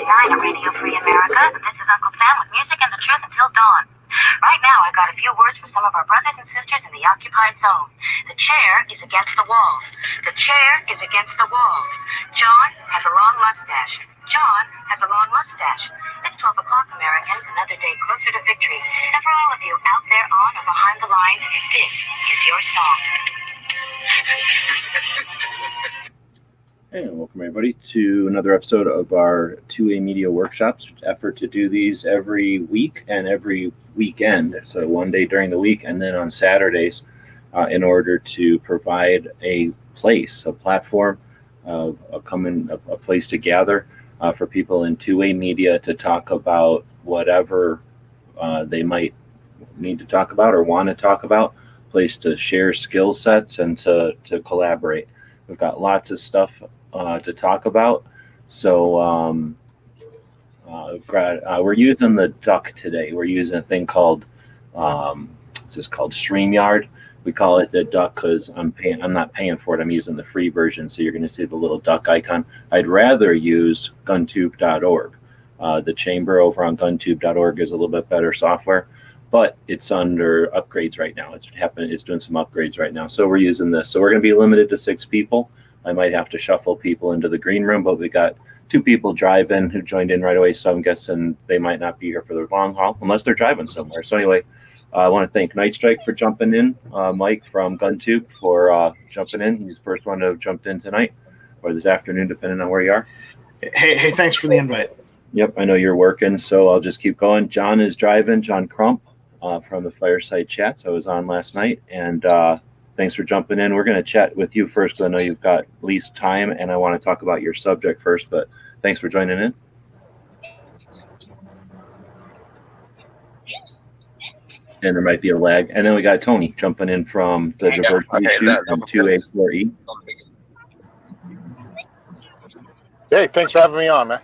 99 of Radio Free America. This is Uncle Sam with music and the truth until dawn. Right now, I got a few words for some of our brothers and sisters in the occupied zone. The chair is against the wall. The chair is against the wall. John has a long mustache. John has a long mustache. It's 12 o'clock, Americans, another day closer to victory. And for all of you out there on or behind the lines, this is your song. Hey, and welcome everybody to another episode of our 2A Media Workshops. Effort to do these every week and every weekend, so one day during the week and then on Saturdays, in order to provide a place, a platform, a place to gather for people in 2A Media to talk about whatever they might need to talk about or want to talk about, place to share skill sets and to collaborate. We've got lots of stuff to talk about. So we're using the duck today. We're using a thing called it's just called StreamYard. We call it the duck because I'm not paying for it. I'm using the free version, so you're going to see the little duck icon. I'd rather use guntube.org. The chamber over on guntube.org is a little bit better software, but it's under upgrades right now. It's doing some upgrades right now. So we're using this. So we're going to be limited to 6 people. I might have to shuffle people into the green room, but we got 2 people driving who joined in right away. So I'm guessing they might not be here for the long haul unless they're driving somewhere. So anyway, I want to thank Night Strike for jumping in, Mike from GunTube for jumping in. He's the first one to have jumped in tonight or this afternoon, depending on where you are. Hey, thanks for the invite. Yep, I know you're working, so I'll just keep going. John is driving, John Crump from the Fireside Chats. I was on last night, and thanks for jumping in. We're going to chat with you first because I know you've got least time, and I want to talk about your subject first, but thanks for joining in. And there might be a lag. And then we got Tony jumping in from the diversity shoot from 2A4E. Hey, thanks for having me on, man.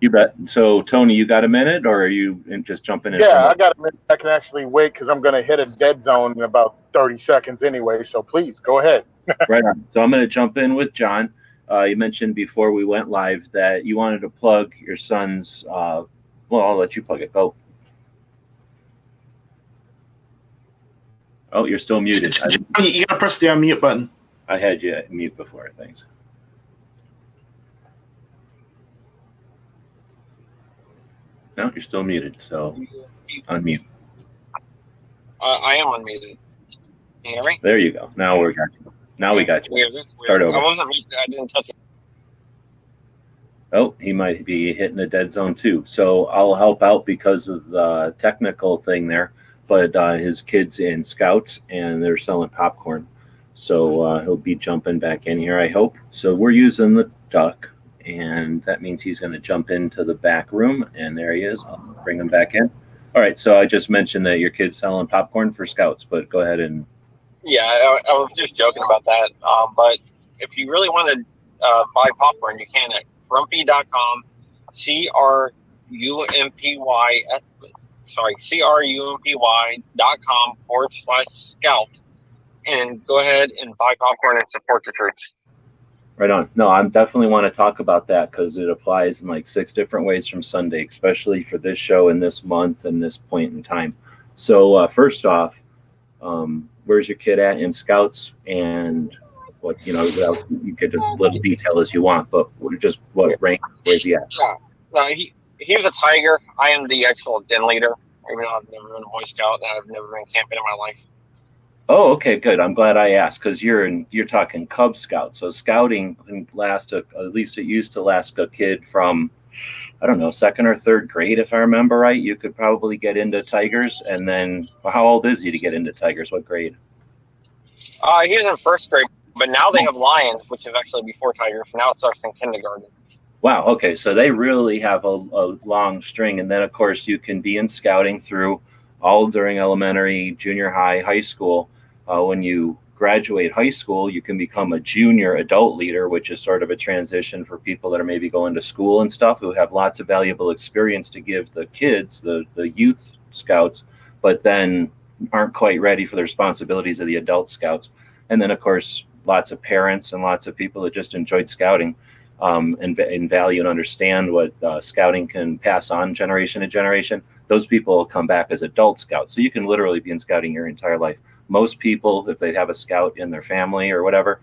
You bet. So, Tony, you got a minute, or are you just jumping in? Yeah, I got a minute. I can actually wait because I'm going to hit a dead zone in about 30 seconds anyway. So please go ahead. Right on. So I'm going to jump in with John. You mentioned before we went live that you wanted to plug your son's. Well, I'll let you plug it. Go. Oh, you're still muted. You got to press the unmute button. I had you mute before. Thanks. No, you're still muted, so unmute. I am unmuted. Can you hear me? There you go. Now we got you. Now we got you. Weird. Start over. I wasn't muted. I didn't touch it. Oh, he might be hitting a dead zone too. So I'll help out because of the technical thing there. But his kid's in Scouts and they're selling popcorn. So he'll be jumping back in here, I hope. So we're using the duck. And that means he's going to jump into the back room. And there he is. I'll bring him back in. All right. So I just mentioned that your kid's selling popcorn for Scouts, but go ahead and. Yeah, I was just joking about that. But if you really want to buy popcorn, you can at grumpy.com, CRUMPY.com/scout. And go ahead and buy popcorn and support the troops. Right on. No, I definitely want to talk about that because it applies in like 6 different ways from Sunday, especially for this show in this month and this point in time. So first off, where's your kid at in Scouts? And what, you could just little detail as you want, but just what rank, where's he at? Yeah. No, he was a Tiger. I am the actual den leader, even though I've never been a Boy Scout and I've never been camping in my life. Oh, okay, good. I'm glad I asked because you're talking Cub Scout. So scouting can last at least it used to last a kid from, I don't know, 2nd or 3rd grade, if I remember right. You could probably get into Tigers. And then, how old is he to get into Tigers? What grade? He was in 1st grade, but now they have Lions, which is actually before Tigers. Now it starts in kindergarten. Wow. Okay, so they really have a long string, and then of course you can be in scouting through all during elementary, junior high, high school. When you graduate high school, you can become a junior adult leader, which is sort of a transition for people that are maybe going to school and stuff who have lots of valuable experience to give the kids, the youth scouts, but then aren't quite ready for the responsibilities of the adult scouts. And then, of course, lots of parents and lots of people that just enjoyed scouting and value and understand what scouting can pass on generation to generation, those people will come back as adult scouts. So you can literally be in scouting your entire life. Most people, if they have a scout in their family or whatever,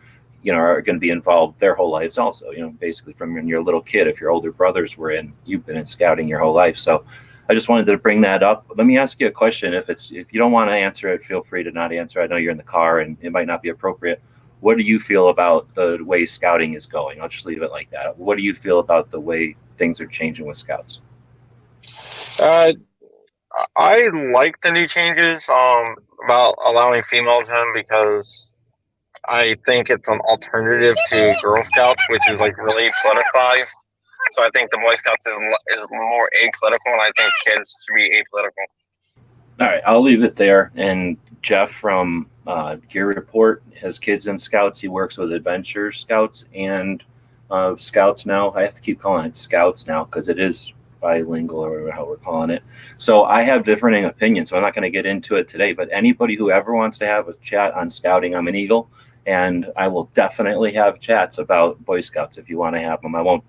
are going to be involved their whole lives also, basically from when you're a little kid. If your older brothers were in, you've been in scouting your whole life. So I just wanted to bring that up. Let me ask you a question. If you don't want to answer it, feel free to not answer. I know you're in the car and it might not be appropriate. What do you feel about the way scouting is going? I'll just leave it like that. What do you feel about the way things are changing with scouts? I like the new changes about allowing females in, because I think it's an alternative to Girl Scouts, which is like really politicized. So I think the Boy Scouts is more apolitical, and I think kids should be apolitical. All right, I'll leave it there. And Jeff from Gear Report has kids in Scouts. He works with Adventure Scouts and Scouts now. I have to keep calling it Scouts now because it is bilingual, or how we're calling it. So I have differing opinions, so I'm not going to get into it today. But anybody who ever wants to have a chat on scouting, I'm an Eagle, and I will definitely have chats about Boy Scouts if you want to have them. I won't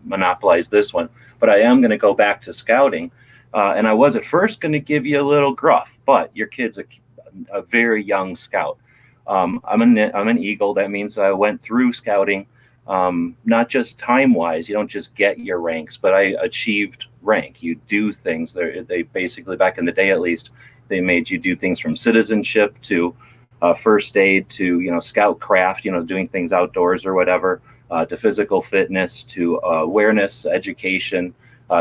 monopolize this one, but I am going to go back to scouting. And I was at first going to give you a little gruff, but your kid's a very young scout. I'm an Eagle. That means I went through scouting, not just time-wise. You don't just get your ranks, but I achieved rank. You do things. They basically, back in the day at least, they made you do things from citizenship to first aid to scout craft, doing things outdoors or whatever, to physical fitness, to awareness, education.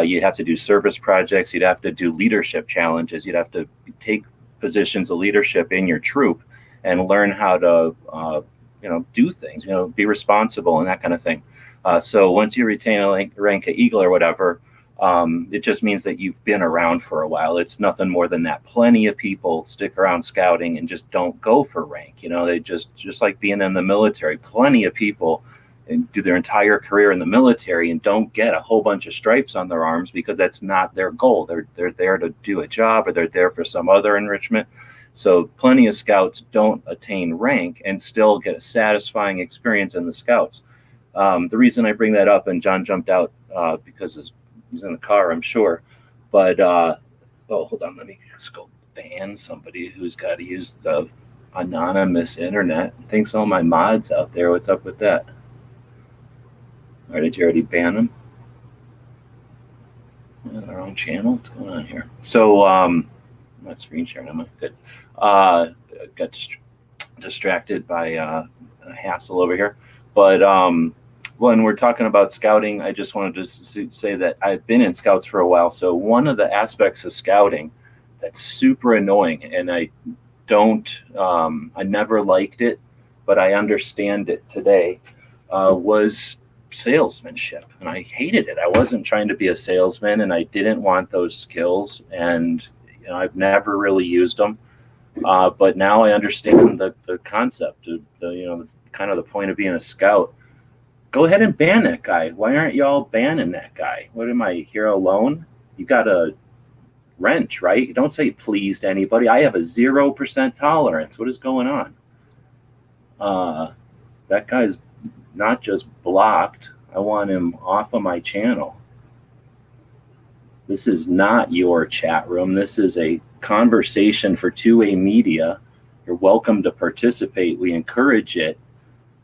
You'd have to do service projects. You'd have to do leadership challenges. You'd have to take positions of leadership in your troop and learn how to, do things, be responsible and that kind of thing. So once you retain a rank of Eagle or whatever, it just means that you've been around for a while. It's nothing more than that. Plenty of people stick around scouting and just don't go for rank. They just like being in the military. Plenty of people and do their entire career in the military and don't get a whole bunch of stripes on their arms because that's not their goal. They're there to do a job, or they're there for some other enrichment. So plenty of scouts don't attain rank and still get a satisfying experience in the scouts. The reason I bring that up, and John jumped out because he's in the car, I'm sure, but hold on, let me just go ban somebody who's got to use the anonymous internet. Thanks all my mods out there. What's up with that? Or did you already ban them? Their own channel? What's going on here? So, I'm not screen sharing, am I? Good. Got distracted by a hassle over here. But when we're talking about scouting, I just wanted to say that I've been in scouts for a while. So one of the aspects of scouting that's super annoying, and I never liked it, but I understand it today, was salesmanship, and I hated it. I wasn't trying to be a salesman, and I didn't want those skills, and I've never really used them. But now I understand the concept of kind of the point of being a scout. Go ahead and ban that guy. Why aren't y'all banning that guy? What am I here alone? You got a wrench, right? Don't say please to anybody. I have a 0% tolerance. What is going on? That guy's not just blocked. I want him off of my channel. This is not your chat room. This is a conversation for two-way media. You're welcome to participate. We encourage it,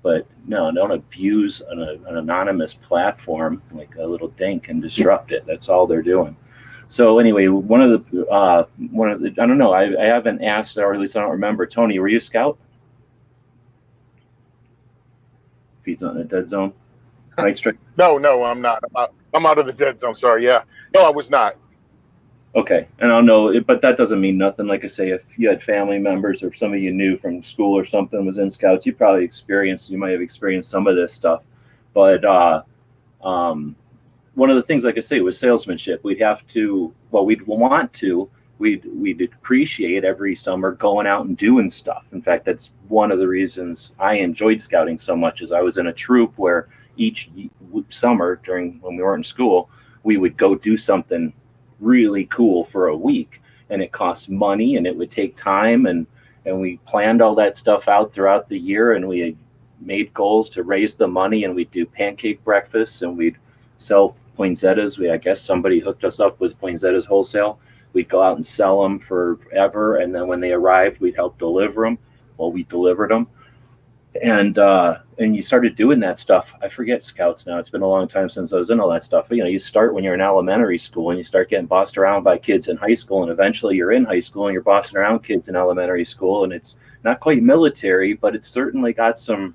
but no, don't abuse an anonymous platform like a little dink and disrupt it. That's all they're doing. So anyway, one of the I don't know. I haven't asked, or at least I don't remember. Tony, were you a scout? If he's not in a dead zone, right? Strict. No, I'm not. I'm out of the dead zone. Sorry. Yeah. No, I was not. Okay, and I'll know, but that doesn't mean nothing. Like I say, if you had family members or somebody you knew from school or something was in scouts, you might have experienced some of this stuff. But one of the things, like I say, was salesmanship. We'd appreciate every summer going out and doing stuff. In fact, that's one of the reasons I enjoyed scouting so much, is I was in a troop where each summer when we weren't in school, we would go do something really cool for a week, and it cost money and it would take time, and we planned all that stuff out throughout the year, and we made goals to raise the money, and we'd do pancake breakfasts, and we'd sell poinsettias. I guess somebody hooked us up with poinsettias wholesale. We'd go out and sell them forever, and then when they arrived, we'd help deliver them. Well, we delivered them, and you started doing that stuff. I forget Scouts now. It's been a long time since I was in all that stuff. But you start when you're in elementary school, and you start getting bossed around by kids in high school, and eventually you're in high school and you're bossing around kids in elementary school, and it's not quite military, but it's certainly got some,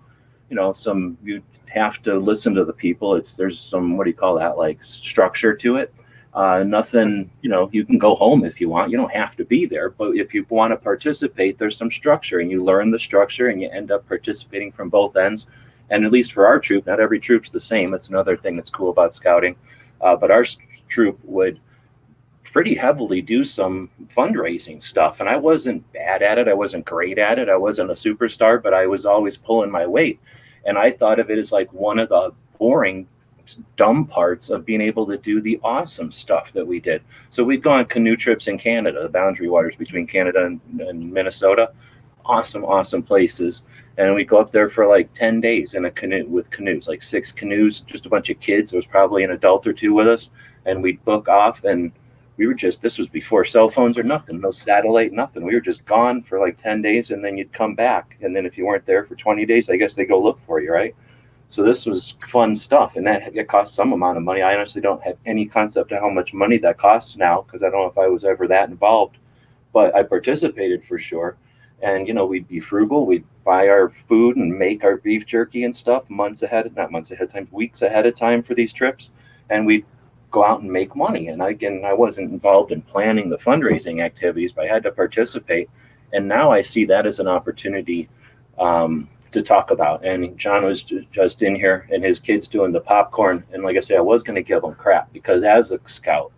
some, you have to listen to the people. There's some, what do you call that, like structure to it. Nothing, you can go home if you want. You don't have to be there, but if you want to participate, there's some structure, and you learn the structure, and you end up participating from both ends. And at least for our troop, not every troop's the same. That's another thing that's cool about scouting. But our troop would pretty heavily do some fundraising stuff, and I wasn't bad at it. I wasn't great at it. I wasn't a superstar, but I was always pulling my weight. And I thought of it as like one of the boring, dumb parts of being able to do the awesome stuff that we did. So we'd go on canoe trips in Canada, the boundary waters between Canada and Minnesota. Awesome places. And we'd go up there for like 10 days in a canoe with canoes, like 6 canoes, just a bunch of kids. There was probably an adult or 2 with us. And we'd book off, and we were this was before cell phones or nothing, no satellite, nothing. We were just gone for like 10 days, and then you'd come back. And then if you weren't there for 20 days, I guess they go look for you, right? So this was fun stuff, and it cost some amount of money. I honestly don't have any concept of how much money that costs now, because I don't know if I was ever that involved, but I participated for sure. And, we'd be frugal. We'd buy our food and make our beef jerky and stuff weeks ahead of time for these trips. And we'd go out and make money. And again, I wasn't involved in planning the fundraising activities, but I had to participate. And now I see that as an opportunity to talk about. And John was just in here, and his kids doing the popcorn. And like I said, I was going to give them crap, because as a scout,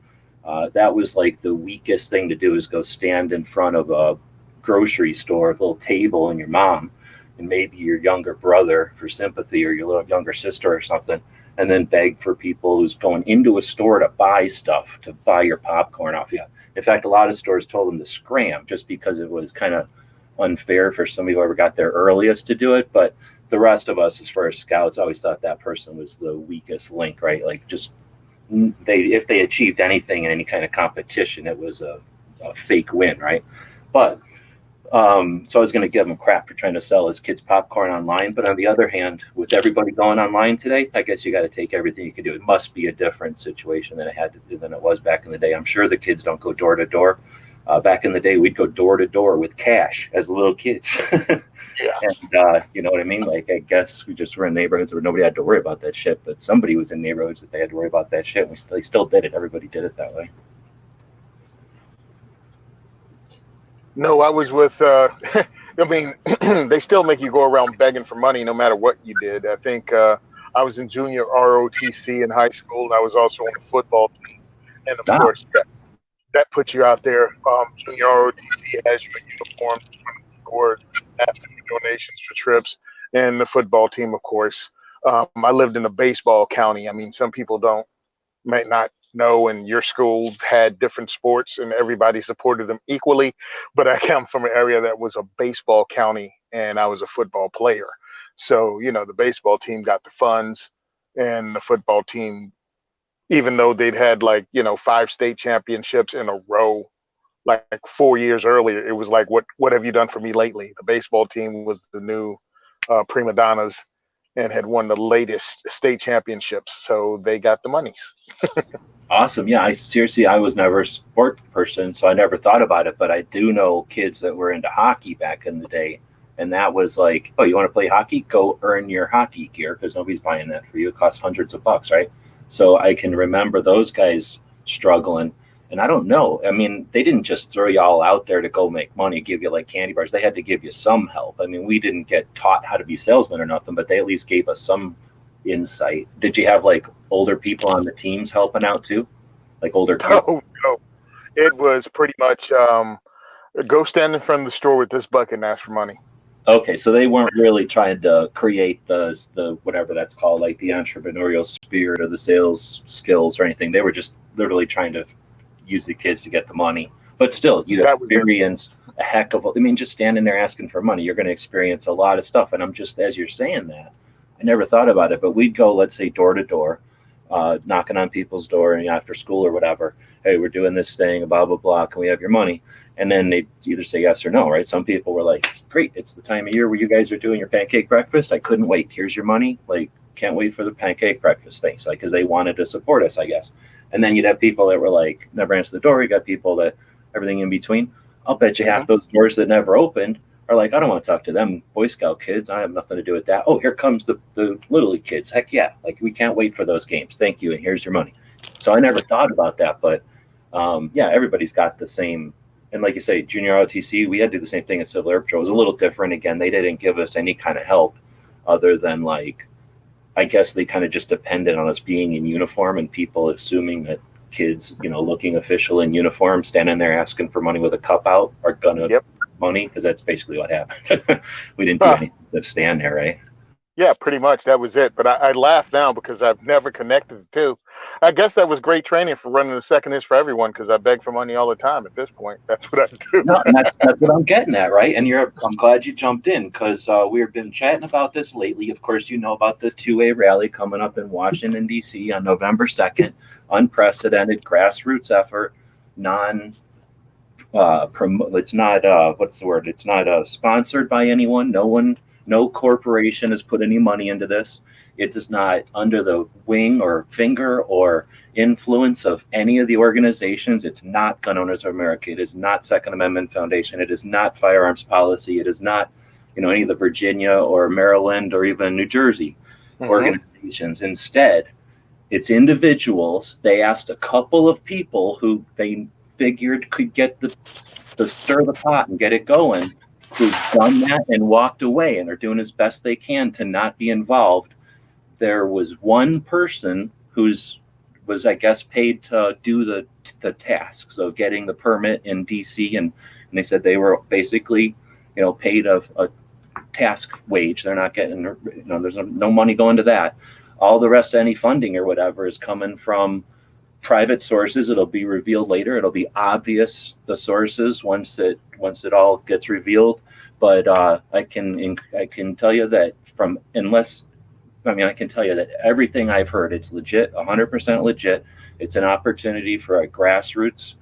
that was like the weakest thing to do, is go stand in front of a grocery store, a little table, and your mom and maybe your younger brother for sympathy, or your little younger sister or something, and then beg for people who's going into a store to buy stuff, to buy your popcorn off you. In fact, a lot of stores told them to scram, just because it was kind of unfair for somebody who ever got there earliest to do it. But the rest of us, as far as scouts, always thought that person was the weakest link, right? Like, just if they achieved anything in any kind of competition, it was a fake win, right? But so I was going to give him crap for trying to sell his kids popcorn online. But on the other hand, with everybody going online today, I guess you got to take everything you can do. It must be a different situation than it was back in the day. I'm sure the kids don't go door to door. Back in the day, we'd go door to door with cash as little kids. Yeah. And you know what I mean? Like, I guess we just were in neighborhoods where nobody had to worry about that shit, but somebody was in neighborhoods that they had to worry about that shit. They still did it. Everybody did it that way. No, I was with, I mean, they still make you go around begging for money no matter what you did. I think I was in junior ROTC in high school, and I was also on the football team. And of course, that puts you out there. Junior ROTC has your uniform or asking for donations for trips, and the football team, of course. I lived in a baseball county. I mean, some people might not know, and your school had different sports and everybody supported them equally, but I come from an area that was a baseball county, and I was a football player. So, the baseball team got the funds, and the football team, even though they'd had 5 state championships in a row, like 4 years earlier, it was like, what have you done for me lately? The baseball team was the new prima donnas and had won the latest state championships, so they got the monies. Awesome. Yeah, I was never a sport person, so I never thought about it, but I do know kids that were into hockey back in the day, and that was like, oh, you want to play hockey? Go earn your hockey gear, because nobody's buying that for you. It costs hundreds of bucks, right? So I can remember those guys struggling, and I don't know. I mean, they didn't just throw you all out there to go make money, give you like candy bars. They had to give you some help. I mean, we didn't get taught how to be salesmen or nothing, but they at least gave us some insight. Did you have like older people on the teams helping out too? Like older people? No. It was pretty much go stand in front of the store with this bucket and ask for money. Okay, so they weren't really trying to create the whatever that's called, like the entrepreneurial spirit or the sales skills or anything. They were just literally trying to use the kids to get the money. But still, you experience a heck of I mean, just standing there asking for money, you're going to experience a lot of stuff. And I'm just, as you're saying that, I never thought about it, but we'd go, let's say, door to door, knocking on people's door and after school or whatever. Hey, we're doing this thing, blah, blah, blah. Can we have your money? And then they either say yes or no, right? Some people were like, great, it's the time of year where you guys are doing your pancake breakfast. I couldn't wait. Here's your money. Like, can't wait for the pancake breakfast. Thanks. Like, because they wanted to support us, I guess. And then you'd have people that were like, never answer the door. You got people that everything in between. I'll bet you half those doors that never opened are like, I don't want to talk to them Boy Scout kids. I have nothing to do with that. Oh, here comes the Little League kids. Heck yeah. Like, we can't wait for those games. Thank you. And here's your money. So I never thought about that. But yeah, everybody's got the same. And like you say, junior ROTC, we had to do the same thing at Civil Air Patrol. It was a little different. Again, they didn't give us any kind of help other than, like, I guess they kind of just depended on us being in uniform and people assuming that kids, you know, looking official in uniform, standing there asking for money with a cup out are gonna money, because that's basically what happened. We didn't do anything except stand there, right? Yeah, pretty much. That was it. But I laugh now because I've never connected the two. I guess that was great training for running the second is for everyone, because I beg for money all the time at this point. That's what I do. No, and that's what I'm getting at, right? And I'm glad you jumped in, because we've been chatting about this lately. Of course, you know about the 2A rally coming up in Washington, D.C. on November 2nd. Unprecedented grassroots effort, it's not what's the word? It's not sponsored by anyone. No corporation has put any money into this. It is not under the wing or finger or influence of any of the organizations. It's not Gun Owners of America. It is not Second Amendment Foundation. It is not firearms policy. It is not, you know, any of the Virginia or Maryland or even New Jersey organizations. Instead, it's individuals. They asked a couple of people who they figured could get the stir the pot and get it going, who've done that and walked away and are doing as best they can to not be involved. There was one person was, I guess, paid to do the tasks of getting the permit in DC, and they said they were basically, you know, paid a task wage. They're not getting, you know, there's no money going to that. All the rest of any funding or whatever is coming from private sources. It'll be revealed later. It'll be obvious, the sources, once it all gets revealed. But I can tell you that I can tell you that everything I've heard, it's legit, 100% legit. It's an opportunity for a grassroots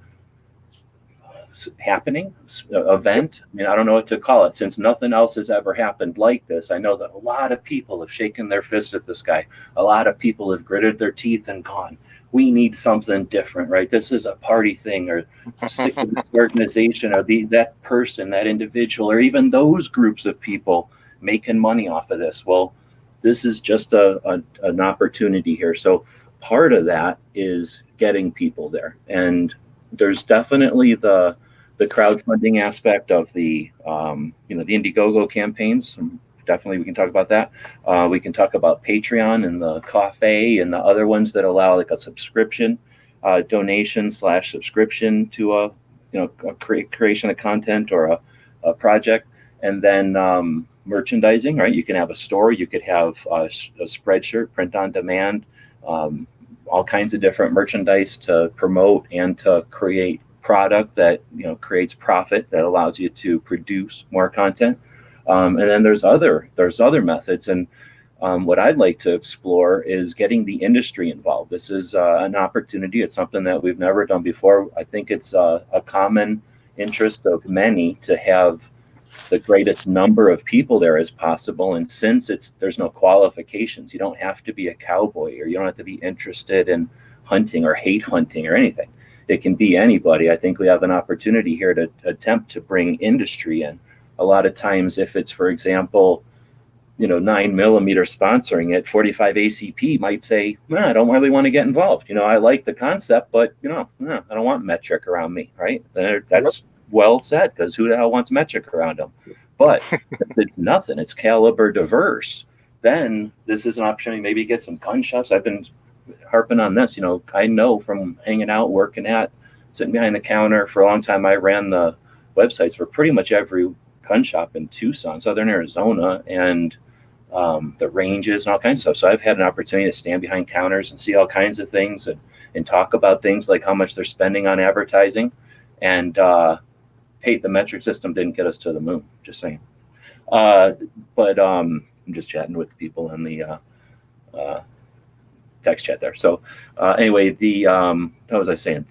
happening event. I mean, I don't know what to call it, since nothing else has ever happened like this. I know that a lot of people have shaken their fist at this guy. A lot of people have gritted their teeth and gone, we need something different, right? This is a party thing, or sick of this organization, or that person, that individual, or even those groups of people making money off of this. Well, this is just an opportunity here. So part of that is getting people there. And there's definitely the crowdfunding aspect of the Indiegogo campaigns. Definitely, we can talk about that. We can talk about Patreon and the Coffee and the other ones that allow like a subscription, donation / subscription to a creation of content or a project. And then merchandising, right? You can have a store, you could have a spreadshirt, print on demand, all kinds of different merchandise to promote and to create product that, you know, creates profit that allows you to produce more content. And then there's other methods. And what I'd like to explore is getting the industry involved. This is an opportunity. It's something that we've never done before. I think it's a common interest of many to have the greatest number of people there as possible. And since there's no qualifications, you don't have to be a cowboy, or you don't have to be interested in hunting or hate hunting or anything. It can be anybody. I think we have an opportunity here to attempt to bring industry in. A lot of times, if it's, for example, 9mm sponsoring it, 45 ACP might say, I don't really want to get involved. I like the concept, but I don't want metric around me, right? That's well said, because who the hell wants metric around them? But if it's nothing, it's caliber diverse, then this is an opportunity maybe to get some gun shops. I've been harping on this. I know from hanging out, working at, sitting behind the counter for a long time, I ran the websites for pretty much every gun shop in Tucson, Southern Arizona, and the ranges and all kinds of stuff. So I've had an opportunity to stand behind counters and see all kinds of things and talk about things like how much they're spending on advertising. And hey, the metric system didn't get us to the moon. Just saying. But I'm just chatting with people in the text chat there. So anyway, what was I saying?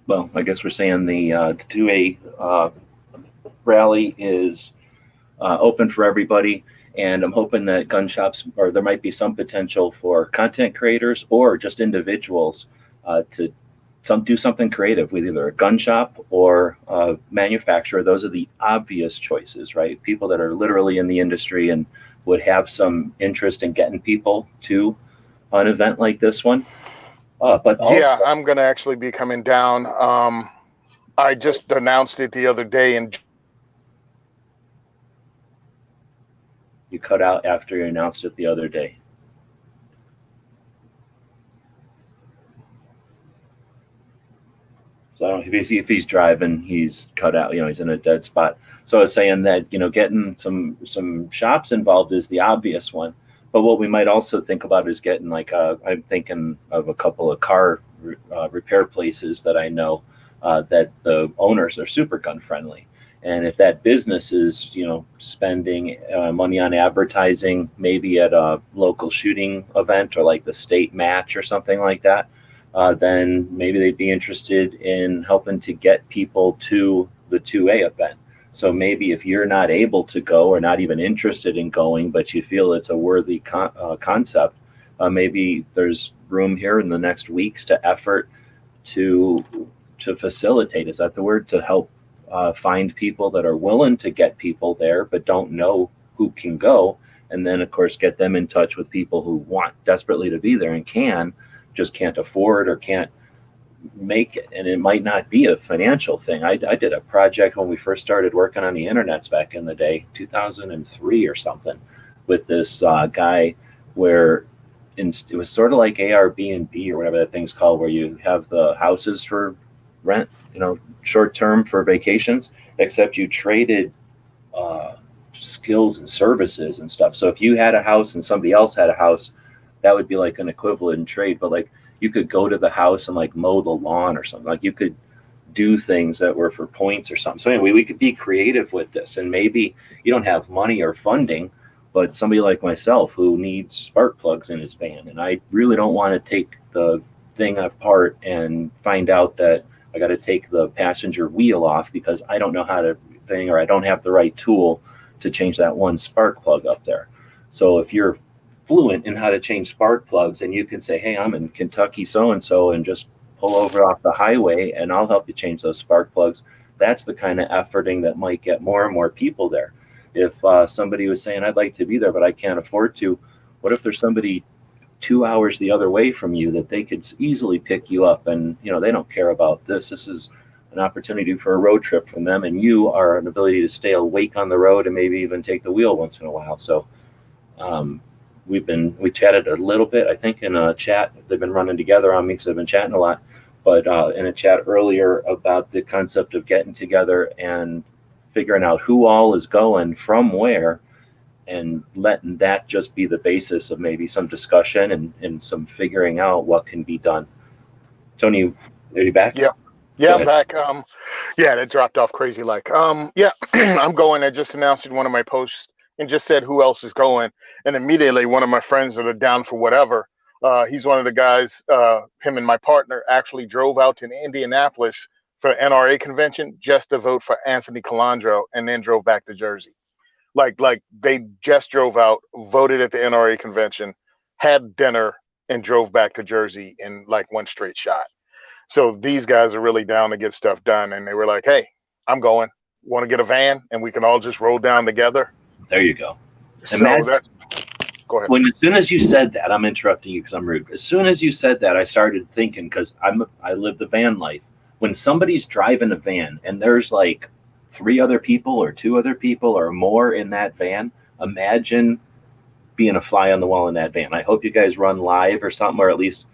Well, I guess we're saying the 2A rally is open for everybody, and I'm hoping that gun shops, or there might be some potential for content creators or just individuals to do something creative with either a gun shop or a manufacturer. Those are the obvious choices, right? People that are literally in the industry and would have some interest in getting people to an event like this one. But also, yeah, I'm going to actually be coming down. I just announced it the other day, and you cut out after you announced it the other day. So I don't know if he's driving, he's cut out, he's in a dead spot. So I was saying that, getting some shops involved is the obvious one. But what we might also think about is getting I'm thinking of a couple of car repair places that I know that the owners are super gun friendly. And if that business is, spending money on advertising, maybe at a local shooting event or like the state match or something like that, then maybe they'd be interested in helping to get people to the 2A event. So maybe if you're not able to go or not even interested in going, but you feel it's a worthy concept, maybe there's room here in the next weeks to effort to facilitate, is that the word, to help find people that are willing to get people there but don't know who can go, and then of course get them in touch with people who want desperately to be there and just can't afford or can't make it. And it might not be a financial thing. I did a project when we first started working on the internets back in the day, 2003 or something, with this guy where it was sort of like Airbnb or whatever that thing's called, where you have the houses for rent, short term for vacations, except you traded skills and services and stuff. So if you had a house and somebody else had a house, that would be like an equivalent trade. But like you could go to the house and like mow the lawn or something. Like you could do things that were for points or something. So anyway, we could be creative with this. And maybe you don't have money or funding, but somebody like myself who needs spark plugs in his van, and I really don't want to take the thing apart and find out that I got to take the passenger wheel off because I don't know how to or I don't have the right tool to change that one spark plug up there. So if you're fluent in how to change spark plugs, and you can say, hey, I'm in Kentucky so-and-so, and just pull over off the highway and I'll help you change those spark plugs. That's the kind of efforting that might get more and more people there. If somebody was saying, I'd like to be there, but I can't afford to, what if there's somebody 2 hours the other way from you that they could easily pick you up, and they don't care about this. This is an opportunity for a road trip from them, and you are an ability to stay awake on the road and maybe even take the wheel once in a while. So we chatted a little bit, I think, in a chat. They've been running together on me because I've been chatting a lot, but in a chat earlier about the concept of getting together and figuring out who all is going from where, and letting that just be the basis of maybe some discussion and some figuring out what can be done. Tony, are you back? Yeah, I'm back. Yeah, that dropped off crazy. Yeah, I'm going. I just announced in one of my posts and just said who else is going, and immediately one of my friends that are down for whatever. He's one of the guys. Him and my partner actually drove out to Indianapolis for NRA convention just to vote for Anthony Calandro, and then drove back to Jersey. Like they just drove out, voted at the NRA convention, had dinner, and drove back to Jersey in like one straight shot. So these guys are really down to get stuff done. And they were like, hey, I'm going. Want to get a van and we can all just roll down together? There you go. So go ahead. As soon as you said that, I'm interrupting you because I'm rude. As soon as you said that, I started thinking, because I live the van life. When somebody's driving a van and there's like 3 other people or 2 other people or more in that van, imagine being a fly on the wall in that van. I hope you guys run live or something, or at least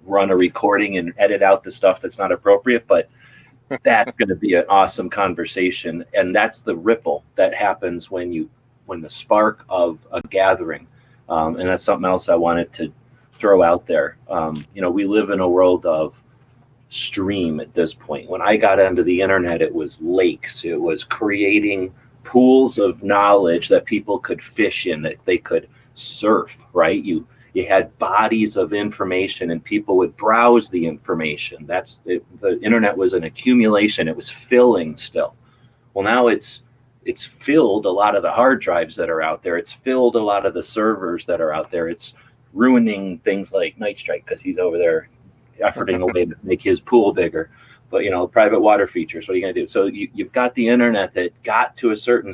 run a recording and edit out the stuff that's not appropriate, but that's going to be an awesome conversation. And that's the ripple that happens when the spark of a gathering, and that's something else I wanted to throw out there. We live in a world of stream at this point. When I got onto the internet, it was lakes. It was creating pools of knowledge that people could fish in, that they could surf, right? You had bodies of information and people would browse the information. That's it. The internet was an accumulation. It was filling still. Well, now it's filled a lot of the hard drives that are out there. It's filled a lot of the servers that are out there. It's ruining things like Night Strike because he's over there efforting away to make his pool bigger. But, you know, private water features, what are you going to do? So you've got the internet that got to a certain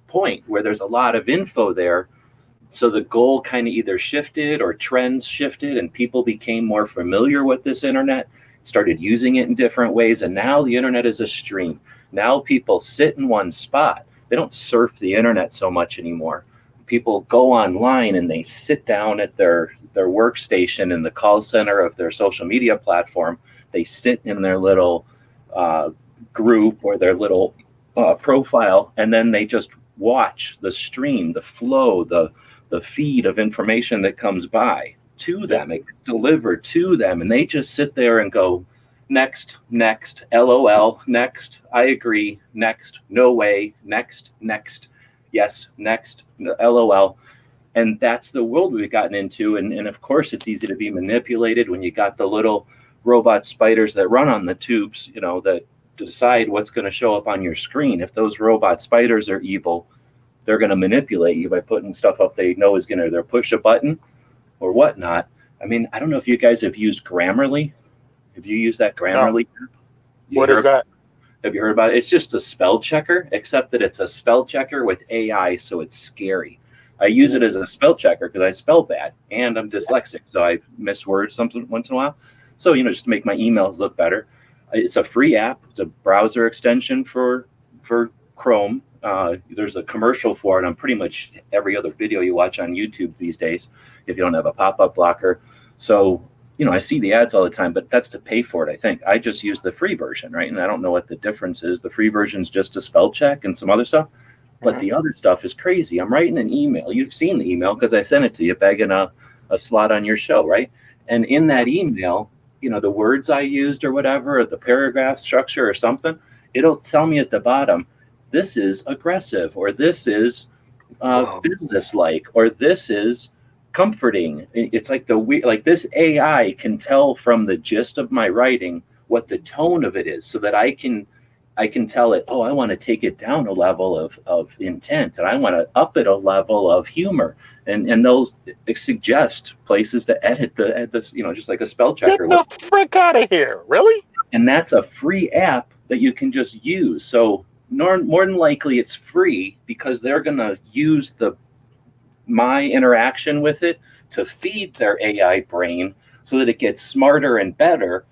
point where there's a lot of info there. So the goal kind of either shifted or trends shifted and people became more familiar with this internet, started using it in different ways. And now the internet is a stream. Now people sit in one spot. They don't surf the internet so much anymore. People go online and they sit down at their workstation in the call center of their social media platform. They sit in their little group or their little profile, and then they just watch the stream, the flow, the feed of information that comes by to them. It gets delivered to them, and they just sit there and go, next, LOL, next, I agree, next, no way, next, yes, next, LOL. And that's the world we've gotten into. And of course, it's easy to be manipulated when you got the little robot spiders that run on the tubes, you know, that decide what's going to show up on your screen. If those robot spiders are evil, they're going to manipulate you by putting stuff up they know is going to either push a button or whatnot. I mean, I don't know if you guys have used Grammarly. Have you used that Grammarly? No. What is that? Have you heard about it? It's just a spell checker, except that it's a spell checker with AI, so it's scary. I use it as a spell checker because I spell bad and I'm dyslexic, so I miss words something once in a while. So, you know, just to make my emails look better. It's a free app. It's a browser extension for Chrome. There's a commercial for it on pretty much every other video you watch on YouTube these days if you don't have a pop-up blocker. So, you know, I see the ads all the time, but that's to pay for it, I think. I just use the free version, right? And I don't know what the difference is. The free version is just a spell check and some other stuff. But the other stuff is crazy. I'm writing an email. You've seen the email because I sent it to you, begging a slot on your show, right? And in that email, you know, the words I used or whatever, or the paragraph structure or something, it'll tell me at the bottom, this is aggressive, or this is business-like, or this is comforting. It's like this AI can tell from the gist of my writing what the tone of it is, so that I can tell it, oh, I want to take it down a level of intent, and I want to up it a level of humor, and they'll suggest places to edit this, you know, just like a spell checker. Get the frick out of here! Really? And that's a free app that you can just use. So more than likely, it's free because they're gonna use my interaction with it to feed their AI brain so that it gets smarter and better.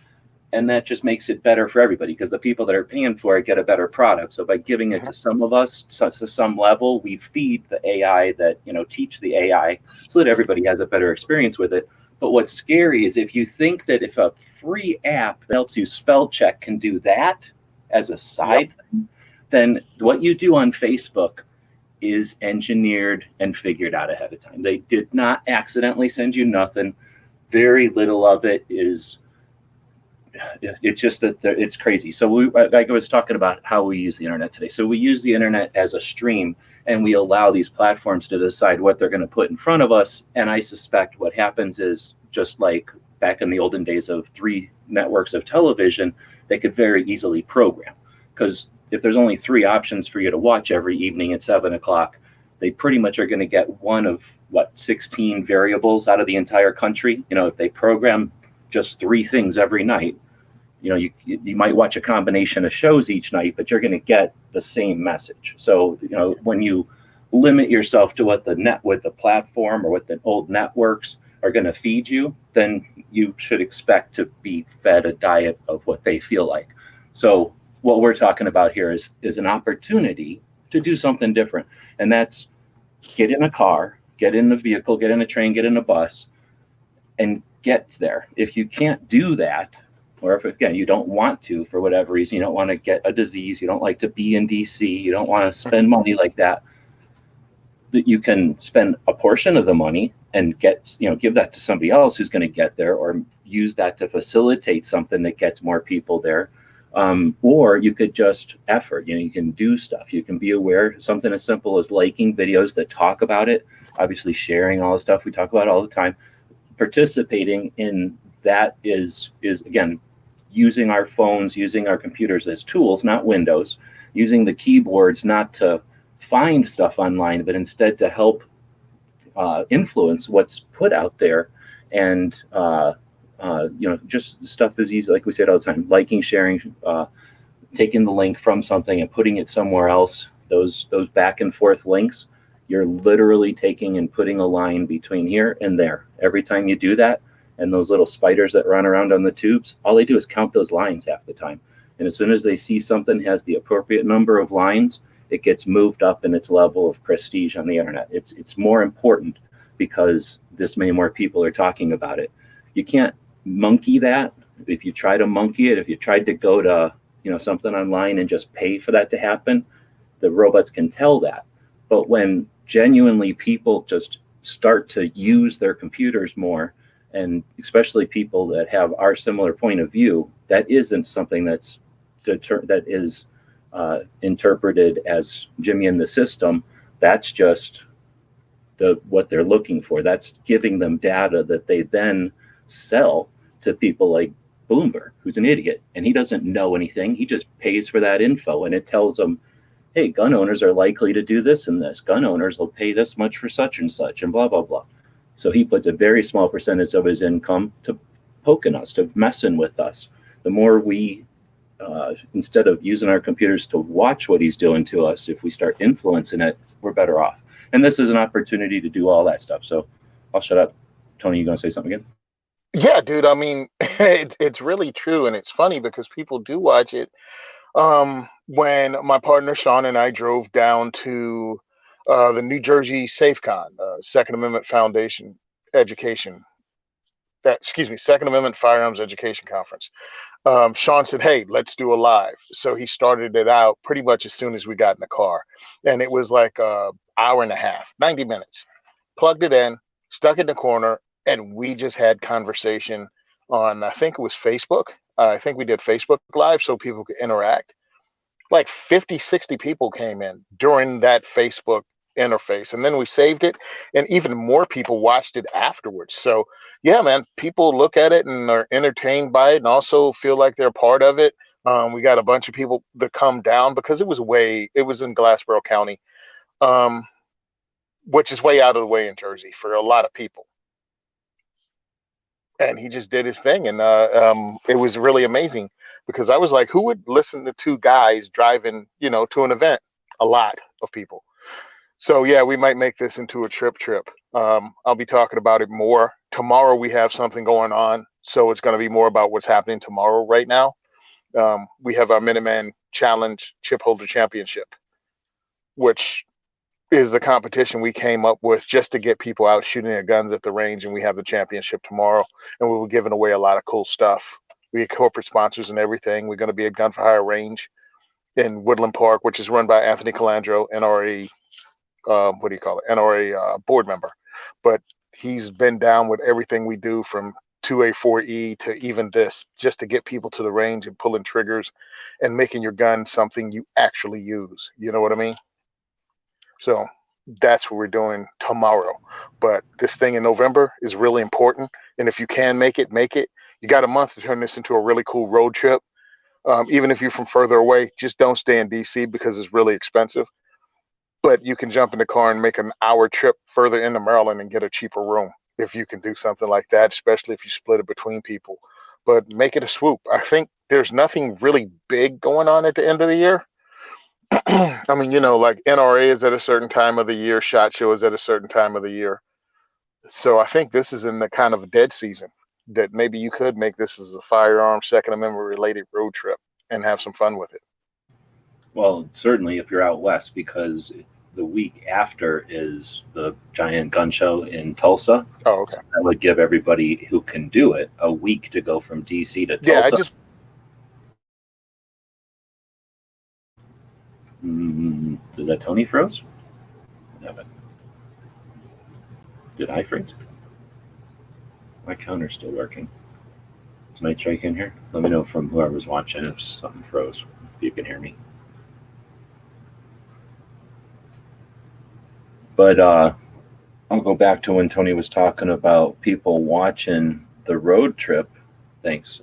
And that just makes it better for everybody because the people that are paying for it get a better product. So by giving it to some of us to some level, we feed the AI that, you know, teach the AI so that everybody has a better experience with it. But what's scary is if you think that if a free app that helps you spell check can do that as a side thing, then what you do on Facebook is engineered and figured out ahead of time. They did not accidentally send you nothing. Very little of it is. It's just that it's crazy. So like I was talking about how we use the internet today. So we use the internet as a stream, and we allow these platforms to decide what they're going to put in front of us. And I suspect what happens is just like back in the olden days of 3 networks of television, they could very easily program. Because if there's only 3 options for you to watch every evening at 7 o'clock, they pretty much are going to get one of 16 variables out of the entire country. You know, if they program just 3 things every night, you know, you might watch a combination of shows each night, but you're going to get the same message. So, you know, when you limit yourself to what the platform or what the old networks are going to feed you, then you should expect to be fed a diet of what they feel like. So what we're talking about here is an opportunity to do something different. And that's get in a car, get in a vehicle, get in a train, get in a bus, and get there. If you can't do that, or if, again, you don't want to, for whatever reason, you don't want to get a disease, you don't like to be in DC, you don't want to spend money like that, that you can spend a portion of the money and give that to somebody else who's going to get there, or use that to facilitate something that gets more people there. Or you could just effort, you can do stuff. You can be aware, something as simple as liking videos that talk about it, obviously sharing all the stuff we talk about all the time. Participating in that is again, using our phones, using our computers as tools, not windows, using the keyboards not to find stuff online, but instead to help influence what's put out there. And just stuff is easy, like we said all the time, liking, sharing, taking the link from something and putting it somewhere else. Those back and forth links, you're literally taking and putting a line between here and there. Every time you do that, and those little spiders that run around on the tubes, all they do is count those lines half the time. And as soon as they see something has the appropriate number of lines, it gets moved up in its level of prestige on the internet. It's more important because this many more people are talking about it. You can't monkey that. If you try to monkey it, if you tried to go to something online and just pay for that to happen, the robots can tell that. But when genuinely people just start to use their computers more, and especially people that have our similar point of view, that isn't something that is interpreted as Jimmy in the system. That's just what they're looking for. That's giving them data that they then sell to people like Bloomberg, who's an idiot, and he doesn't know anything. He just pays for that info, and it tells them, hey, gun owners are likely to do this and this. Gun owners will pay this much for such and such, and blah, blah, blah. So he puts a very small percentage of his income to poking us, to messing with us. The more we, instead of using our computers to watch what he's doing to us, if we start influencing it, we're better off. And this is an opportunity to do all that stuff. So I'll shut up. Tony, you going to say something again? Yeah, dude. I mean, it's really true, and it's funny because people do watch it. When my partner Sean and I drove down to the New Jersey SafeCon, Second Amendment Foundation Education, Second Amendment Firearms Education Conference. Sean said, "Hey, let's do a live." So he started it out pretty much as soon as we got in the car, and it was like an hour and a half, 90 minutes. Plugged it in, stuck it in the corner, and we just had conversation on, I think it was Facebook. I think we did Facebook Live so people could interact. Like 50, 60 people came in during that Facebook interface. And then we saved it, and even more people watched it afterwards. So, yeah, man, people look at it and are entertained by it and also feel like they're part of it. We got a bunch of people that come down because it was in Glassboro County, which is way out of the way in Jersey for a lot of people. And he just did his thing, and it was really amazing because I was like, who would listen to two guys driving, to an event? A lot of people. So yeah, we might make this into a trip. I'll be talking about it more tomorrow. We have something going on, so it's going to be more about what's happening tomorrow. Right now, we have our Minuteman Challenge Chip Holder Championship, which is the competition we came up with just to get people out shooting their guns at the range. And we have the championship tomorrow, and we were giving away a lot of cool stuff. We had corporate sponsors and everything. We're going to be at Gun for Hire Range in Woodland Park, which is run by Anthony Calandro, NRA, NRA board member. But he's been down with everything we do from 2A4E to even this, just to get people to the range and pulling triggers and making your gun something you actually use. You know what I mean? So that's what we're doing tomorrow. But this thing in November is really important. And if you can make it, make it. You got a month to turn this into a really cool road trip. Even if you're from further away, just don't stay in DC because it's really expensive. But you can jump in the car and make an hour trip further into Maryland and get a cheaper room if you can do something like that, especially if you split it between people. But make it a swoop. I think there's nothing really big going on at the end of the year. I mean, like NRA is at a certain time of the year, SHOT Show is at a certain time of the year. So I think this is in the kind of dead season that maybe you could make this as a firearm Second Amendment related road trip and have some fun with it. Well, certainly if you're out west, because the week after is the giant gun show in Tulsa. Oh, okay. So that would give everybody who can do it a week to go from DC to Tulsa. Yeah, Is that Tony froze? Did I freeze? My counter's still working. Is Night Strike in here? Let me know from whoever's watching if something froze, if you can hear me. But I'll go back to when Tony was talking about people watching the road trip. Thanks.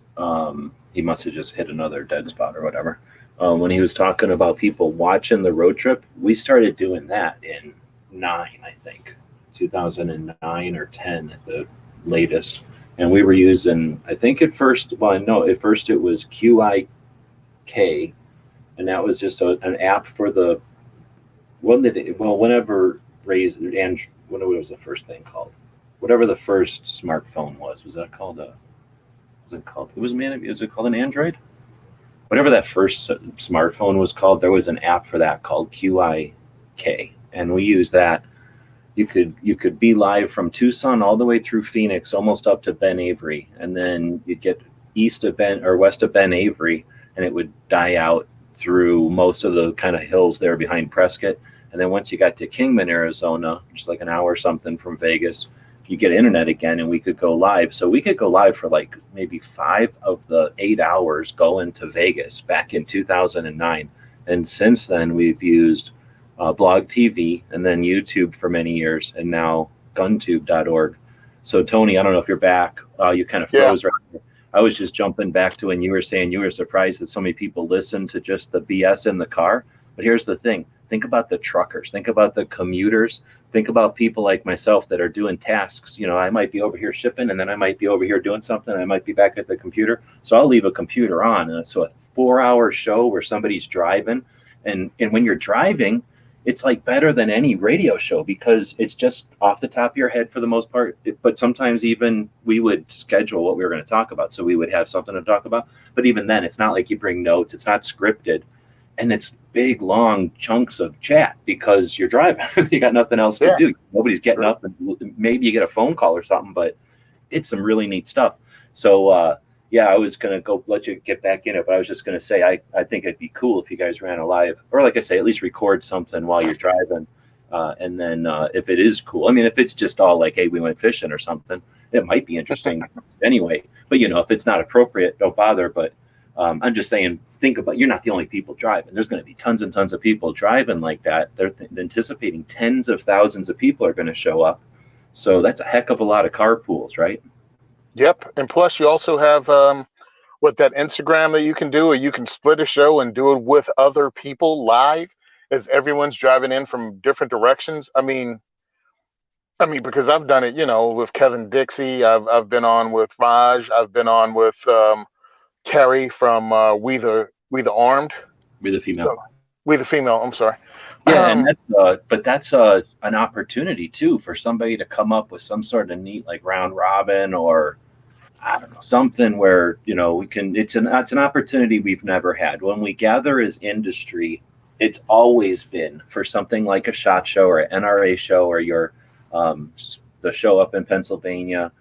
He must have just hit another dead spot or whatever. When he was talking about people watching the road trip, we started doing that in 2009 or 10 at the latest. And we were using, I think at first it was QIK, and that was just an app for the, whenever Ray's, and what was the first thing called? Whatever the first smartphone was that called is it called an Android? Whatever that first smartphone was called, there was an app for that called QIK, and we used that. You could be live from Tucson all the way through Phoenix, almost up to Ben Avery, and then you'd get east of Ben or west of Ben Avery, and it would die out through most of the kind of hills there behind Prescott. And then once you got to Kingman, Arizona, just like an hour or something from Vegas, you get internet again, and we could go live. So we could go live for like maybe 5 of the 8 hours going to Vegas back in 2009. And since then, we've used Blog TV and then YouTube for many years, and now guntube.org. So Tony, I don't know if you're back. You kind of froze right there. I was just jumping back to when you were saying you were surprised that so many people listen to just the BS in the car. But here's the thing. Think about the truckers. Think about the commuters. Think about people like myself that are doing tasks. You know, I might be over here shipping, and then I might be over here doing something. I might be back at the computer. So I'll leave a computer on. So a 4-hour show where somebody's driving, and when you're driving, it's like better than any radio show because it's just off the top of your head for the most part. But sometimes even we would schedule what we were going to talk about. So we would have something to talk about. But even then, it's not like you bring notes. It's not scripted. And it's big, long chunks of chat because you're driving. You got nothing else to do. Nobody's getting up, and maybe you get a phone call or something, but it's some really neat stuff. So, I was going to go let you get back in it, but I was just going to say, I think it'd be cool if you guys ran a live, or like I say, at least record something while you're driving. And then if it is cool, I mean, if it's just all like, hey, we went fishing or something, it might be interesting anyway. But, if it's not appropriate, don't bother. But I'm just saying, think about, you're not the only people driving. There's going to be tons and tons of people driving like that. They're anticipating tens of thousands of people are going to show up. So that's a heck of a lot of carpools, right? Yep. And plus you also have that Instagram that you can do, or you can split a show and do it with other people live as everyone's driving in from different directions. I mean, because I've done it, with Kevin Dixie. I've been on with Raj. I've been on with Carrie from We the Armed. We the Female. We the Female. I'm sorry. Yeah, and that's an opportunity too for somebody to come up with some sort of neat like round robin, or I don't know, something where we can. It's an opportunity we've never had. When we gather as industry, it's always been for something like a SHOT Show or an NRA show or your the show up in Pennsylvania.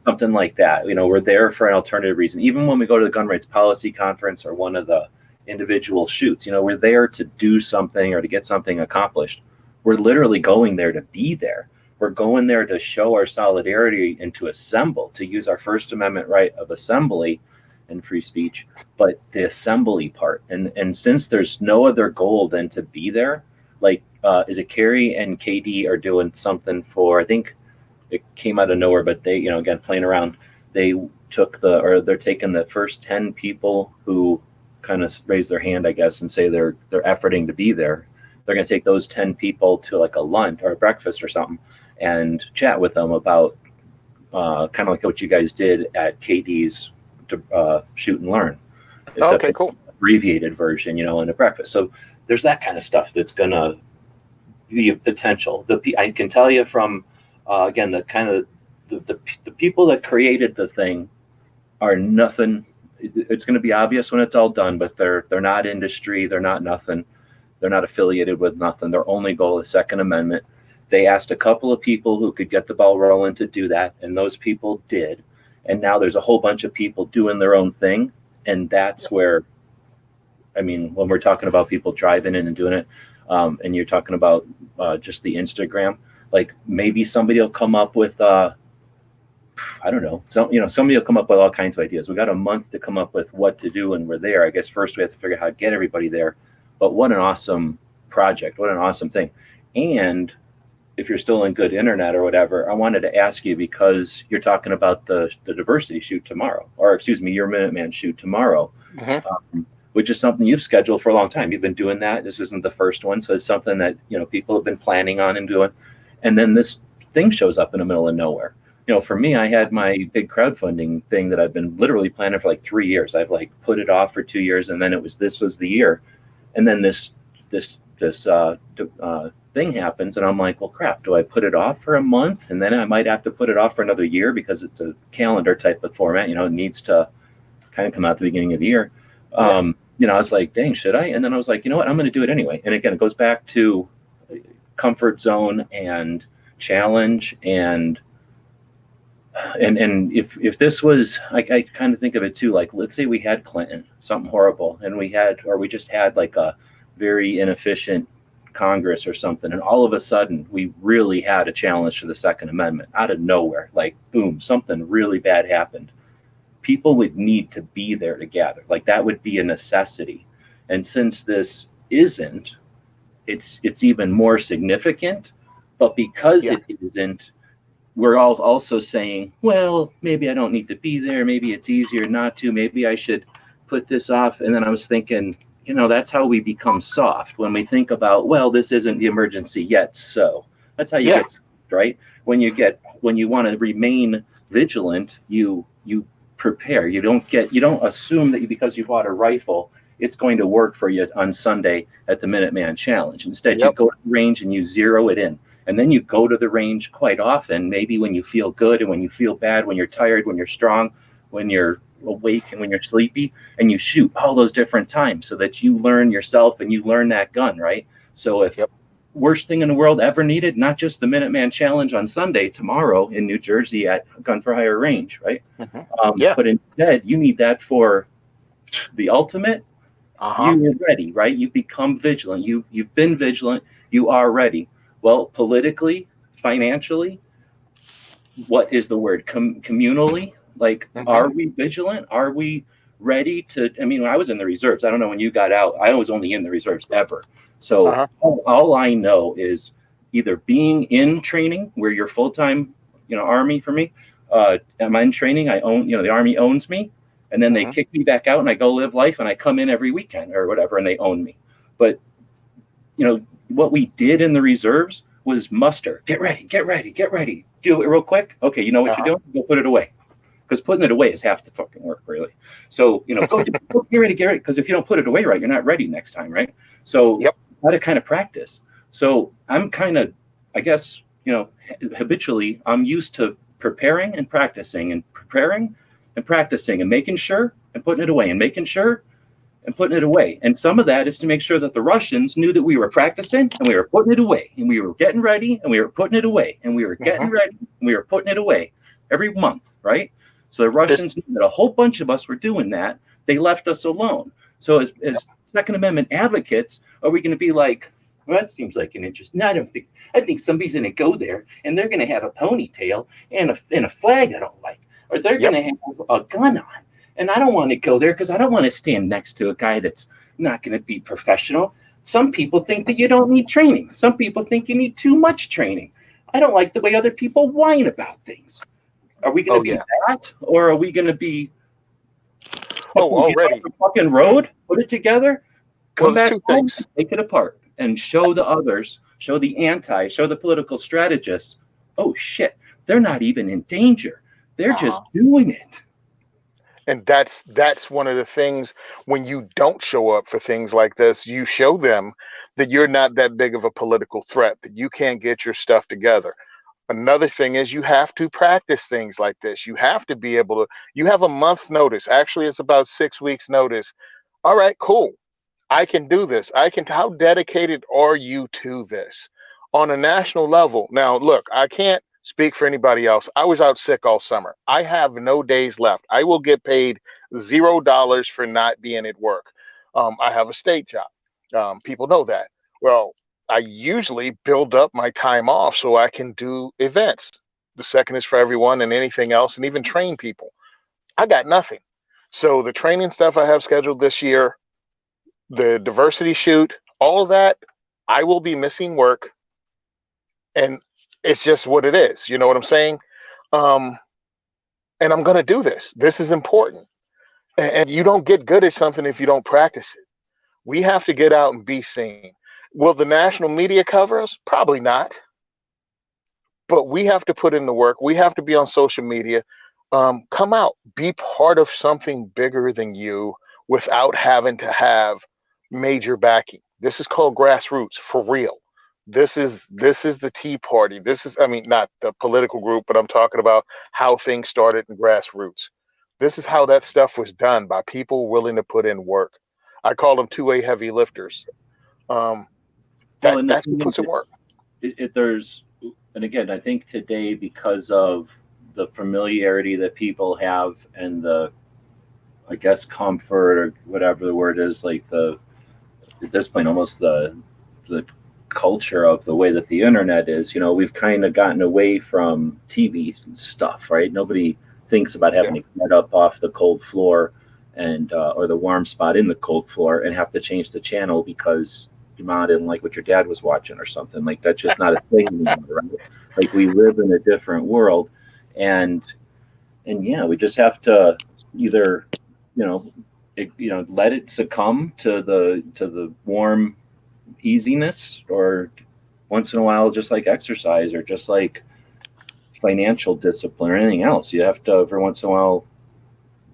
Something like that. We're there for an alternative reason. Even when we go to the Gun Rights Policy Conference or one of the individual shoots, we're there to do something or to get something accomplished. We're literally going there to be there. We're going there to show our solidarity and to assemble, to use our First Amendment right of assembly and free speech, but the assembly part. And since there's no other goal than to be there, like, is it Carrie and KD are doing something for, I think, it came out of nowhere, but they, again, playing around, they're taking the first 10 people who kind of raise their hand, I guess, and say they're efforting to be there. They're going to take those 10 people to like a lunch or a breakfast or something and chat with them about kind of like what you guys did at KD's Shoot and Learn. Okay, cool. Abbreviated version, in a breakfast. So there's that kind of stuff that's going to be a potential. I can tell you from, again, the kind of the people that created the thing are nothing. It's going to be obvious when it's all done, but they're not industry. They're not nothing. They're not affiliated with nothing. Their only goal is Second Amendment. They asked a couple of people who could get the ball rolling to do that, and those people did. And now there's a whole bunch of people doing their own thing, and that's where, when we're talking about people driving in and doing it, and you're talking about just the Instagram, Like maybe somebody will come up with I don't know. Somebody will come up with all kinds of ideas. We got a month to come up with what to do, and we're there. I guess first we have to figure out how to get everybody there. But what an awesome project! What an awesome thing! And if you're still in good internet or whatever, I wanted to ask you, because you're talking about the diversity shoot tomorrow, or excuse me, your Minuteman shoot tomorrow, which is something you've scheduled for a long time. You've been doing that. This isn't the first one, so it's something that people have been planning on and doing. And then this thing shows up in the middle of nowhere. For me, I had my big crowdfunding thing that I've been literally planning for like 3 years. I've like put it off for 2 years, and then this was the year, and then this thing happens, and I'm like, well, crap, do I put it off for a month, and then I might have to put it off for another year because it's a calendar type of format. It needs to kind of come out at the beginning of the year. I was like, dang, should I? And then I was like, you know what, I'm going to do it anyway. And again, it goes back to comfort zone and challenge, and if this was, I kind of think of it too, like, let's say we had Clinton, something horrible, and we just had like a very inefficient Congress or something, and all of a sudden we really had a challenge to the Second Amendment out of nowhere, like boom, something really bad happened. People would need to be there to gather. Like that would be a necessity. And since this isn't, it's even more significant. But because it isn't, we're all also saying, well, maybe I don't need to be there. Maybe it's easier not to. Maybe I should put this off. And then I was thinking, that's how we become soft when we think about, well, this isn't the emergency yet. So that's how you get soft, right? When you want to remain vigilant, you prepare. You don't assume that because you bought a rifle, it's going to work for you on Sunday at the Minuteman Challenge. Instead, you go to the range and you zero it in. And then you go to the range quite often, maybe when you feel good and when you feel bad, when you're tired, when you're strong, when you're awake and when you're sleepy, and you shoot all those different times so that you learn yourself and you learn that gun, right? So if worst thing in the world ever needed, not just the Minuteman Challenge on Sunday, tomorrow in New Jersey at Gun for Hire range, right? But instead, you need that for the ultimate. You're ready, right? You become vigilant. You've been vigilant. You are ready. Well, politically, financially, what is the word? Communally? Like, are we vigilant? Are we ready to? I mean, when I was in the reserves, I don't know when you got out, I was only in the reserves ever. So all I know is either being in training where you're full-time, Army for me. I'm in training. I own, the Army owns me, and then they kick me back out and I go live life and I come in every weekend or whatever and they own me. But, what we did in the reserves was muster. Get ready, get ready, get ready. Do it real quick. Okay, you know what you're doing? Go put it away. Because putting it away is half the fucking work, really. So, go get ready, get ready. Because if you don't put it away right, you're not ready next time, right? So, how to kind of practice. So, I'm kind of, I guess, habitually, I'm used to preparing and practicing and preparing and practicing and making sure and putting it away and making sure and putting it away. And some of that is to make sure that the Russians knew that we were practicing and we were putting it away and we were getting ready and we were putting it away and we were getting ready and we were putting it away every month, right? So the Russians knew that a whole bunch of us were doing that. They left us alone. So as Second Amendment advocates, are we going to be like, well, that seems like an interest. No, I think somebody's going to go there and they're going to have a ponytail and a flag I don't like, or they're going to have a gun on. And I don't want to go there because I don't want to stand next to a guy that's not going to be professional. Some people think that you don't need training. Some people think you need too much training. I don't like the way other people whine about things. Are we going to be that? Or are we going to be already the fucking road, put it together, come back home, take it apart, and show the others, show the political strategists, oh shit, they're not even in danger. They're just doing it. And that's one of the things when you don't show up for things like this, you show them that you're not that big of a political threat, that you can't get your stuff together. Another thing is you have to practice things like this. You have to be able to, you have a month notice. Actually, it's about 6 weeks notice. All right, cool. I can do this. How dedicated are you to this on a national level? Now, look, I can't speak for anybody else. I was out sick all summer. I have no days left. I will get paid $0 for not being at work. I have a state job. People know that. Well, I usually build up my time off so I can do events. The second is for everyone and anything else, and even train people. I got nothing. So the training stuff I have scheduled this year, the diversity shoot, all of that, I will be missing work, and it's just what it is. You know what I'm saying? Um, and I'm going to do this. This is important. And you don't get good at something if you don't practice it. We have to get out and be seen. Will the national media cover us? Probably not. But we have to put in the work. We have to be on social media. Come out, be part of something bigger than you without having to have major backing. This is called grassroots for real. This is the Tea Party. This is, I mean, not the political group, but I'm talking about how things started in grassroots. This is how that stuff was done by people willing to put in work. I call them two-way heavy lifters. Well, and the That's who thing puts in is, work. there's, and again, I think today, because of the familiarity that people have and the, I guess, comfort or whatever the word is, like at this point, almost the culture of the way that the internet is, we've kind of gotten away from TV stuff, right? Nobody thinks about having to get up off the cold floor and or the warm spot in the cold floor and have to change the channel because your mom didn't like what your dad was watching or something. Like, that's just not a thing anymore, right? Like, we live in a different world, and yeah, we just have to either let it succumb to the warm easiness, or once in a while, just like exercise or just like financial discipline or anything else, you have to every once in a while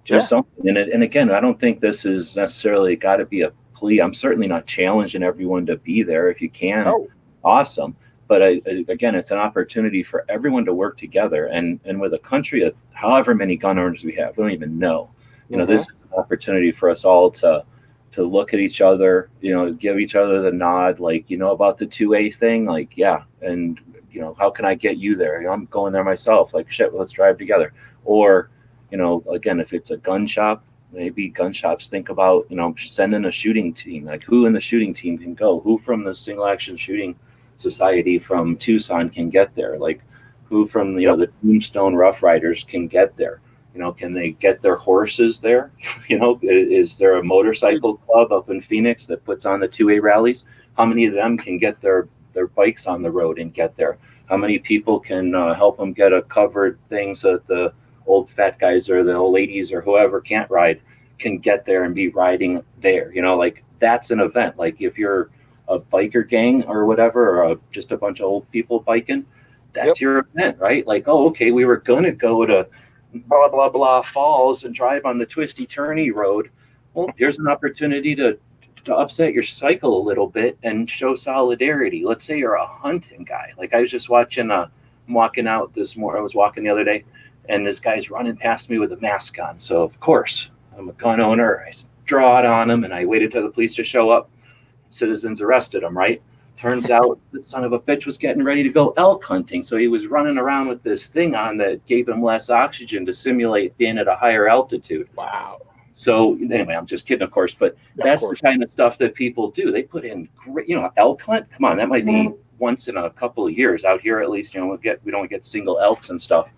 do something. And again, I don't think this is necessarily got to be a plea. I'm certainly not challenging everyone to be there. If you can, awesome. But again, it's an opportunity for everyone to work together. And with a country of however many gun owners we have, we don't even know. This is an opportunity for us all to look at each other, give each other the nod, like, about the 2A thing, like, yeah. And, how can I get you there? I'm going there myself. Like, shit, let's drive together. Or, again, if it's a gun shop, maybe gun shops think about, sending a shooting team, like who in the shooting team can go, who from the single action shooting society from Tucson can get there, like who from the Tombstone Rough Riders can get there. Can they get their horses there? Is there a motorcycle club up in Phoenix that puts on the 2A rallies? How many of them can get their bikes on the road and get there? How many people can help them get a covered thing so that the old fat guys or the old ladies or whoever can't ride can get there and be riding there? Like, that's an event. Like, if you're a biker gang or whatever, or just a bunch of old people biking, that's your event, right? Like, oh, okay, we were going to go to blah, blah, blah falls and drive on the twisty turny road. Well, here's an opportunity to upset your cycle a little bit and show solidarity. Let's say you're a hunting guy. Like, I was just watching, I'm walking out this morning. I was walking the other day, and this guy's running past me with a mask on. So, of course, I'm a gun owner. I draw it on him, and I waited till the police to show up. Citizens arrested him, right? Turns out the son of a bitch was getting ready to go elk hunting. So he was running around with this thing on that gave him less oxygen to simulate being at a higher altitude. Wow. So anyway, I'm just kidding, of course, but that's the kind of stuff that people do. They put in great, elk hunt. Come on, that might be once in a couple of years out here, at least. We don't get single elks and stuff.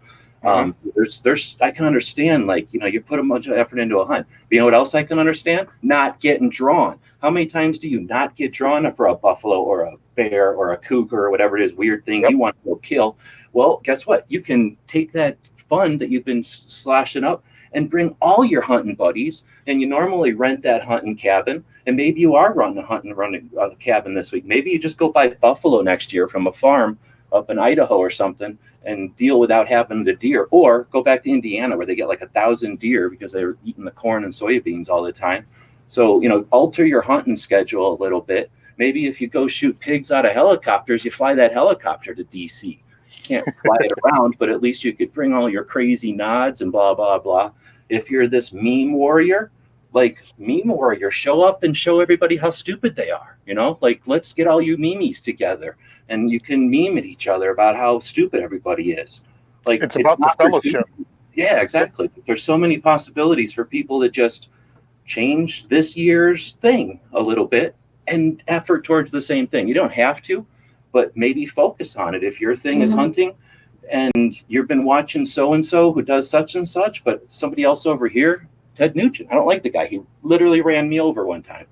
There's I can understand, like, you put a bunch of effort into a hunt. But you know what else I can understand? Not getting drawn. How many times do you not get drawn for a buffalo or a bear or a cougar or whatever it is, weird thing you want to go kill? Well, guess what? You can take that fund that you've been slashing up and bring all your hunting buddies, and you normally rent that hunting cabin, and maybe you are running a cabin this week. Maybe you just go buy buffalo next year from a farm up in Idaho or something and deal without having the deer, or go back to Indiana where they get like 1,000 deer because they're eating the corn and soybeans all the time. So, alter your hunting schedule a little bit. Maybe if you go shoot pigs out of helicopters, you fly that helicopter to DC. You can't fly it around, but at least you could bring all your crazy nods and blah, blah, blah. If you're this meme warrior, show up and show everybody how stupid they are. Like, let's get all you memes together and you can meme at each other about how stupid everybody is. Like, it's about the fellowship. Yeah, exactly. There's so many possibilities for people to just change this year's thing a little bit and effort towards the same thing. You don't have to, but maybe focus on it. If your thing is hunting and you've been watching so-and-so who does such and such, but somebody else over here, Ted Nugent, I don't like the guy. He literally ran me over one time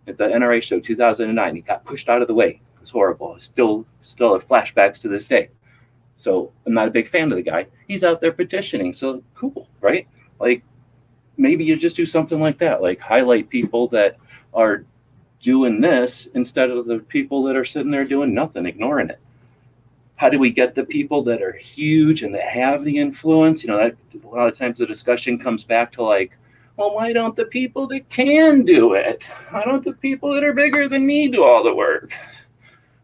at the NRA show 2009. He got pushed out of the way. It was horrible. I still have flashbacks to this day. So I'm not a big fan of the guy. He's out there petitioning. So cool, right? Like maybe you just do something like that, like highlight people that are doing this instead of the people that are sitting there doing nothing, ignoring it. How do we get the people that are huge and that have the influence? You know, that a lot of times the discussion comes back to like, well, why don't the people that can do it? Why don't the people that are bigger than me do all the work?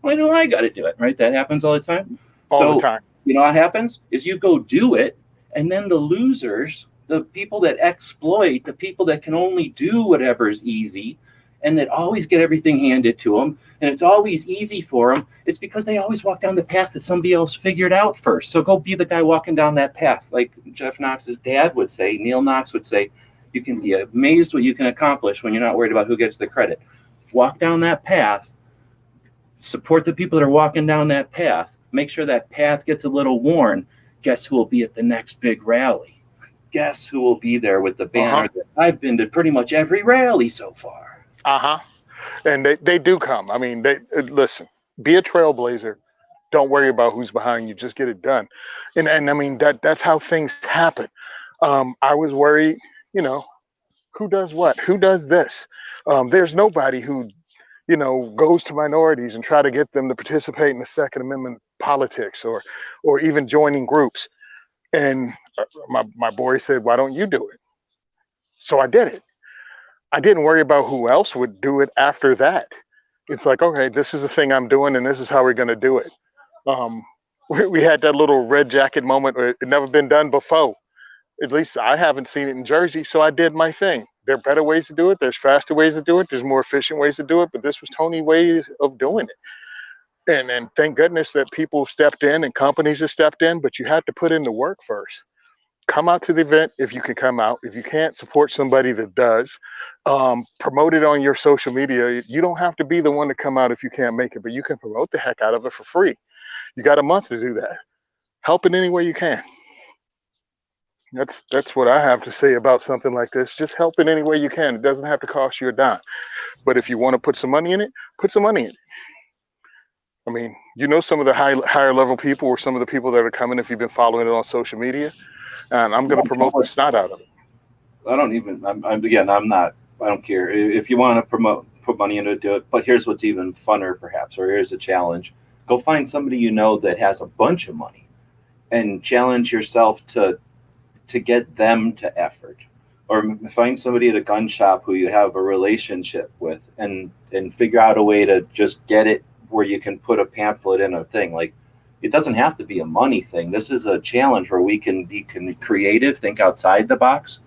Why do I got to do it? Right? That happens all the time. All the time. You know what happens is you go do it, and then the losers, the people that exploit, the people that can only do whatever's easy, and that always get everything handed to them, and it's always easy for them, it's because they always walk down the path that somebody else figured out first. So go be the guy walking down that path. Like Jeff Knox's dad would say, Neil Knox would say, you can be amazed what you can accomplish when you're not worried about who gets the credit. Walk down that path, support the people that are walking down that path, make sure that path gets a little worn. Guess who will be at the next big rally? Guess who will be there with the banner that I've been to pretty much every rally so far. And they do come. I mean, they listen, be a trailblazer. Don't worry about who's behind you. Just get it done. And I mean, that's how things happen. I was worried, you know, who does what? Who does this? There's nobody who, you know, goes to minorities and try to get them to participate in the Second Amendment politics or even joining groups. And my boy said, why don't you do it? So I did it. I didn't worry about who else would do it after that. It's like, okay, this is the thing I'm doing and this is how we're going to do it. We had that little red jacket moment where it never been done before. At least I haven't seen it in Jersey, so I did my thing. There are better ways to do it. There's faster ways to do it. There's more efficient ways to do it. But this was Tony's ways of doing it. And thank goodness that people stepped in and companies have stepped in, but you had to put in the work first. Come out to the event if you can come out. If you can't, support somebody that does. Promote it on your social media. You don't have to be the one to come out if you can't make it, but you can promote the heck out of it for free. You got a month to do that. Help in any way you can. That's what I have to say about something like this. Just help in any way you can. It doesn't have to cost you a dime. But if you want to put some money in it, put some money in it. I mean, you know, some of the higher level people or some of the people that are coming if you've been following it on social media. And I'm going to promote the snot out of it. I don't care. If you want to put money into it, do it. But here's what's even funner, perhaps, or here's a challenge. Go find somebody you know that has a bunch of money and challenge yourself to get them to effort. Or find somebody at a gun shop who you have a relationship with and figure out a way to just get it where you can put a pamphlet in a thing. Like, it doesn't have to be a money thing. This is a challenge where we can be creative, think outside the box.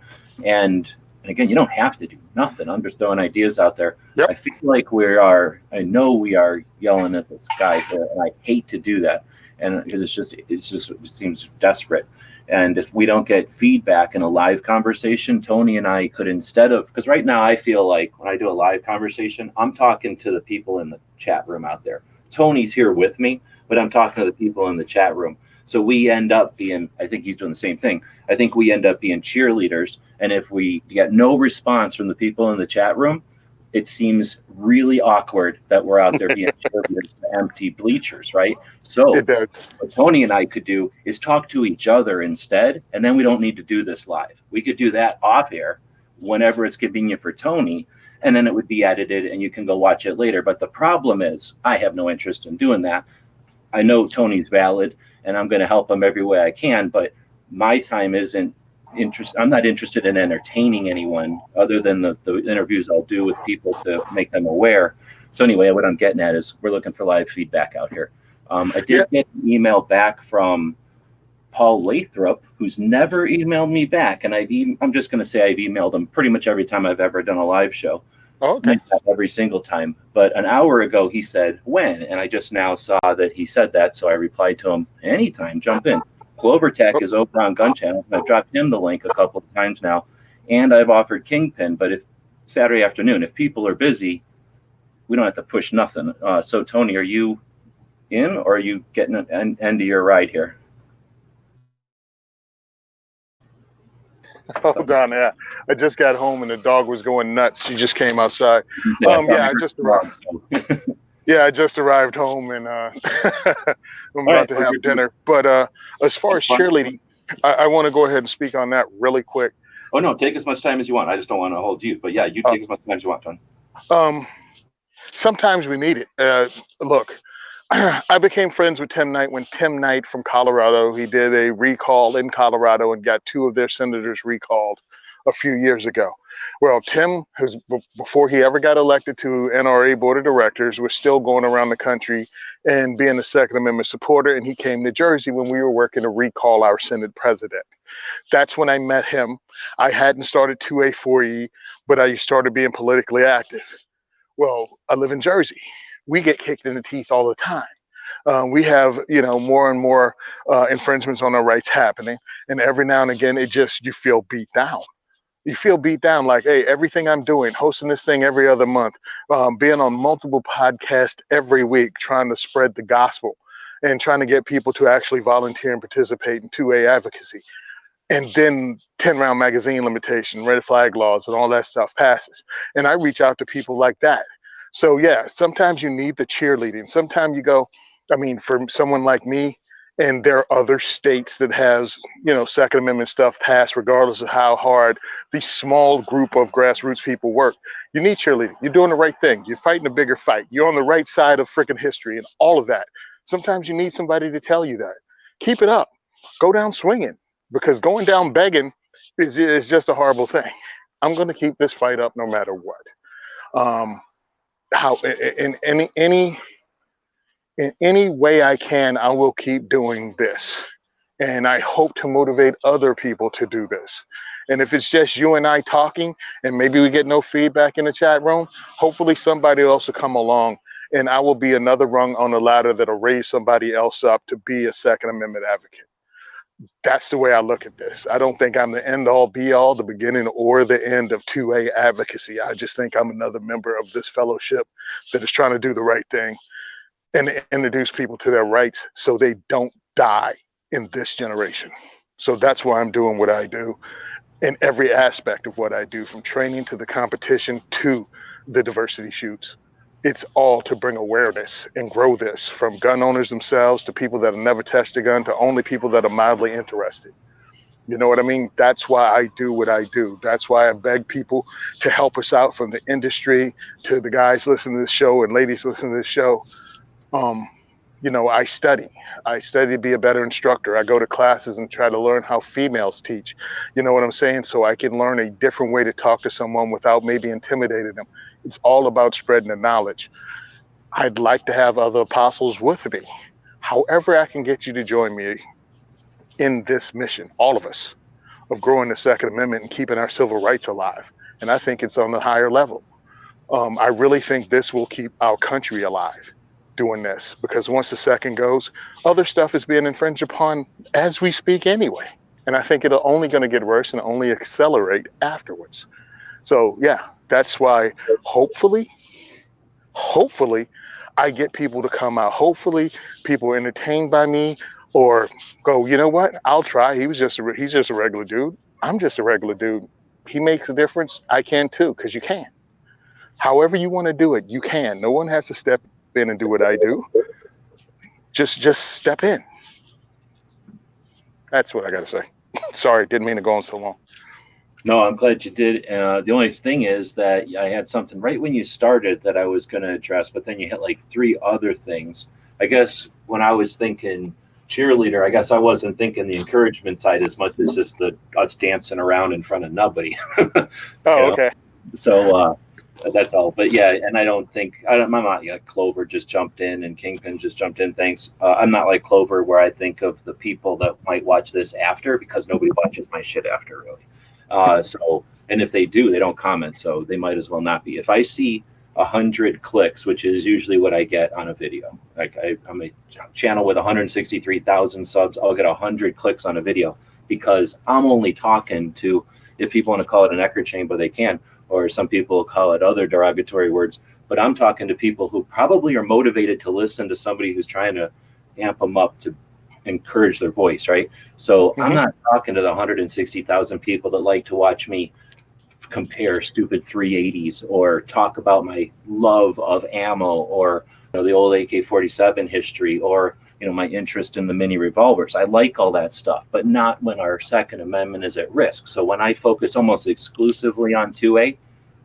And again, you don't have to do nothing. I'm just throwing ideas out there. Yep. I feel like I know we are yelling at the sky here, and I hate to do that. And because it seems desperate. And if we don't get feedback in a live conversation, Tony and I could, instead of, because right now I feel like when I do a live conversation, I'm talking to the people in the chat room out there. Tony's here with me, but I'm talking to the people in the chat room. So we end up being, I think he's doing the same thing. I think we end up being cheerleaders. And if we get no response from the people in the chat room, it seems really awkward that we're out there being cheerleaders to empty bleachers, right? So It does. what Tony and I could do is talk to each other instead, and then we don't need to do this live. We could do that off air whenever it's convenient for Tony, and then it would be edited and you can go watch it later. But the problem is I have no interest in doing that. I know Tony's valid and I'm going to help him every way I can, but my time isn't interested. I'm not interested in entertaining anyone other than the interviews I'll do with people to make them aware. So anyway, what I'm getting at is we're looking for live feedback out here. I did get an email back from Paul Lathrop, who's never emailed me back. And I'm just going to say I've emailed him pretty much every time I've ever done a live show. Oh, okay. Every single time. But an hour ago, he said, when? And I just now saw that he said that. So I replied to him, anytime, jump in. Clover Tech is over on Gun Channels, and I've dropped him the link a couple of times now. And I've offered Kingpin. But if Saturday afternoon, if people are busy, we don't have to push nothing. So Tony, are you in, or are you getting an end of your ride here? Hold on, yeah. I just got home and the dog was going nuts. She just came outside. Yeah, I just arrived. Yeah, I just arrived home and I'm about to have dinner. But as far as cheerleading, I want to go ahead and speak on that really quick. Oh no, take as much time as you want. I just don't want to hold you. But yeah, you take as much time as you want, Tony. Sometimes we need it. Look, I became friends with Tim Knight when Tim Knight from Colorado, he did a recall in Colorado and got 2 of their senators recalled a few years ago. Well, Tim, before he ever got elected to NRA board of directors, was still going around the country and being a Second Amendment supporter. And he came to Jersey when we were working to recall our Senate president. That's when I met him. I hadn't started 2A4E, but I started being politically active. Well, I live in Jersey. We get kicked in the teeth all the time. We have, more and more infringements on our rights happening. And every now and again, you feel beat down. You feel beat down like, hey, everything I'm doing, hosting this thing every other month, being on multiple podcasts every week, trying to spread the gospel and trying to get people to actually volunteer and participate in 2A advocacy. And then 10-round magazine limitation, red flag laws, and all that stuff passes. And I reach out to people like that. So yeah, sometimes you need the cheerleading. Sometimes you go, for someone like me, and there are other states that has, Second Amendment stuff passed, regardless of how hard the small group of grassroots people work. You need cheerleading. You're doing the right thing. You're fighting a bigger fight. You're on the right side of freaking history and all of that. Sometimes you need somebody to tell you that. Keep it up. Go down swinging, because going down begging is just a horrible thing. I'm going to keep this fight up no matter what. In any way I can, I will keep doing this. And I hope to motivate other people to do this. And if it's just you and I talking, and maybe we get no feedback in the chat room, hopefully somebody else will come along, and I will be another rung on the ladder that'll raise somebody else up to be a Second Amendment advocate. That's the way I look at this. I don't think I'm the end all be all, the beginning or the end of 2A advocacy. I just think I'm another member of this fellowship that is trying to do the right thing and introduce people to their rights so they don't die in this generation. So that's why I'm doing what I do in every aspect of what I do, from training to the competition to the diversity shoots. It's all to bring awareness and grow this, from gun owners themselves to people that have never touched a gun to only people that are mildly interested. You know what I mean? That's why I do what I do. That's why I beg people to help us out, from the industry to the guys listening to this show and ladies listening to this show. I study. I study to be a better instructor. I go to classes and try to learn how females teach. You know what I'm saying? So I can learn a different way to talk to someone without maybe intimidating them. It's all about spreading the knowledge. I'd like to have other apostles with me. However, I can get you to join me in this mission, all of us, of growing the Second Amendment and keeping our civil rights alive. And I think it's on a higher level. I really think this will keep our country alive, doing this, because once the second goes, other stuff is being infringed upon as we speak anyway. And I think it'll only going to get worse and only accelerate afterwards. So yeah, that's why hopefully I get people to come out. Hopefully people are entertained by me, or go, you know what, I'll try. He's just a regular dude. I'm just a regular dude. He makes a difference. I can too, because you can. However you want to do it, you can. No one has to step in and do what I do. Just step in. That's what I got to say. Sorry, didn't mean to go on so long. No, I'm glad you did. The only thing is that I had something right when you started that I was going to address, but then you hit like 3 other things. I guess when I was thinking cheerleader, I guess I wasn't thinking the encouragement side as much as just us dancing around in front of nobody. Okay. So that's all. But yeah, and I'm not like Clover just jumped in and Kingpin just jumped in. Thanks. I'm not like Clover, where I think of the people that might watch this after, because nobody watches my shit after, really. And if they do, they don't comment, so they might as well not be. If I see 100 clicks, which is usually what I get on a video, like I'm a channel with 163,000 subs, I'll get 100 clicks on a video, because I'm only talking to, if people want to call it an echo chamber, they can, or some people call it other derogatory words, but I'm talking to people who probably are motivated to listen to somebody who's trying to amp them up to encourage their voice, right? So I'm not talking to the 160,000 people that like to watch me compare stupid 380s or talk about my love of ammo or the old AK-47 history or my interest in the mini revolvers. I like all that stuff, but not when our Second Amendment is at risk. So when I focus almost exclusively on 2A,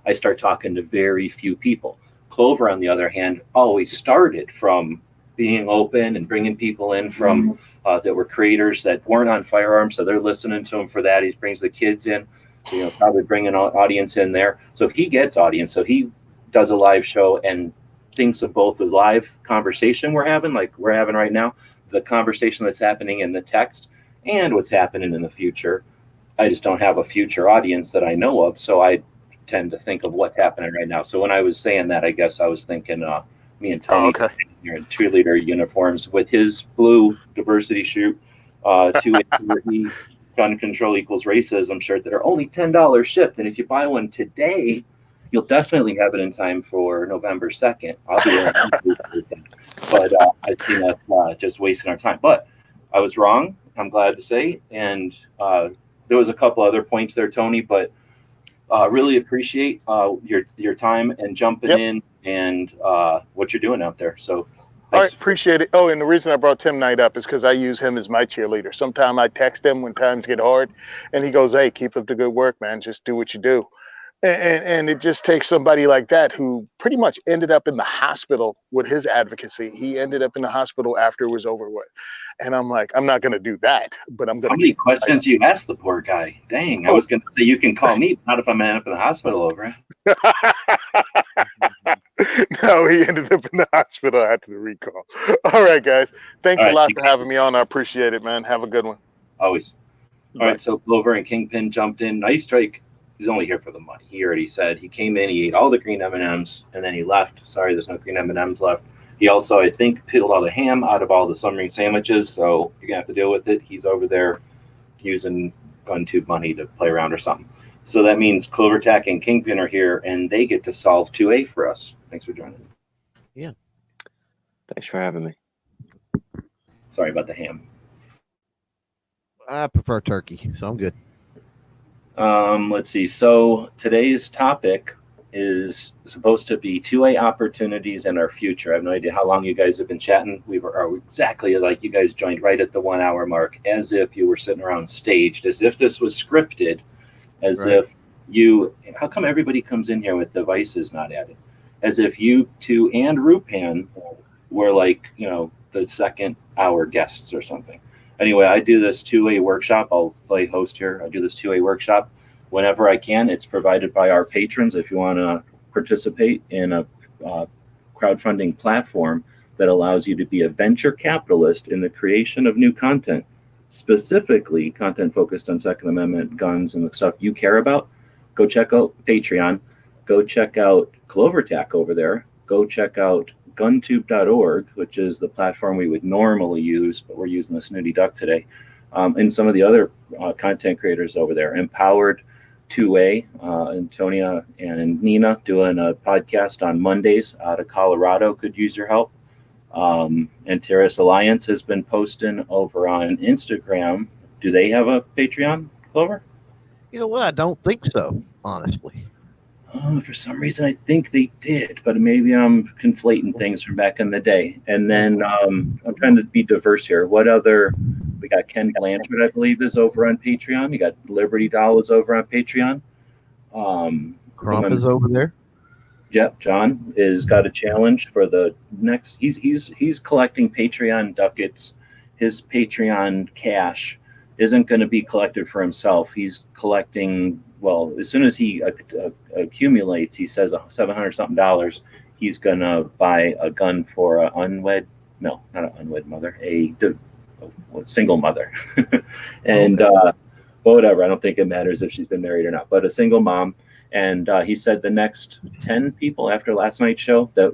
I start talking to very few people. Clover, on the other hand, always started from being open and bringing people in from that were creators that weren't on firearms, so they're listening to him for that. He brings the kids in, probably bring an audience in there. So he gets audience. So he does a live show and thinks of both the live conversation we're having, like we're having right now, the conversation that's happening in the text, and what's happening in the future. I just don't have a future audience that I know of, so I tend to think of what's happening right now. So when I was saying that, I guess I was thinking me and Tony here in cheerleader uniforms with his blue diversity shirt, 2A gun control equals racism shirt that are only $10 shipped. And if you buy one today, you'll definitely have it in time for November 2nd. I'll be there. But I think that's just wasting our time. But I was wrong, I'm glad to say. And there was a couple other points there, Tony, but really appreciate your time and jumping in and what you're doing out there. So all right, appreciate it. Oh, and the reason I brought Tim Knight up is because I use him as my cheerleader. Sometimes I text him when times get hard, and he goes, "Hey, keep up the good work, man. Just do what you do." And it just takes somebody like that who pretty much ended up in the hospital with his advocacy. He ended up in the hospital after it was over with. And I'm like, I'm not going to do that, but I'm going to. How many questions you asked the poor guy? Dang, I was going to say you can call me, not if I'm up in the hospital over it. No, he ended up in the hospital after the recall. All right, guys. Thanks a lot for having me on. I appreciate it, man. Have a good one. Always. All right, so Clover and Kingpin jumped in. Nice strike. He's only here for the money. He already said he came in, he ate all the green M&Ms, and then he left. Sorry, there's no green M&Ms left. He also, I think, peeled all the ham out of all the submarine sandwiches, so you're going to have to deal with it. He's over there using gun tube money to play around or something. So that means Clovertack and Kingpin are here, and they get to solve 2A for us. Thanks for joining. Yeah. Thanks for having me. Sorry about the ham. I prefer turkey, so I'm good. Let's see. So today's topic is supposed to be 2A opportunities in our future. I have no idea how long you guys have been chatting. We were exactly like you guys joined right at the 1 hour mark, as if you were sitting around staged, as if this was scripted, as if you, how come everybody comes in here with devices not added? As if you two and Rupan were like, the second hour guests or something. Anyway, I do this 2A workshop. I'll play host here. I do this 2A workshop whenever I can. It's provided by our patrons. If you want to participate in a crowdfunding platform that allows you to be a venture capitalist in the creation of new content, specifically content focused on Second Amendment, guns, and the stuff you care about, go check out Patreon. Go check out Clovertack over there. Go check out guntube.org, which is the platform we would normally use, but we're using the Snooty Duck today. And some of the other content creators over there. Empowered 2A, Antonia and Nina doing a podcast on Mondays out of Colorado could use your help. Antares Alliance has been posting over on Instagram. Do they have a Patreon, Clover? You know what? I don't think so, honestly. For some reason, I think they did, but maybe I'm conflating things from back in the day. And then I'm trying to be diverse here. What other? We got Ken Blanchard, I believe, is over on Patreon. You got Liberty Doll is over on Patreon. Crump is over there. Yep, John is got a challenge for the next. He's collecting Patreon ducats. His Patreon cash isn't going to be collected for himself. He's collecting. Well, as soon as he accumulates, he says $700 something, he's gonna buy a gun for a unwed, no, not an unwed mother, a single mother, and whatever. I don't think it matters if she's been married or not, but a single mom. And he said the next 10 people after last night's show that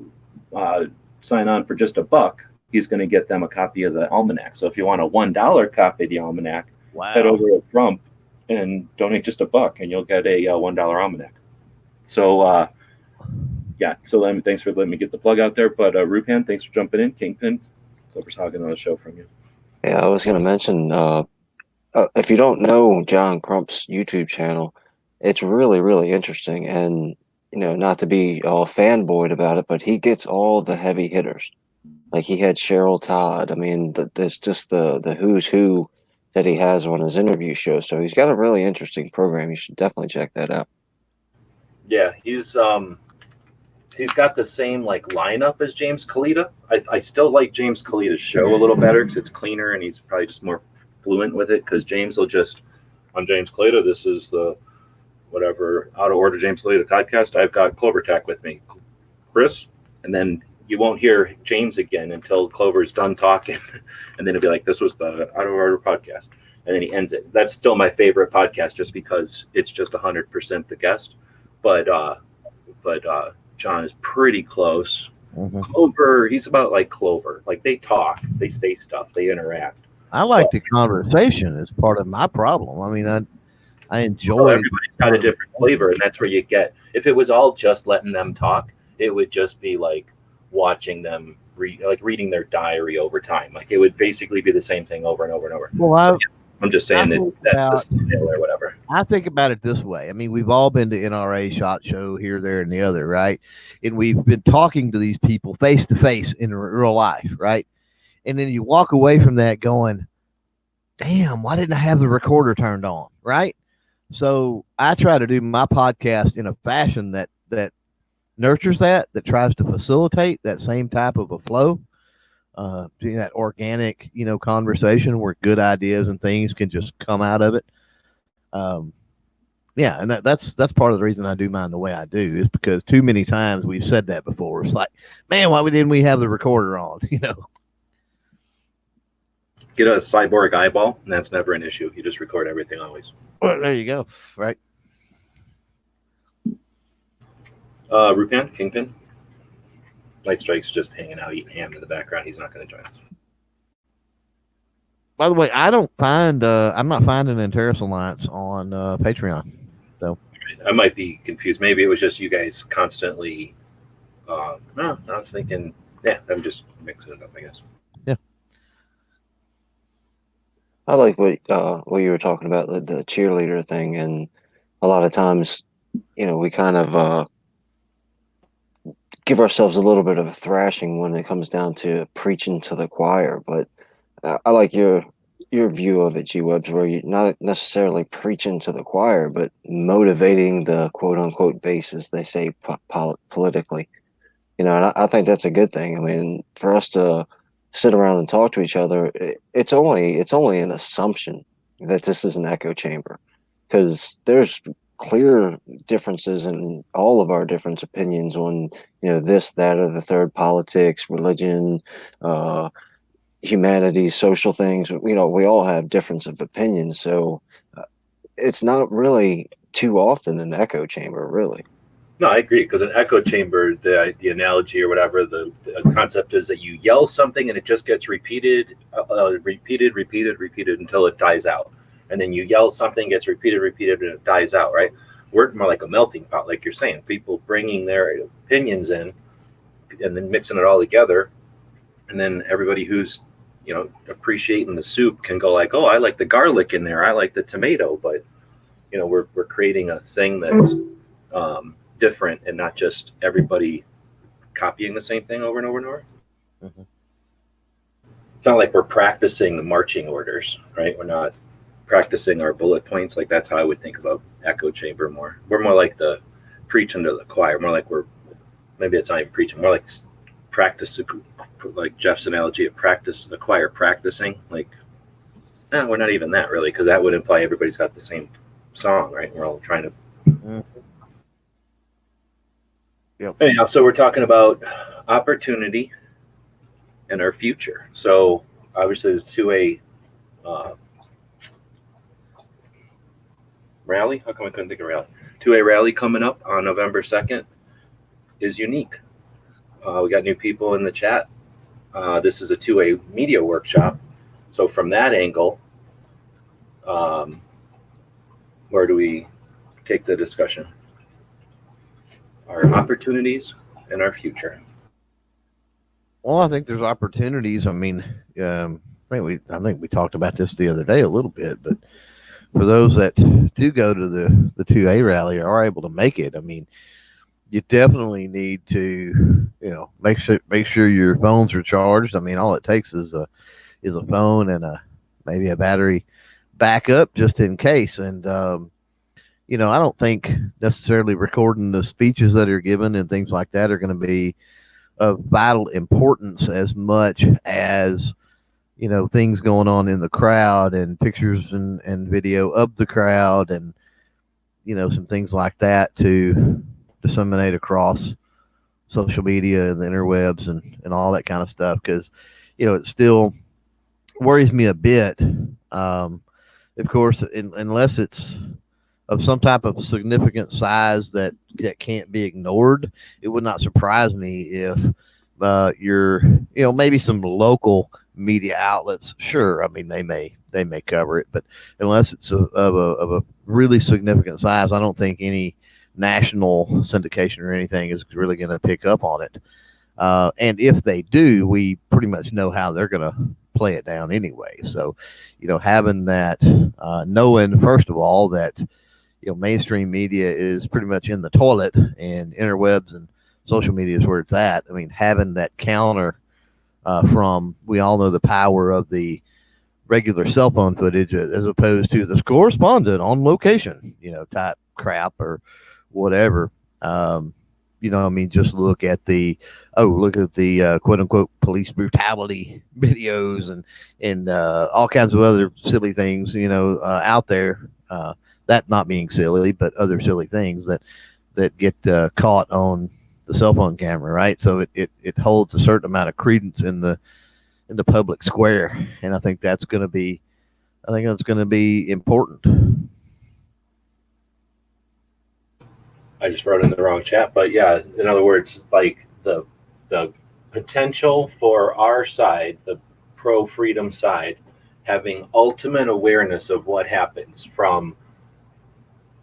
sign on for just $1, he's going to get them a copy of the almanac. So if you want a $1 copy of the almanac, head over to Trump and donate just $1, and you'll get a $1 almanac. So Yeah, so thanks for letting me get the plug out there. But Rupan, thanks for jumping in. Kingpin, Clover's hogging on the show from you. Yeah, I was going to mention, if you don't know John Crump's YouTube channel, it's really, really interesting. And, not to be all fanboyed about it, but he gets all the heavy hitters. Like he had Cheryl Todd. I mean, there's just the who's who that he has on his interview show. So he's got a really interesting program. You should definitely check that out. Yeah, he's got the same like lineup as James Kalita. I still like James Kalita's show a little better because it's cleaner and he's probably just more fluent with it. Because James will just, I'm James Kalita. This is the whatever out of order James Kalita podcast. I've got Clover Tack with me, Chris, and then you won't hear James again until Clover's done talking, and then it'll be like, this was the out of order podcast, and then he ends it. That's still my favorite podcast just because it's just 100% the guest, but John is pretty close. Mhm. Clover, he's about like Clover. Like they talk, they say stuff, they interact. I like the conversation. It's part of my problem. I mean, I enjoy. Well, everybody's got a different flavor, and that's where you get. If it was all just letting them talk, it would just be like watching them reading their diary over time. Like it would basically be the same thing over and over and over. Well, So, I'm just saying that's the skill or whatever. I think about it this way. I mean, we've all been to NRA, SHOT Show, here, there, and the other, right? And we've been talking to these people face to face in real life, right? And then you walk away from that going, damn, why didn't I have the recorder turned on, right? So I try to do my podcast in a fashion that nurtures that tries to facilitate that same type of a flow, that organic, conversation where good ideas and things can just come out of it. Yeah, and that's part of the reason I do mine the way I do is because too many times we've said that before. It's like, man, why didn't we have the recorder on? Get a cyborg eyeball, and that's never an issue. You just record everything always. Well, there you go. Right. Rupan, Kingpin. Light Strike's just hanging out, eating ham in the background. He's not going to join us. By the way, I don't find I'm not finding an Terrace Alliance on Patreon. So I might be confused. Maybe it was just you guys constantly. No, I was thinking. Yeah, I'm just mixing it up, I guess. Yeah. I like what you were talking about, the cheerleader thing, and a lot of times, we kind of give ourselves a little bit of a thrashing when it comes down to preaching to the choir. But I like your view of it, G-Webs, where you're not necessarily preaching to the choir, but motivating the quote-unquote base, as they say politically. And I think that's a good thing. I mean, for us to sit around and talk to each other, it's only an assumption that this is an echo chamber, because there's clear differences in all of our different opinions on this, that, or the third, politics, religion, humanities, social things. We all have difference of opinions, so it's not really too often an echo chamber, really. No, I agree, because an echo chamber, the analogy or whatever, the concept is that you yell something and it just gets repeated until it dies out. And then you yell something, gets repeated, and it dies out, right? We're more like a melting pot, like you're saying. People bringing their opinions in and then mixing it all together. And then everybody who's, appreciating the soup can go like, oh, I like the garlic in there. I like the tomato. But, we're creating a thing that's different and not just everybody copying the same thing over and over and over. Mm-hmm. It's not like we're practicing the marching orders, right? We're not practicing our bullet points. Like that's how I would think about echo chamber more. We're more like the preaching to the choir, more like maybe it's not even preaching, more like practice, like Jeff's analogy of practice, the choir practicing. Like, we're not even that really, because that would imply everybody's got the same song, right? We're all trying to. Mm-hmm. Yep. Anyhow, so we're talking about opportunity and our future. So obviously the 2A rally, how come I couldn't think of rally? 2A rally coming up on November 2nd is unique. We got new people in the chat. This is a 2A media workshop. So from that angle, where do we take the discussion? Our opportunities in our future. Well, I think there's opportunities. I think we talked about this the other day a little bit, but for those that do go to the 2A rally or are able to make it, I mean, you definitely need to, make sure your phones are charged. I mean, all it takes is a phone and maybe a battery backup just in case. And I don't think necessarily recording the speeches that are given and things like that are going to be of vital importance as much as things going on in the crowd and pictures and video of the crowd and some things like that to disseminate across social media and the interwebs and all that kind of stuff, because it still worries me a bit, of course, unless it's of some type of significant size that can't be ignored. It would not surprise me if you're maybe some local media outlets, sure, I mean, they may cover it, but unless it's of a really significant size, I don't think any national syndication or anything is really going to pick up on it. And if they do, we pretty much know how they're going to play it down anyway. So, having that, knowing first of all that mainstream media is pretty much in the toilet and interwebs and social media is where it's at. I mean, having that counter we all know the power of the regular cell phone footage as opposed to the correspondent on location, type crap or whatever. Just look at the quote unquote police brutality videos and all kinds of other silly things, out there, that not being silly, but other silly things that get caught on the cell phone camera, right? So it holds a certain amount of credence in the public square, and I think that's going to be important. I just wrote in the wrong chat, but yeah, in other words, like the potential for our side, the pro-freedom side, having ultimate awareness of what happens, from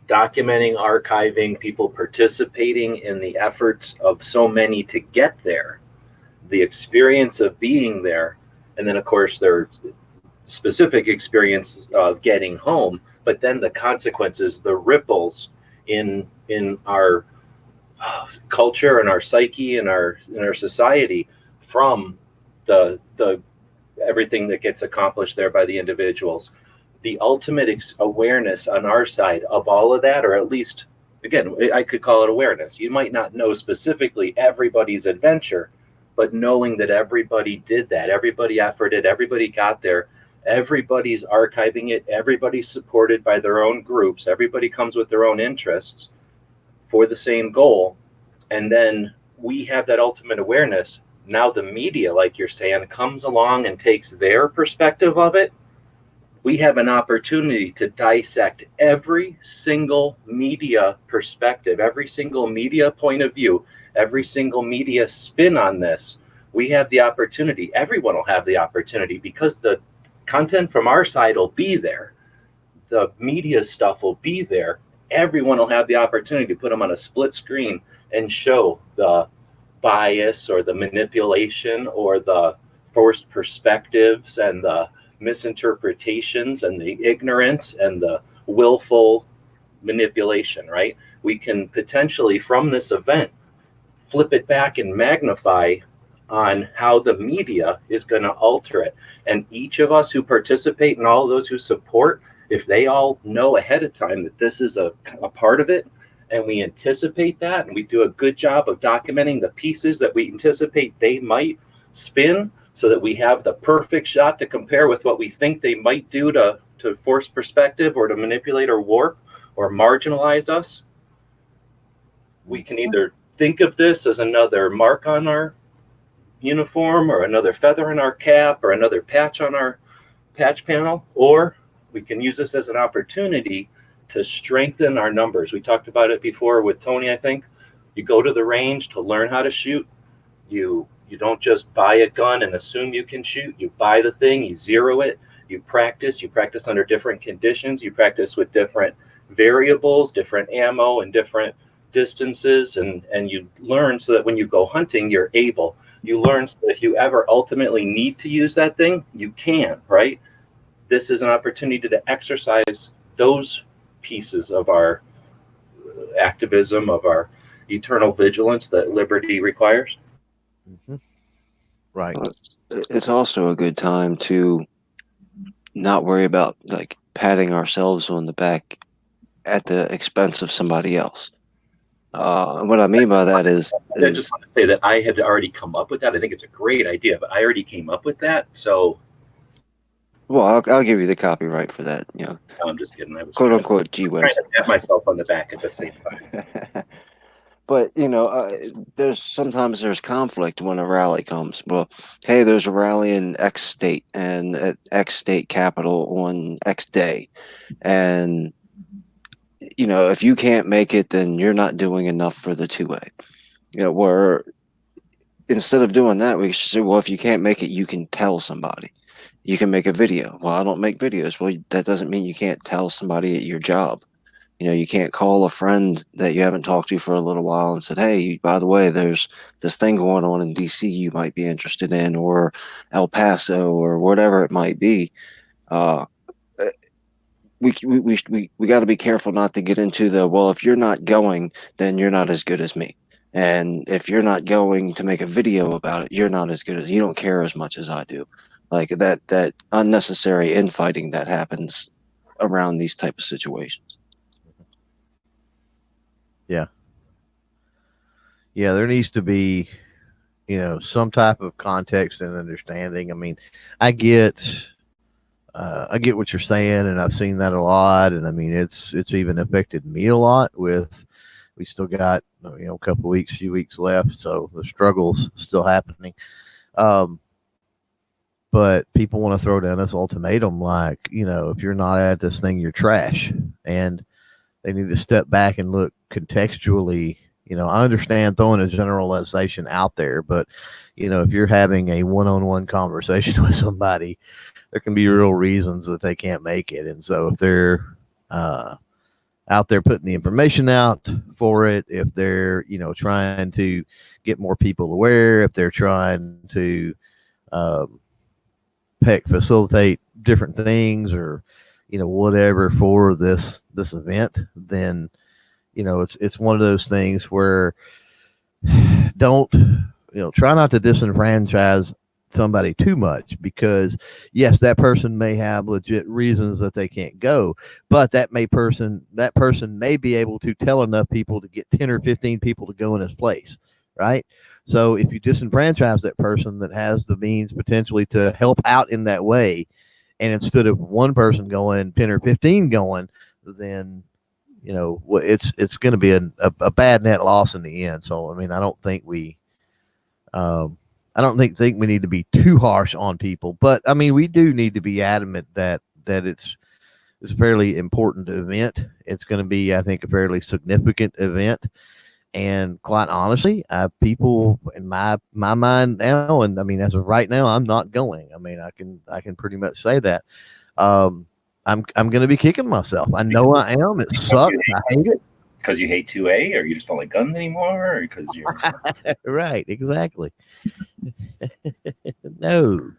documenting, archiving, people participating in the efforts of so many to get there, the experience of being there, and then of course their specific experience of getting home, but then the consequences, the ripples in our culture and our psyche and our society from the everything that gets accomplished there by the individuals. The ultimate awareness on our side of all of that, or at least, again, I could call it awareness. You might not know specifically everybody's adventure, but knowing that everybody did that, everybody efforted, everybody got there, everybody's archiving it, everybody's supported by their own groups, everybody comes with their own interests for the same goal. And then we have that ultimate awareness. Now the media, like you're saying, comes along and takes their perspective of it. We have an opportunity to dissect every single media perspective, every single media point of view, every single media spin on this. We have the opportunity, everyone will have the opportunity, because the content from our side will be there. The media stuff will be there. Everyone will have the opportunity to put them on a split screen and show the bias or the manipulation or the forced perspectives and the misinterpretations and the ignorance and the willful manipulation, right? We can potentially, from this event, flip it back and magnify on how the media is going to alter it. And each of us who participate and all those who support, if they all know ahead of time that this is a part of it, and we anticipate that, and we do a good job of documenting the pieces that we anticipate they might spin, so that we have the perfect shot to compare with what we think they might do to force perspective or to manipulate or warp or marginalize us. We can either think of this as another mark on our uniform or another feather in our cap or another patch on our patch panel, or we can use this as an opportunity to strengthen our numbers. We talked about it before with Tony, I think. You go to the range to learn how to shoot. You don't just buy a gun and assume you can shoot. You buy the thing, you zero it, you practice under different conditions, you practice with different variables, different ammo, and different distances, and you learn so that when you go hunting, you're able. You learn so that if you ever ultimately need to use that thing, you can, right? This is an opportunity to exercise those pieces of our activism, of our eternal vigilance that liberty requires. Mm-hmm. Right. It's also a good time to not worry about like patting ourselves on the back at the expense of somebody else. What I mean by that is I just want to say that I had already come up with that. I think it's a great idea, but I already came up with that. So, well, I'll give you the copyright for that. You know, no, I'm just kidding. I was quote trying to, unquote G trying Webs. to pat myself on the back at the same time. But you know, there's sometimes conflict when a rally comes. Well, hey, there's a rally in X state and at X state capital on X day, and you know, if you can't make it, then you're not doing enough for the 2A. You know, where instead of doing that, we should say, well, if you can't make it, you can tell somebody. You can make a video. Well, I don't make videos. Well, that doesn't mean you can't tell somebody at your job. You know, you can't call a friend that you haven't talked to for a little while and said, hey, by the way, there's this thing going on in DC you might be interested in, or El Paso, or whatever it might be. We got to be careful not to get into the, well, if you're not going, then you're not as good as me. And if you're not going to make a video about it, you're not as good as, you don't care as much as I do. Like that unnecessary infighting that happens around these type of situations. Yeah, there needs to be, you know, some type of context and understanding. I mean, I get what you're saying, and I've seen that a lot. And I mean, it's even affected me a lot. With we still got a couple weeks, few weeks left, so the struggle's still happening. But people want to throw down this ultimatum, like, if you're not at this thing, you're trash, and they need to step back and look contextually. I understand throwing a generalization out there, but if you're having a one-on-one conversation with somebody, there can be real reasons that they can't make it. And so if they're out there putting the information out for it, if they're trying to get more people aware, if they're trying to facilitate different things, or whatever for this event, then it's one of those things where don't try not to disenfranchise somebody too much, because yes, that person may have legit reasons that they can't go, but that person may be able to tell enough people to get 10 or 15 people to go in his place, right? So if you disenfranchise that person that has the means potentially to help out in that way, and instead of one person going, 10 or 15 going, then it's going to be a bad net loss in the end. So I mean, I don't think we need to be too harsh on people, but I mean, we do need to be adamant that it's a fairly important event. It's going to be, I think, a fairly significant event. And quite honestly, people in my mind now, and I mean, as of right now, I'm not going. I mean, I can pretty much say that. I'm going to be kicking myself. I know I am. It sucks. I hate it. Because you hate 2A, or you just don't like guns anymore, or because you're right, exactly. No.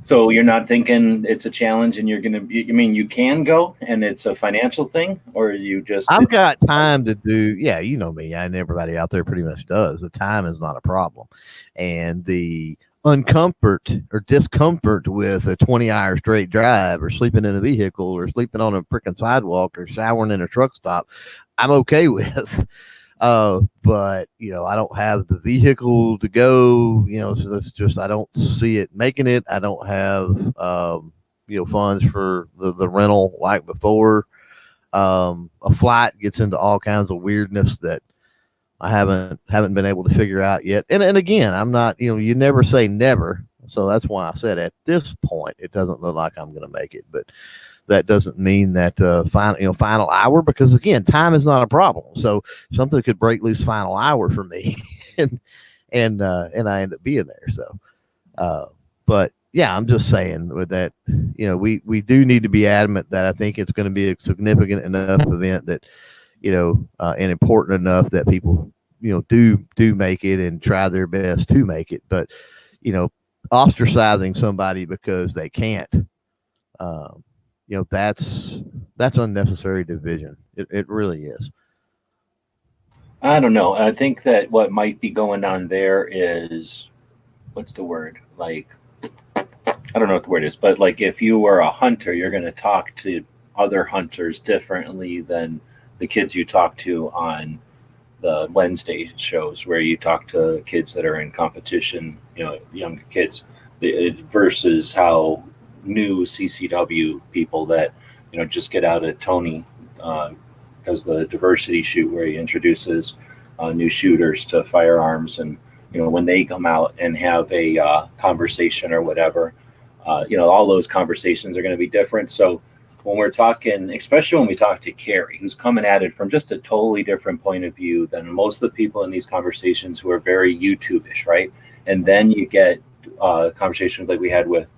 So you're not thinking it's a challenge, and you're going to be, you can go and it's a financial thing, or you just... I've got time to do, yeah, you know me, and everybody out there pretty much does. The time is not a problem. And the uncomfort or discomfort with a 20-hour straight drive, or sleeping in a vehicle, or sleeping on a freaking sidewalk, or showering in a truck stop, I'm okay with. But I don't have the vehicle to go, so that's just, I don't see it making it. I don't have funds for the rental like before. A flight gets into all kinds of weirdness that I haven't been able to figure out yet. And again, I'm not, you never say never. So that's why I said at this point, it doesn't look like I'm going to make it, but that doesn't mean that final hour, because again, time is not a problem. So something could break loose final hour for me, and I end up being there. So, but yeah, I'm just saying with that, we do need to be adamant that I think it's going to be a significant enough event that, and important enough that people, do make it and try their best to make it. But, ostracizing somebody because they can't, that's unnecessary division. It really is. I don't know. I think that what might be going on there is, what's the word? Like, I don't know what the word is, but like if you were a hunter, you're going to talk to other hunters differently than the kids you talk to on the Wednesday shows where you talk to kids that are in competition, young kids, versus how new CCW people that, just get out at Tony, does the diversity shoot where he introduces new shooters to firearms. And, when they come out and have a conversation or whatever, all those conversations are going to be different. So when we're talking, especially when we talk to Carrie, who's coming at it from just a totally different point of view than most of the people in these conversations who are very YouTube-ish, right? And then you get conversations like we had with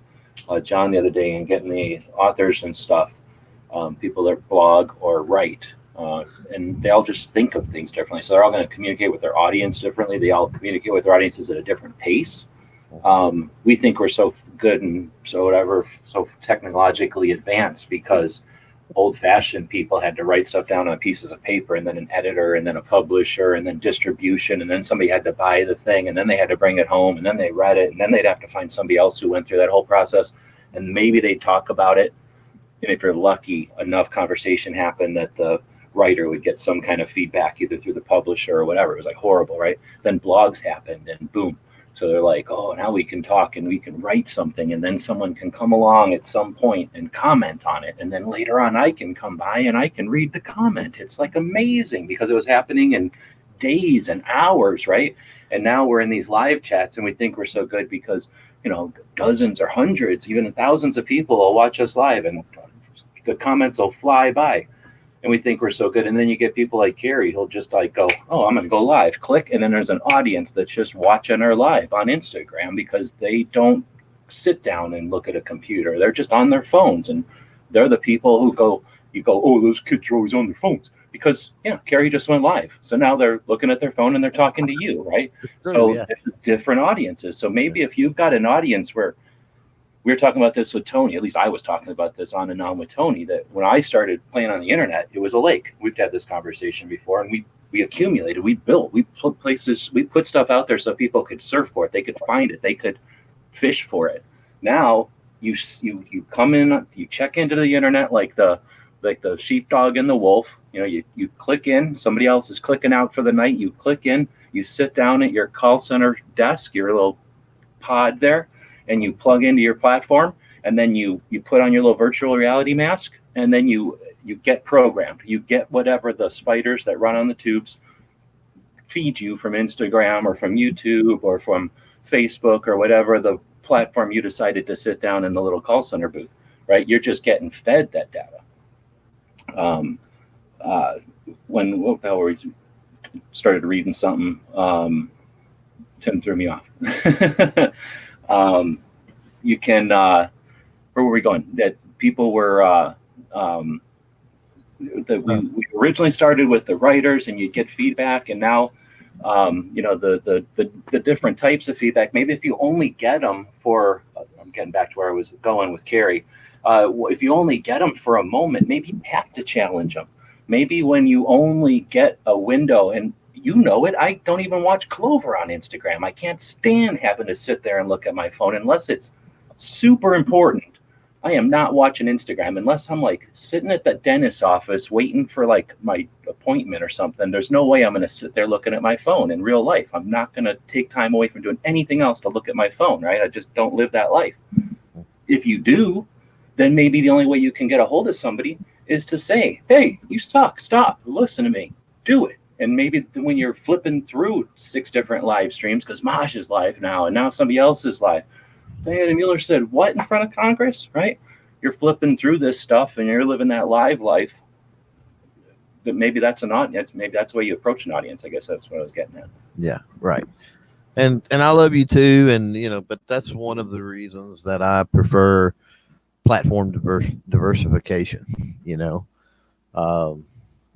John the other day and getting the authors and stuff, people that blog or write, and they all just think of things differently. So they're all going to communicate with their audience differently. They all communicate with their audiences at a different pace. We think we're so good and so technologically advanced because old-fashioned people had to write stuff down on pieces of paper, and then an editor, and then a publisher, and then distribution, and then somebody had to buy the thing, and then they had to bring it home, and then they read it, and then they'd have to find somebody else who went through that whole process, and maybe they'd talk about it. And if you're lucky, enough conversation happened that the writer would get some kind of feedback either through the publisher or whatever. It was like horrible, right? Then blogs happened, and boom. So they're like, oh, now we can talk and we can write something, and then someone can come along at some point and comment on it. And then later on, I can come by and I can read the comment. It's like amazing because it was happening in days and hours, right? And now we're in these live chats and we think we're so good because, dozens or hundreds, even thousands of people will watch us live and the comments will fly by. And we think we're so good. And then you get people like Carrie, who'll just like go, oh, I'm going to go live, click. And then there's an audience that's just watching her live on Instagram because they don't sit down and look at a computer. They're just on their phones. And they're the people who you go, oh, those kids are always on their phones because, Carrie just went live. So now they're looking at their phone and they're talking to you, right? So it's different audiences. So maybe if you've got an audience where, we were talking about this with Tony, at least I was talking about this on and on with Tony, that when I started playing on the internet, it was a lake. We've had this conversation before, and we accumulated, we built, we put places, we put stuff out there so people could surf for it, they could find it, they could fish for it. Now you come in, you check into the internet like the sheepdog and the wolf. You click in, somebody else is clicking out for the night, you click in, you sit down at your call center desk, your little pod there, and you plug into your platform, and then you put on your little virtual reality mask, and then you get programmed. You get whatever the spiders that run on the tubes feed you from Instagram or from YouTube or from Facebook or whatever the platform you decided to sit down in the little call center booth, right? You're just getting fed that data. When we started reading something, Tim threw me off. You can, where were we going? That people were, we originally started with the writers and you get feedback, and now, the different types of feedback, maybe if you only get them for, I'm getting back to where I was going with Carrie. If you only get them for a moment, maybe you have to challenge them. Maybe when you only get a window, and I don't even watch Clover on Instagram. I can't stand having to sit there and look at my phone unless it's super important. I am not watching Instagram unless I'm like sitting at the dentist's office waiting for like my appointment or something. There's no way I'm going to sit there looking at my phone in real life. I'm not going to take time away from doing anything else to look at my phone, right? I just don't live that life. If you do, then maybe the only way you can get a hold of somebody is to say, hey, you suck. Stop. Listen to me. Do it. And maybe when you're flipping through 6 different live streams, because Maj is live now, and now somebody else is live. Diana Mueller said, what in front of Congress, right? You're flipping through this stuff and you're living that live life. But maybe that's an audience. Maybe that's the way you approach an audience. I guess that's what I was getting at. Yeah, right. And I love you too. And, but that's one of the reasons that I prefer platform diversification,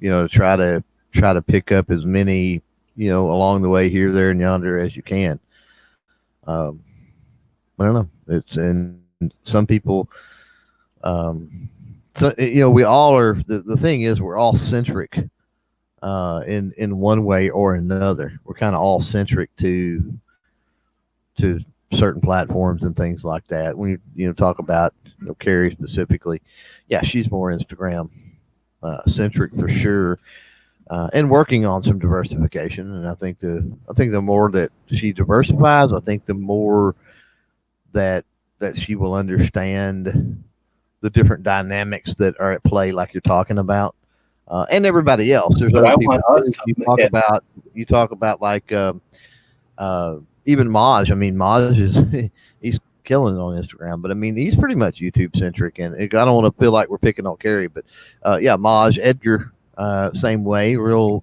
to try to pick up as many, along the way here, there, and yonder as you can. Um, I don't know. It's and some people, so we all are. The thing is, we're all centric, in one way or another. We're kind of all centric to certain platforms and things like that. When you talk about Carrie specifically, yeah, she's more Instagram centric for sure, and working on some diversification. And I think the more that she diversifies, I think the more that she will understand the different dynamics that are at play, like you're talking about, and everybody else. There's But other I people want us too. to look at You talk about like even Maj. I mean, Maj is he's killing it on Instagram, but I mean, he's pretty much YouTube centric. And I don't want to feel like we're picking on Carrie, but yeah, Maj, Edgar, same way, real.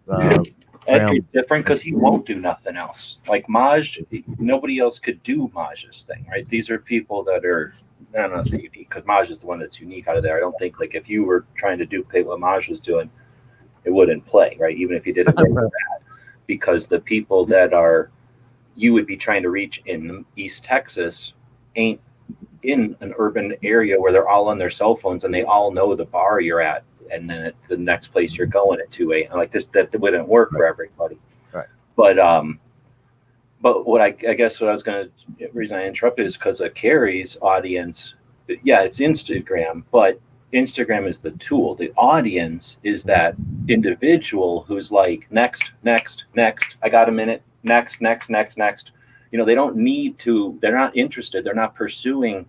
Edgar's different because he won't do nothing else. Like Maj, nobody else could do Maj's thing, right? These are people that are, I don't know, say unique, because Maj is the one that's unique out of there. I don't think, like, if you were trying to duplicate what Maj was doing, it wouldn't play, right? Even if you did it very bad, because the people that you would be trying to reach in East Texas ain't in an urban area where they're all on their cell phones and they all know the bar you're at, and then at the next place you're going at 2 a.m. Like this, that wouldn't work for everybody. Right. But what I guess what I was going to, reason I interrupted is because of Carrie's audience. Yeah, it's Instagram, but Instagram is the tool. The audience is that individual who's like, next. I got a minute. Next. They don't need to, they're not interested. They're not pursuing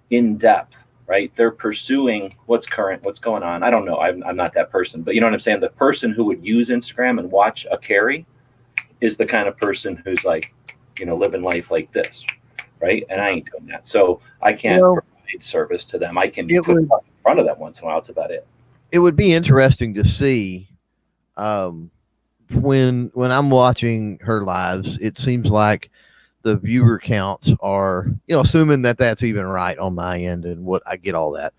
in depth, right? They're pursuing what's current, what's going on. I don't know. I'm not that person, but you know what I'm saying? The person who would use Instagram and watch a Carrie is the kind of person who's like, living life like this, right? And I ain't doing that. So I can't provide service to them. I can put it in front of them once in a while. That's about it. It would be interesting to see when I'm watching her lives, it seems like the viewer counts are, assuming that that's even right on my end and what I get all that,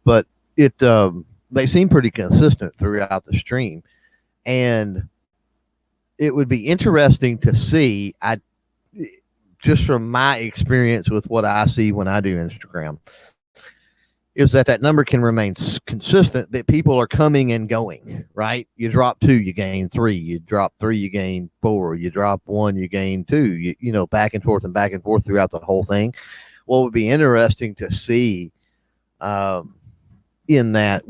but they seem pretty consistent throughout the stream. And it would be interesting to see, just from my experience with what I see when I do Instagram, is that number can remain consistent, that people are coming and going, right? You drop 2, you gain 3. You drop 3, you gain 4. You drop 1, you gain 2. Back and forth throughout the whole thing. What would be interesting to see in that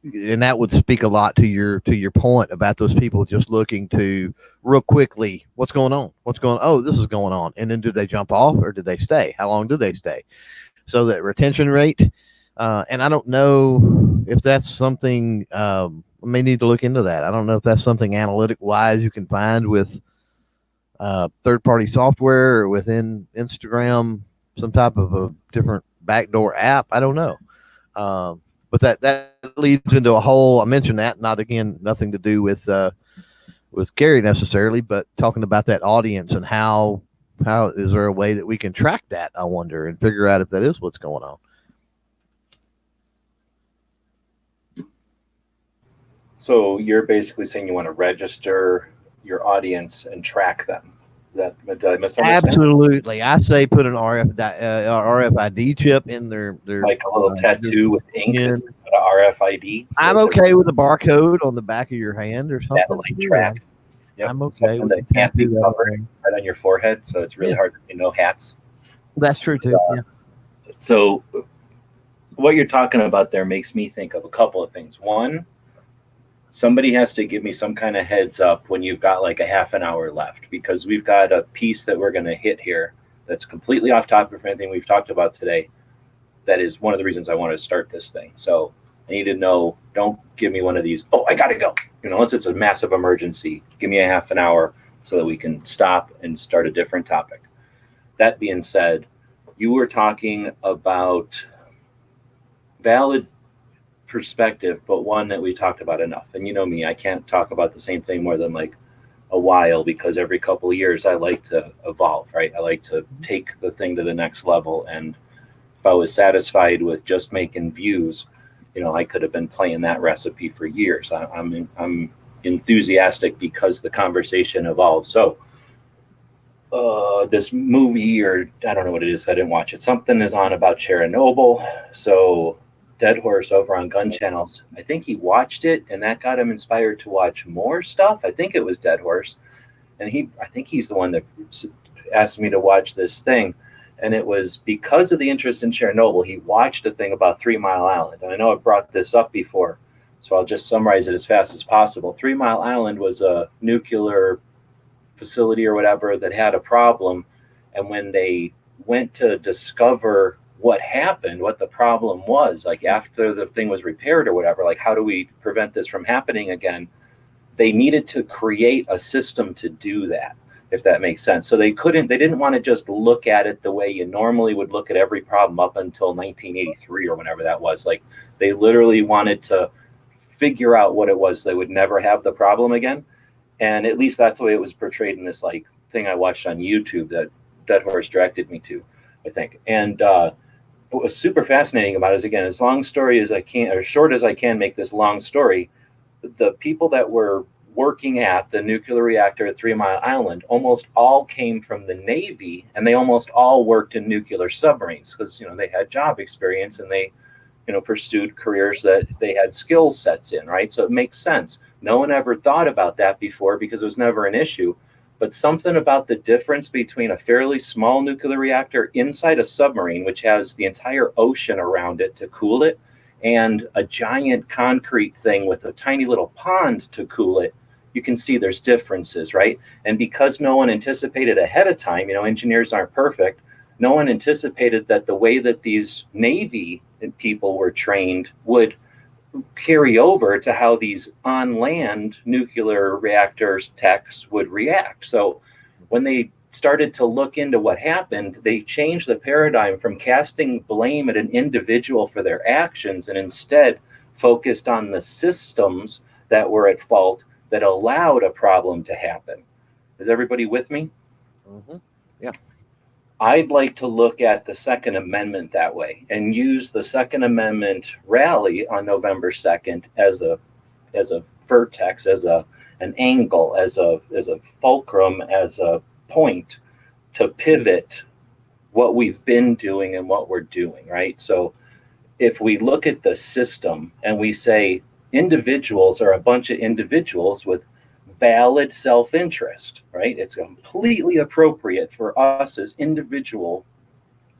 and that would speak a lot to your point about those people just looking to real quickly, what's going on? Oh, this is going on. And then do they jump off or do they stay? How long do they stay? So that retention rate, and I don't know if that's something, I may need to look into that. I don't know if that's something analytic wise you can find with third-party software or within Instagram, some type of a different backdoor app. I don't know. But that leads into a whole, I mentioned that, nothing to do with Carrie necessarily, but talking about that audience and how is there a way that we can track that, I wonder, and figure out if that is what's going on. So you're basically saying you want to register your audience and track them. Did I misunderstand? Absolutely. I say put an RFID chip in their like a little tattoo with ink, an RFID. I'm okay with a barcode on the back of your hand or something. Like track. Yep. I'm okay with that can't be covered right on your forehead, so it's really hard to know hats. That's true too. Yeah. So what you're talking about there makes me think of a couple of things. One, somebody has to give me some kind of heads up when you've got like a half an hour left, because we've got a piece that we're going to hit here that's completely off topic for anything we've talked about today. That is one of the reasons I wanted to start this thing. So I need to know, don't give me one of these, I got to go. Unless it's a massive emergency, give me a half an hour so that we can stop and start a different topic. That being said, you were talking about valid perspective, but one that we talked about enough. And you know me, I can't talk about the same thing more than like a while, because every couple of years I like to evolve, right? I like to take the thing to the next level. And if I was satisfied with just making views, I could have been playing that recipe for years. I'm enthusiastic because the conversation evolved. So this movie, or I don't know what it is, I didn't watch it. Something is on about Chernobyl. So Dead Horse over on Gun Channels, I think he watched it, and that got him inspired to watch more stuff. I think it was Dead Horse, and I think he's the one that asked me to watch this thing. And it was because of the interest in Chernobyl, he watched a thing about 3 Mile Island. And I know I brought this up before, so I'll just summarize it as fast as possible. 3 Mile Island was a nuclear facility or whatever that had a problem. And when they went to discover what happened, what the problem was, like after the thing was repaired or whatever, like how do we prevent this from happening again? They needed to create a system to do that, if that makes sense. So they didn't want to just look at it the way you normally would look at every problem up until 1983 or whenever that was. Like they literally wanted to figure out what it was so they would never have the problem again. And at least that's the way it was portrayed in this like thing I watched on YouTube that Dead Horse directed me to, I think. And what was super fascinating about it is, again, as long story as I can, or short as I can make this long story, the people that were working at the nuclear reactor at 3 Mile Island almost all came from the Navy, and they almost all worked in nuclear submarines because they had job experience and they pursued careers that they had skill sets in, right? So it makes sense. No one ever thought about that before because it was never an issue. But something about the difference between a fairly small nuclear reactor inside a submarine, which has the entire ocean around it to cool it, and a giant concrete thing with a tiny little pond to cool it, you can see there's differences, right? And because no one anticipated ahead of time, engineers aren't perfect, no one anticipated that the way that these Navy people were trained would carry over to how these on land nuclear reactors techs would react. So when they started to look into what happened, they changed the paradigm from casting blame at an individual for their actions and instead focused on the systems that were at fault that allowed a problem to happen. Is everybody with me? Mm-hmm. Yeah. I'd like to look at the Second Amendment that way and use the Second Amendment rally on November 2nd as a vertex, as an angle, as a fulcrum, as a point to pivot what we've been doing and what we're doing, right? So if we look at the system and we say individuals are a bunch of individuals with valid self-interest, right? It's completely appropriate for us as individuals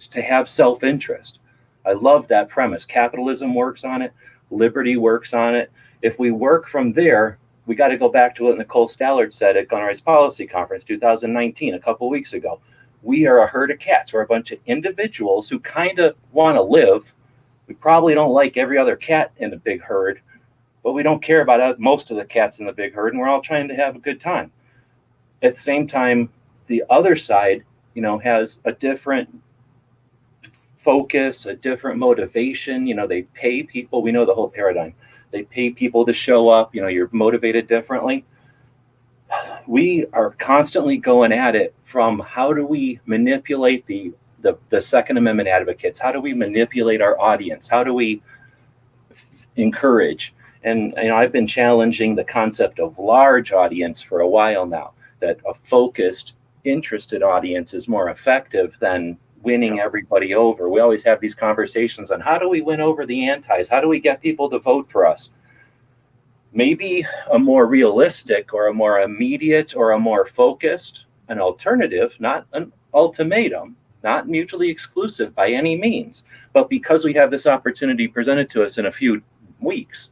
to have self-interest. I love that premise. Capitalism works on it. Liberty works on it. If we work from there, we got to go back to what Nicole Stallard said at Gun Rights Policy Conference 2019, a couple weeks ago. We are a herd of cats. We're a bunch of individuals who kind of want to live. We probably don't like every other cat in the big herd, but we don't care about most of the cats in the big herd, and we're all trying to have a good time. At the same time, the other side, has a different focus, a different motivation. They pay people. We know the whole paradigm. They pay people to show up. You're motivated differently. We are constantly going at it from how do we manipulate the Second Amendment advocates? How do we manipulate our audience? How do we encourage? And I've been challenging the concept of large audience for a while now, that a focused, interested audience is more effective than winning everybody over. We always have these conversations on how do we win over the antis? How do we get people to vote for us? Maybe a more realistic or a more immediate or a more focused, an alternative, not an ultimatum, not mutually exclusive by any means. But because we have this opportunity presented to us in a few weeks,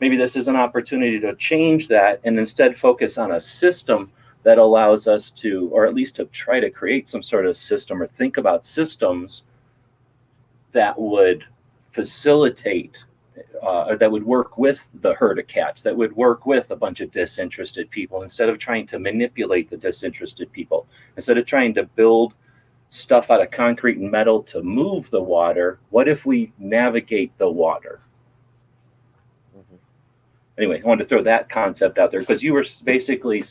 maybe this is an opportunity to change that and instead focus on a system that allows us to, or at least to try to create some sort of system or think about systems that would facilitate or that would work with the herd of cats, that would work with a bunch of disinterested people instead of trying to manipulate the disinterested people, instead of trying to build stuff out of concrete and metal to move the water. What if we navigate the water? Anyway, I wanted to throw that concept out there because you were basically,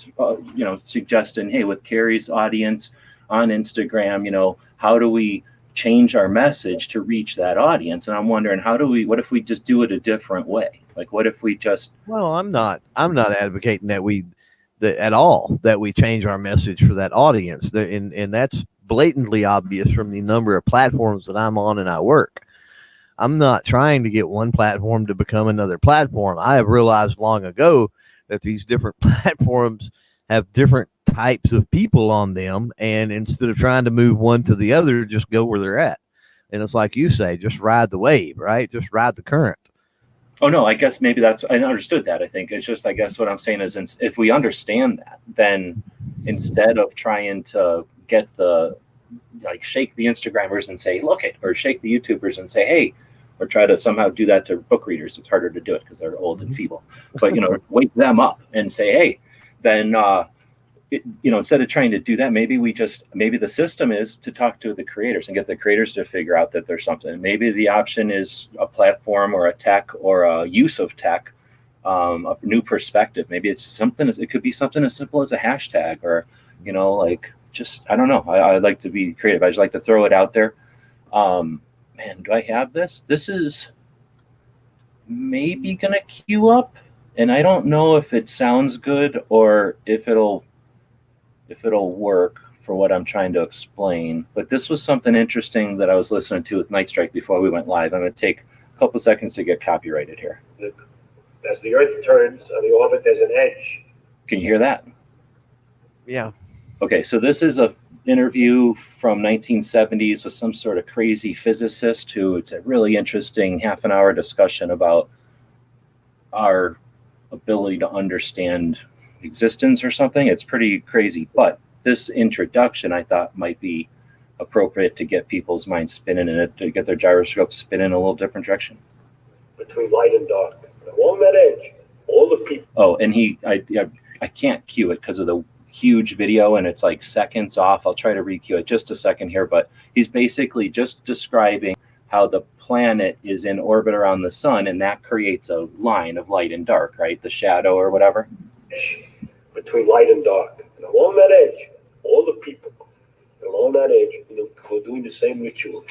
suggesting, hey, with Carrie's audience on Instagram, how do we change our message to reach that audience. And I'm wondering, what if we just do it a different way? Like, what if we just, Well, I'm not advocating that at all, that we change our message for that audience. And that's blatantly obvious from the number of platforms that I'm on and I work. I'm not trying to get one platform to become another platform. I have realized long ago that these different platforms have different types of people on them. And instead of trying to move one to the other, just go where they're at. And it's like you say, just ride the wave, right? Just ride the current. oh no, I guess maybe I understood that. I think it's just, I guess what I'm saying is, if we understand that, then instead of trying to get shake the Instagrammers and say, look it, or shake the YouTubers and say, hey, or try to somehow do that to book readers. It's harder to do it because they're old and feeble. But, wake them up and say, hey, then, instead of trying to do that, maybe the system is to talk to the creators and get the creators to figure out that there's something. Maybe the option is a platform or a tech or a use of tech, a new perspective. Maybe it could be something as simple as a hashtag or, I don't know. I like to be creative. I just like to throw it out there. Man, do I have this? This is maybe going to queue up, and I don't know if it sounds good or if it'll work for what I'm trying to explain. But this was something interesting that I was listening to with Night Strike before we went live. I'm going to take a couple seconds to get copyrighted here. As the Earth turns on the orbit, there's an edge. Can you hear that? Yeah. Okay, so this is a interview from 1970s with some sort of crazy physicist it's a really interesting half an hour discussion about our ability to understand existence or something. It's pretty crazy, but this introduction I thought might be appropriate to get people's minds spinning and to get their gyroscope spinning in a little different direction. Between light and dark, and along that edge, all the people. Oh, and I can't cue it because of the huge video and it's like seconds off. I'll try to re-cue it just a second here, but he's basically just describing how the planet is in orbit around the sun, and that creates a line of light and dark, right? The shadow or whatever. Between light and dark, and along that edge, all the people, and along that edge, we're doing the same ritual.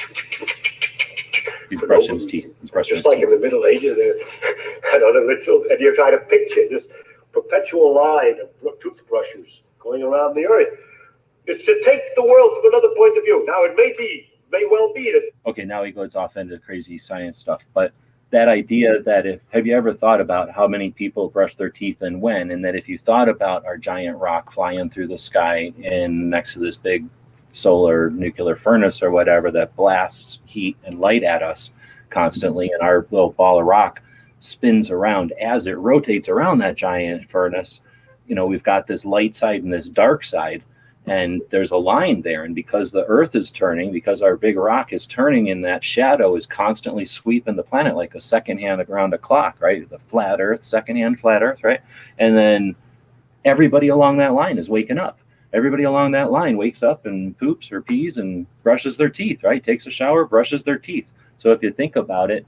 He's brushing his teeth. Just like in the Middle Ages, they had other rituals, and you try to picture this perpetual line of toothbrushes going around the earth. It's to take the world from another point of view. Now, it may well be that. Okay, now he goes off into crazy science stuff, but that idea that have you ever thought about how many people brush their teeth and when, and that if you thought about our giant rock flying through the sky and next to this big solar nuclear furnace or whatever that blasts heat and light at us constantly, and our little ball of rock spins around as it rotates around that giant furnace, we've got this light side and this dark side, and there's a line there. And because the earth is turning, because our big rock is turning, and that shadow is constantly sweeping the planet like a second hand around a clock, right? The flat earth, second hand flat earth, right? And then everybody along that line is waking up. Everybody along that line wakes up and poops or pees and brushes their teeth, right? Takes a shower, brushes their teeth. So if you think about it,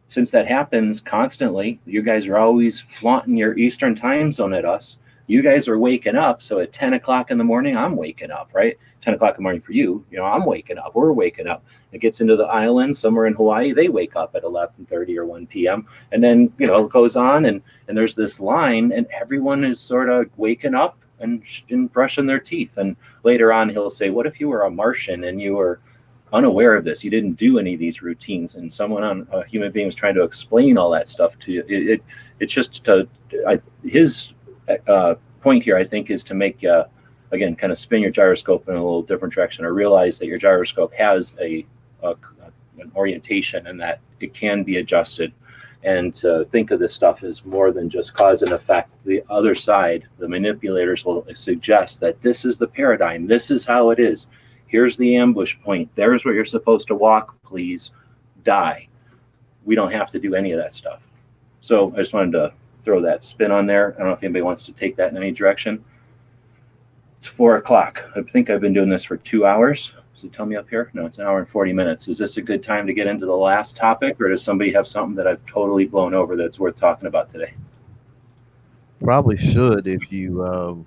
since that happens constantly, you guys are always flaunting your Eastern time zone at us. You guys are waking up. So at 10 o'clock in the morning, I'm waking up, right? 10 o'clock in the morning for you, I'm waking up. We're waking up. It gets into the islands somewhere in Hawaii. They wake up at 11:30 or 1 p.m. And then, it goes on and there's this line and everyone is sort of waking up and brushing their teeth. And later on, he'll say, what if you were a Martian and you were unaware of this? You didn't do any of these routines, and a human being was trying to explain all that stuff to you. It's just his point here, I think, is to make again kind of spin your gyroscope in a little different direction, or realize that your gyroscope has an orientation and that it can be adjusted, and to think of this stuff as more than just cause and effect. The other side, the manipulators will suggest that this is the paradigm, this is how it is. Here's the ambush point. There's where you're supposed to walk. Please die. We don't have to do any of that stuff. So I just wanted to throw that spin on there. I don't know if anybody wants to take that in any direction. It's 4 o'clock. I think I've been doing this for 2 hours. Does it tell me up here? No, it's 1 hour and 40 minutes. Is this a good time to get into the last topic, or does somebody have something that I've totally blown over that's worth talking about today? Probably should if you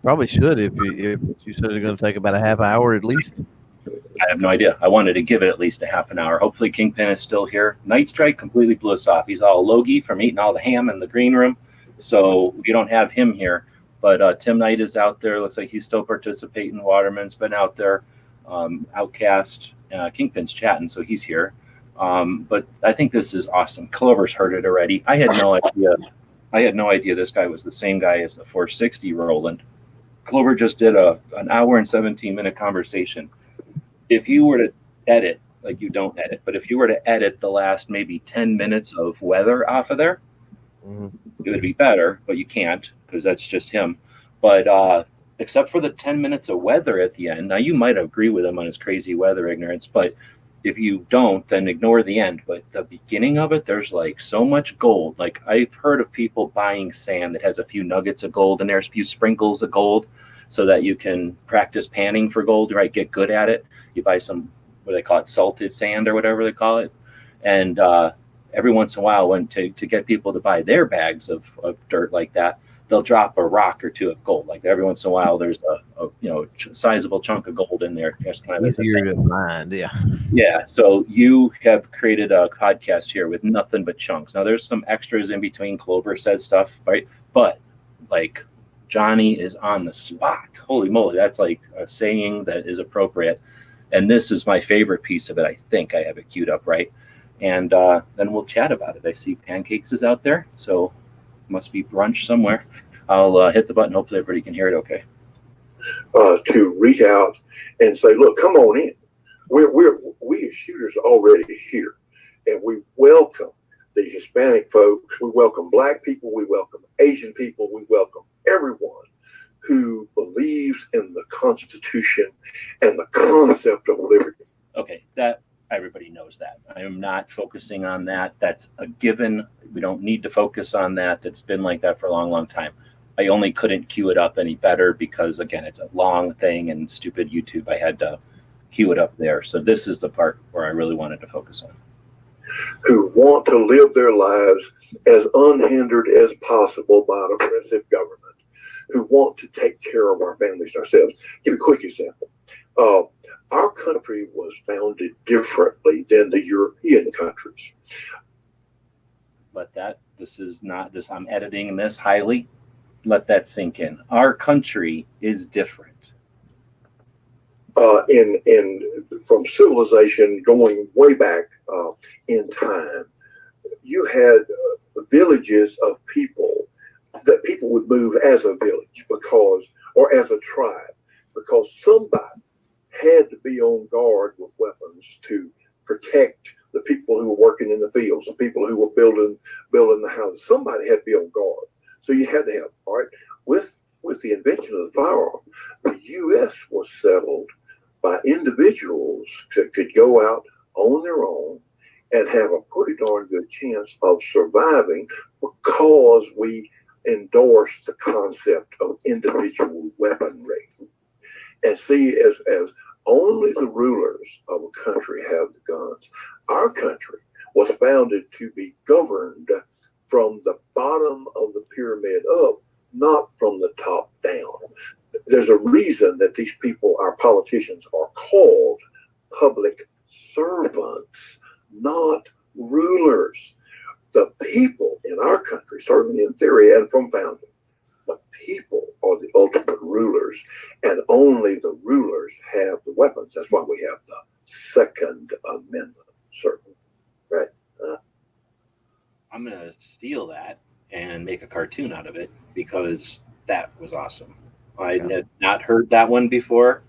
probably should if you said it's going to take about a half hour at least. I have no idea. I wanted to give it at least a half an hour. Hopefully Kingpin is still here. Night Strike completely blew us off. He's all logy from eating all the ham in the green room. So we don't have him here. But Tim Knight is out there. Looks like he's still participating. Waterman's been out there. Outcast, Kingpin's chatting, so he's here. But I think this is awesome. Clover's heard it already. I had no idea. This guy was the same guy as the 460 Roland. Clover just did an hour and 17-minute conversation. If you were to edit, like you don't edit, but if you were to edit the last maybe 10 minutes of weather off of there, it would be better, but you can't because that's just him. But except for the 10 minutes of weather at the end, now you might agree with him on his crazy weather ignorance, but if you don't, then ignore the end. But the beginning of it, there's like so much gold. Like I've heard of people buying sand that has a few nuggets of gold in there, a few sprinkles of gold, so that you can practice panning for gold, right? Get good at it. You buy some, what do they call it, salted sand or whatever they call it. And every once in a while, when to get people to buy their bags of dirt like that, they'll drop a rock or two of gold. Like every once in a while, there's a sizable chunk of gold in there. Just kind of easier to find, yeah. Yeah. So you have created a podcast here with nothing but chunks. Now there's some extras in between. Clover says stuff, right? But like Johnny is on the spot. Holy moly, that's like a saying that is appropriate. And this is my favorite piece of it. I think I have it queued up right. And then we'll chat about it. I see Pancakes is out there, so must be brunch somewhere. I'll hit the button. Hopefully everybody can hear it okay. To reach out and say, look, come on in. We as shooters are already here. And we welcome the Hispanic folks. We welcome Black people. We welcome Asian people. We welcome everyone who believes in the Constitution and the concept of liberty. Okay, that everybody knows that. I am not focusing on that. That's a given. We don't need to focus on that. That's been like that for a long, long time. I only couldn't cue it up any better because, again, it's a long thing and stupid YouTube. I had to cue it up there. So this is the part where I really wanted to focus on. Who want to live their lives as unhindered as possible by an oppressive government, who want to take care of our families and ourselves. Give you a quick example. Our country was founded differently than the European countries. Let that, this is not this, I'm editing this highly. Let that sink in. Our country is different. From civilization going way back in time, you had villages of people that people would move as a village or as a tribe, because somebody had to be on guard with weapons to protect the people who were working in the fields, the people who were building the houses. Somebody had to be on guard. So you had to have, all right, with the invention of the firearm, the U.S. was settled by individuals that could go out on their own and have a pretty darn good chance of surviving, because we endorsed the concept of individual weaponry. And see, as only the rulers of a country have the guns, our country was founded to be governed from the bottom of the pyramid up, not from the top down. There's a reason that these people, our politicians, are called public servants, not rulers. The people in our country, certainly in theory and from founding, the people are the ultimate rulers, and only the rulers have the weapons. That's why we have the Second Amendment, certainly, right? I'm going to steal that and make a cartoon out of it, because that was awesome. I had not heard that one before.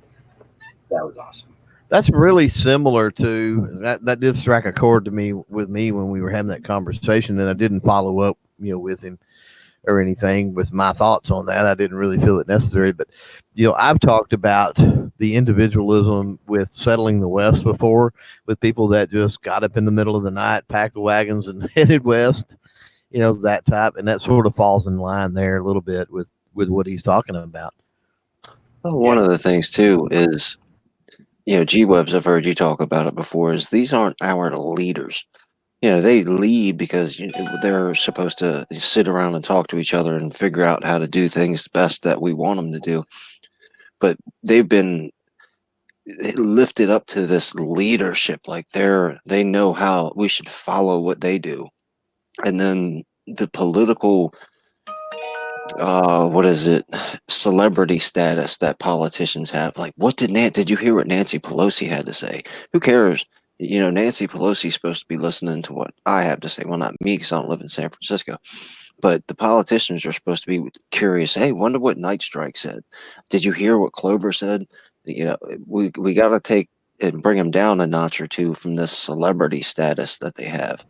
That was awesome. That's really similar to that did strike a chord to me when we were having that conversation, and I didn't follow up, with him or anything with my thoughts on that. I didn't really feel it necessary, but I've talked about the individualism with settling the West before, with people that just got up in the middle of the night, packed the wagons and headed west, that type. And that sort of falls in line there a little bit with what he's talking about. Well, one of the things too is, G-Webs, I've heard you talk about it before, is these aren't our leaders. They lead because they're supposed to sit around and talk to each other and figure out how to do things best that we want them to do. But they've been lifted up to this leadership, like they know how we should follow what they do. And then the political what is it, celebrity status that politicians have. Like, what did you hear what Nancy Pelosi had to say? Who cares? Nancy Pelosi's supposed to be listening to what I have to say. Well, not me, because I don't live in San Francisco, but the politicians are supposed to be curious. Hey, wonder what Night Strike said. Did you hear what Clover said? We got to take and bring them down a notch or two from this celebrity status that they have.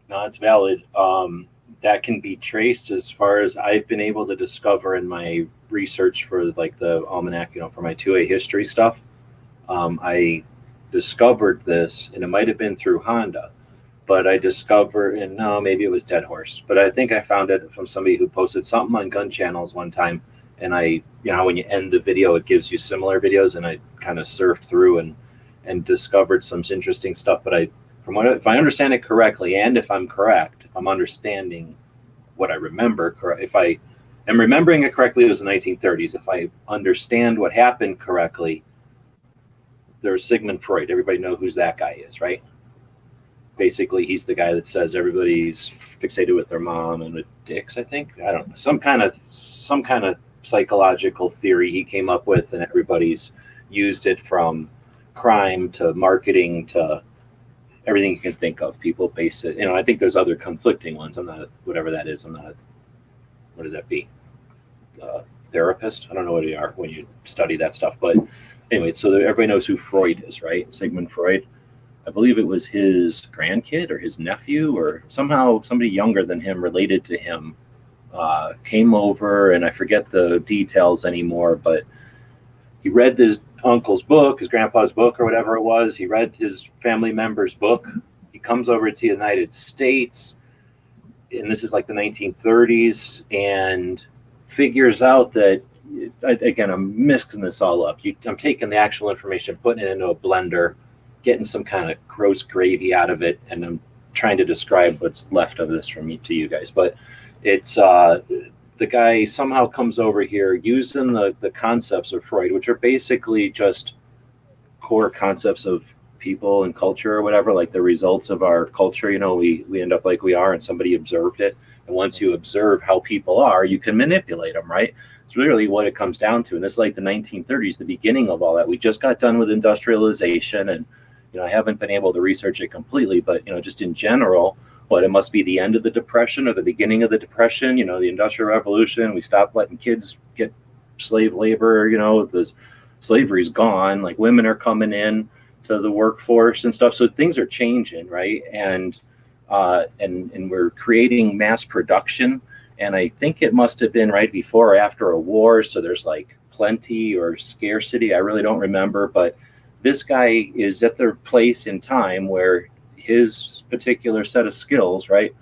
No, it's valid. That can be traced, as far as I've been able to discover in my research for like the almanac, for my 2A history stuff. I discovered this, and it might have been through Honda, but I discovered, and no, maybe it was Dead Horse, but I think I found it from somebody who posted something on gun channels one time. And I, when you end the video, it gives you similar videos, and I kind of surfed through and discovered some interesting stuff. But if I understand it correctly, and if I'm correct, if I'm understanding what I remember, if I am remembering it correctly, it was the 1930s. If I understand what happened correctly, there's Sigmund Freud. Everybody know who that guy is, right? Basically, he's the guy that says everybody's fixated with their mom and with dicks, I think. I don't know. Some kind of psychological theory he came up with, and everybody's used it, from crime to marketing to everything you can think of. People base it. I think there's other conflicting ones. I'm not whatever that is. I'm not. What would that be? Therapist? I don't know what you are when you study that stuff. But anyway, so everybody knows who Freud is, right? Sigmund Freud. I believe it was his grandkid or his nephew, or somehow somebody younger than him, related to him, came over, and I forget the details anymore, but he read his uncle's book, his grandpa's book, or whatever it was. He read his family member's book. He comes over to the United States, and this is like the 1930s, and figures out that, again, I'm mixing this all up. I'm taking the actual information, putting it into a blender, getting some kind of gross gravy out of it, and I'm trying to describe what's left of this from me to you guys. But it's the guy somehow comes over here using the concepts of Freud, which are basically just core concepts of people and culture or whatever, like the results of our culture. We end up like we are, and somebody observed it. And once you observe how people are, you can manipulate them, right? It's really what it comes down to. And it's like the 1930s, the beginning of all that. We just got done with industrialization, and I haven't been able to research it completely, but just in general, it must be the end of the Depression or the beginning of the Depression. The Industrial Revolution. We stopped letting kids get slave labor. The slavery's gone. Like, women are coming in to the workforce and stuff. So things are changing, right? And we're creating mass production. And I think it must have been right before or after a war. So there's like plenty or scarcity. I really don't remember, but this guy is at the place in time where his particular set of skills, right,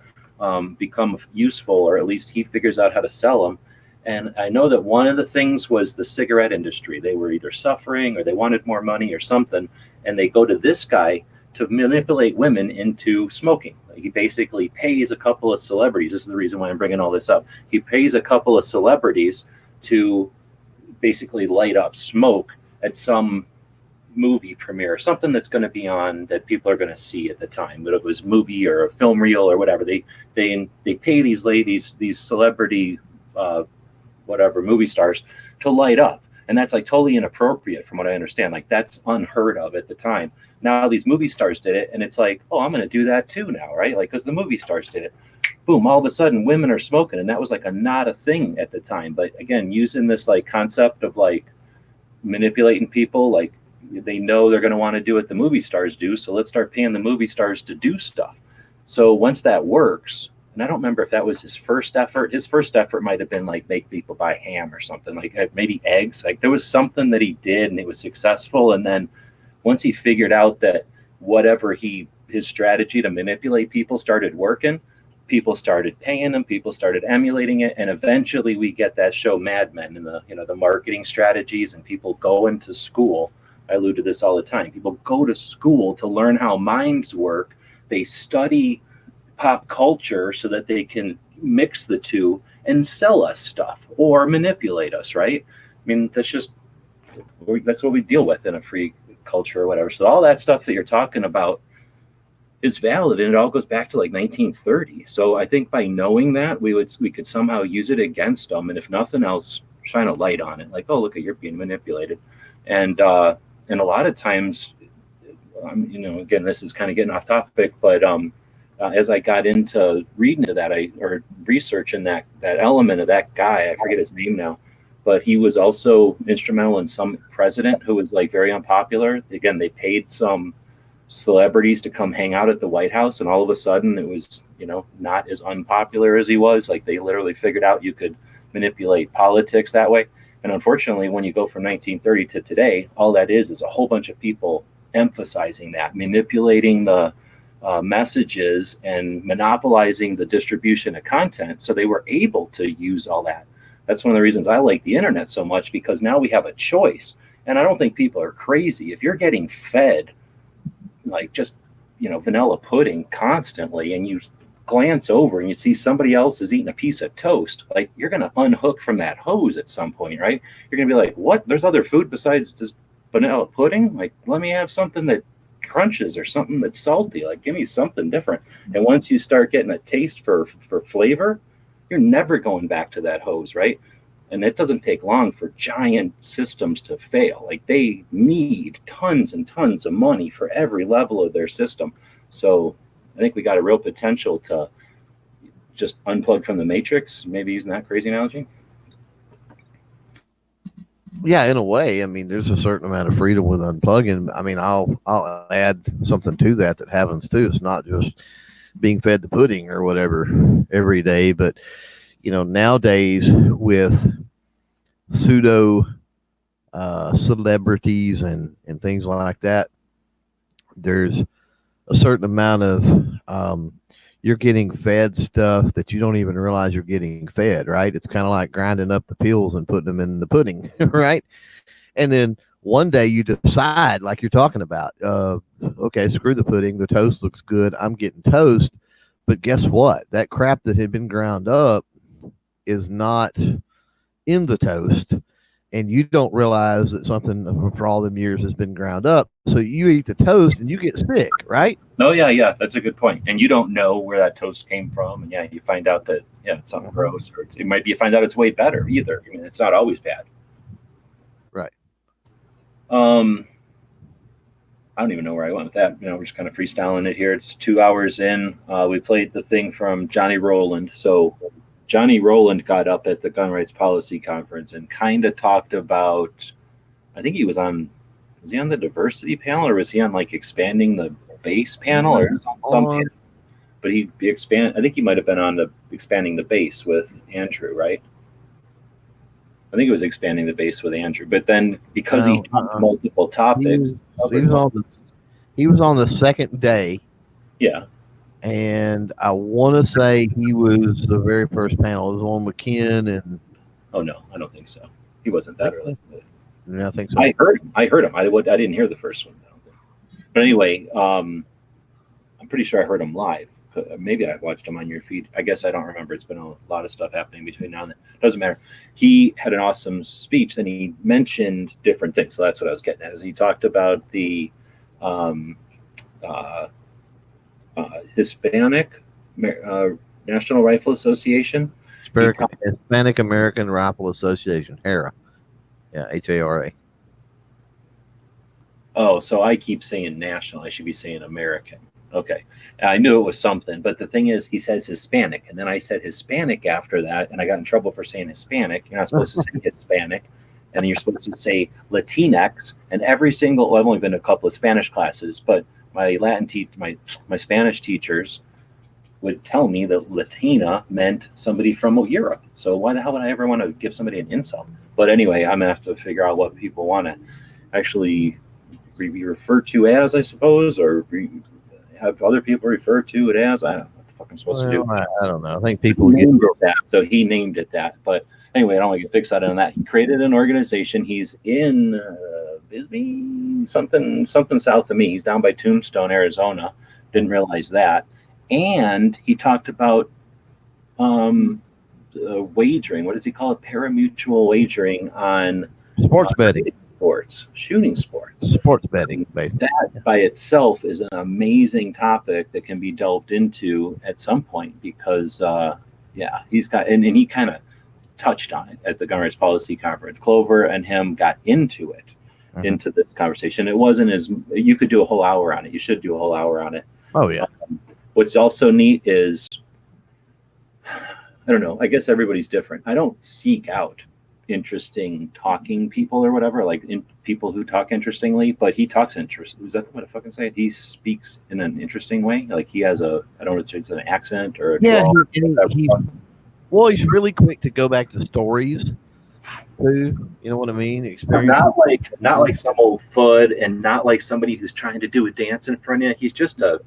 become useful, or at least he figures out how to sell them. And I know that one of the things was the cigarette industry. They were either suffering or they wanted more money or something, and they go to this guy to manipulate women into smoking. He basically pays a couple of celebrities. This is the reason why I'm bringing all this up. He pays a couple of celebrities to basically light up smoke at some movie premiere, something that's going to be on that people are going to see at the time, but it was movie or a film reel or whatever. They pay these ladies, these celebrity whatever movie stars, to light up, and that's like totally inappropriate from what I understand. Like, that's unheard of at the time. Now these movie stars did it, and it's like, oh, I'm going to do that too now, right? Like, because the movie stars did it. Boom, all of a sudden women are smoking, and that was like not a thing at the time. But again, using this like concept of like manipulating people, like, they know they're going to want to do what the movie stars do, so let's start paying the movie stars to do stuff. So once that works, and I don't remember if that was his first effort. His first effort might have been like make people buy ham or something, like maybe eggs. Like, there was something that he did, and it was successful. And then once he figured out that whatever his strategy to manipulate people started working, people started paying him, people started emulating it, and eventually we get that show Mad Men, and the marketing strategies, and people go into school. I allude to this all the time. People go to school to learn how minds work. They study pop culture so that they can mix the two and sell us stuff or manipulate us, right? I mean, that's just that's what we deal with in a free culture or whatever. So all that stuff that you're talking about is valid, and it all goes back to like 1930. So I think by knowing that, we could somehow use it against them, and if nothing else, shine a light on it. Like, oh, look, you're being manipulated, and a lot of times, again, this is kind of getting off topic, but as I got into reading into that, or researching that element of that guy, I forget his name now, but he was also instrumental in some president who was like very unpopular. Again, they paid some celebrities to come hang out at the White House, and all of a sudden it was, not as unpopular as he was. Like, they literally figured out you could manipulate politics that way. And unfortunately, when you go from 1930 to today, all that is a whole bunch of people emphasizing that, manipulating the messages and monopolizing the distribution of content. So they were able to use all that. That's one of the reasons I like the internet so much, because now we have a choice. And I don't think people are crazy. If you're getting fed like just, vanilla pudding constantly, and you glance over and you see somebody else is eating a piece of toast, like, you're going to unhook from that hose at some point, right? You're going to be like, what? There's other food besides this vanilla pudding? Like, let me have something that crunches or something that's salty. Like, give me something different. And once you start getting a taste for flavor, you're never going back to that hose, right? And it doesn't take long for giant systems to fail. Like, they need tons and tons of money for every level of their system. So I think we got a real potential to just unplug from the matrix, maybe using that crazy analogy. Yeah, in a way. I mean, there's a certain amount of freedom with unplugging. I mean, I'll add something to that happens too. It's not just being fed the pudding or whatever every day, but nowadays with pseudo celebrities and things like that, there's a certain amount of you're getting fed stuff that you don't even realize you're getting fed, right? It's kind of like grinding up the pills and putting them in the pudding, right? And then one day you decide, like you're talking about, okay, screw the pudding, the toast looks good, I'm getting toast. But guess what? That crap that had been ground up is not in the toast, and you don't realize that something for all them years has been ground up. So you eat the toast and you get sick, right? Oh yeah, that's a good point. And you don't know where that toast came from, and you find out that it's something gross, or it might be you find out it's way better either. I mean, it's not always bad, right? I don't even know where I went with that. We're just kind of freestyling it here. It's 2 hours in. We played the thing from Johnny Rowland. So Johnny Rowland got up at the Gun Rights Policy Conference and kind of talked about, I think was he on the diversity panel, or was he on like expanding the base panel, or some panel? But I think he might have been on the expanding the base with Andrew, right? I think it was expanding the base with Andrew, but then because he talked multiple topics, he was on the second day. Yeah. And I want to say he was the very first panel. It was on McKinn and. Oh no, I don't think so. He wasn't that early. Yeah, I think so. I heard him. I didn't hear the first one. But anyway, I'm pretty sure I heard him live. Maybe I watched him on your feed. I guess I don't remember. It's been a lot of stuff happening between now and then. Doesn't matter. He had an awesome speech. Then he mentioned different things. So that's what I was getting at. Is he talked about the Hispanic National Rifle Association. Hispanic American Rifle Association, HARA. Yeah, HARA. Oh, so I keep saying national. I should be saying American. Okay. I knew it was something, but the thing is, he says Hispanic, and then I said Hispanic after that, and I got in trouble for saying Hispanic. You're not supposed to say Hispanic, and you're supposed to say Latinx, and every single, well, I've only been to a couple of Spanish classes, but my my Spanish teachers would tell me that Latina meant somebody from Europe. So why the hell would I ever want to give somebody an insult? But anyway, I'm going to have to figure out what people want to actually be referred to as, I suppose, or have other people refer to it as. I don't know what the fuck I'm supposed to do. I don't know. I think people named it that. So he named it that. But anyway, I don't want to get fixated on that. He created an organization. He's in Bisbee, something south of me. He's down by Tombstone, Arizona. Didn't realize that. And he talked about wagering. What does he call it? Parimutuel wagering on sports betting. sports, shooting sports. Sports betting, basically. That by itself is an amazing topic that can be delved into at some point because, he's got, and he kind of touched on it at the Gun Rights Policy Conference. Clover and him got into it, into this conversation. It wasn't as, you could do a whole hour on it. You should do a whole hour on it. Oh, yeah. What's also neat is, I don't know, I guess everybody's different. I don't seek out interesting talking people or whatever, like people who talk interestingly, but he talks interesting. Is that what I fucking say? He speaks in an interesting way. Like he has a, I don't know if it's an accent or a drawl. Well, he's really quick to go back to stories too. You know what I mean? Experience. Not like some old fud, and not like somebody who's trying to do a dance in front of you. He's just a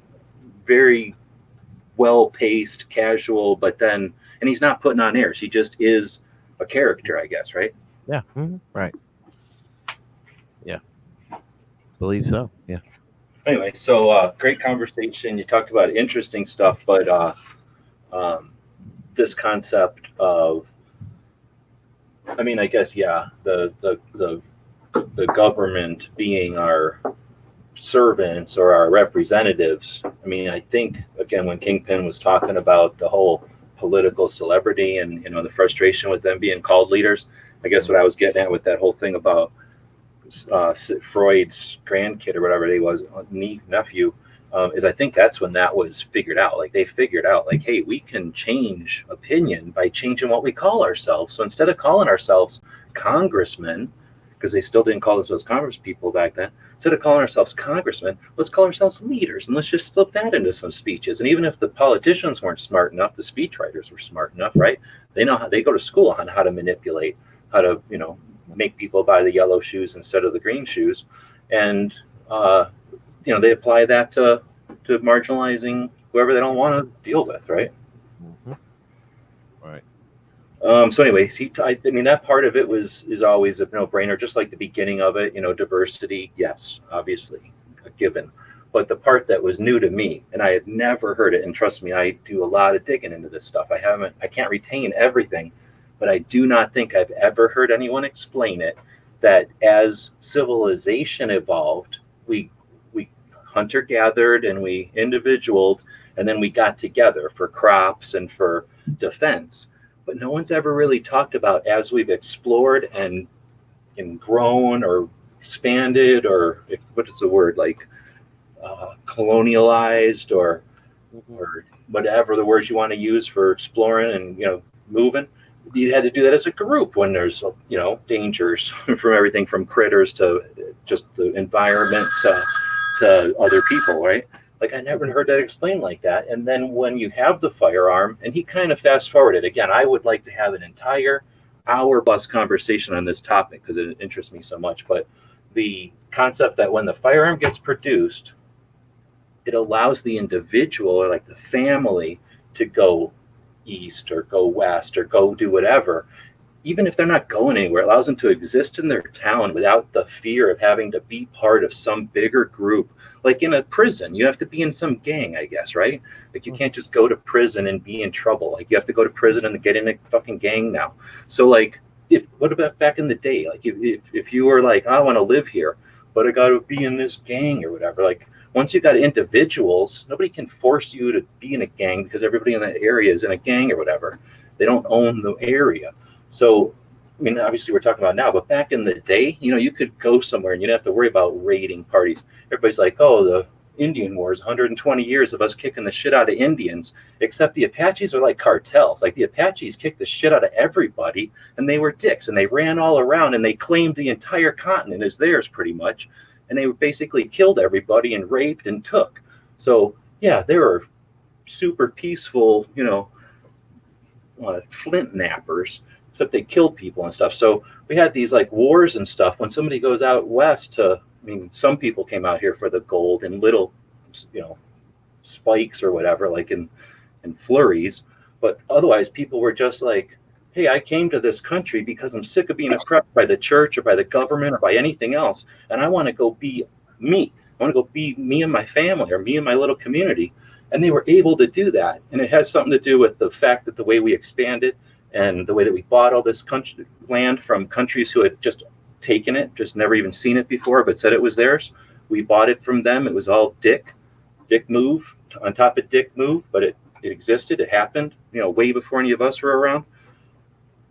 very well-paced, casual, but then, and he's not putting on airs. He just is a character, I guess, right? Yeah. Right. Yeah. Believe so. Yeah. Anyway, so great conversation. You talked about interesting stuff, but this concept of, I mean, I guess, the government being our servants or our representatives. I mean, I think, again, when Kingpin was talking about the whole political celebrity and, you know, the frustration with them being called leaders, I guess what I was getting at with that whole thing about Freud's grandkid or whatever he was, nephew, is I think that's when that was figured out. Like they figured out, like, hey, we can change opinion by changing what we call ourselves. So instead of calling ourselves congressmen, because they still didn't call themselves Congress people back then, instead of calling ourselves congressmen, let's call ourselves leaders, and let's just slip that into some speeches. And even if the politicians weren't smart enough, the speechwriters were smart enough, right? They know how, they go to school on how to manipulate, how to, you know, make people buy the yellow shoes instead of the green shoes. And you know, they apply that to marginalizing whoever they don't want to deal with, right? Right. So anyways, I mean, that part of it is always a no-brainer, just like the beginning of it, you know, diversity, yes, obviously, a given. But the part that was new to me, and I had never heard it, and trust me, I do a lot of digging into this stuff. I can't retain everything, but I do not think I've ever heard anyone explain it, that as civilization evolved, we hunter-gathered and we individualed, and then we got together for crops and for defense. But no one's ever really talked about, as we've explored and grown or expanded, or what is the word, like colonialized or whatever the words you want to use for exploring and, you know, moving. You had to do that as a group when there's, you know, dangers from everything from critters to just the environment to other people, right? Like, I never heard that explained like that. And then when you have the firearm, and he kind of fast forwarded, again, I would like to have an entire hour-plus conversation on this topic because it interests me so much. But the concept that when the firearm gets produced, it allows the individual or like the family to go east or go west or go do whatever. Even if they're not going anywhere, it allows them to exist in their town without the fear of having to be part of some bigger group. Like in a prison, you have to be in some gang, I guess, right? Like you can't just go to prison and be in trouble. Like you have to go to prison and get in a fucking gang now. So like, what about back in the day? Like if you were like, I want to live here, but I got to be in this gang or whatever. Like once you got individuals, nobody can force you to be in a gang because everybody in that area is in a gang or whatever. They don't own the area. So, I mean, obviously we're talking about now, but back in the day, you know, you could go somewhere and you didn't have to worry about raiding parties. Everybody's like, oh, the Indian Wars, 120 years of us kicking the shit out of Indians, except the Apaches are like cartels. Like the Apaches kicked the shit out of everybody, and they were dicks, and they ran all around, and they claimed the entire continent as theirs pretty much, and they basically killed everybody and raped and took. So, yeah, they were super peaceful, you know, flint nappers, except they killed people and stuff. So we had these like wars and stuff. When somebody goes out west to, I mean, some people came out here for the gold and little, you know, spikes or whatever, like in flurries. But otherwise, people were just like, hey, I came to this country because I'm sick of being oppressed by the church or by the government or by anything else. And I want to go be me. I want to go be me and my family or me and my little community. And they were able to do that. And it has something to do with the fact that the way we expanded and the way that we bought all this country land from countries who had just taken it, just never even seen it before, but said it was theirs. We bought it from them. It was all dick move on top of dick move, but it existed. It happened, way before any of us were around.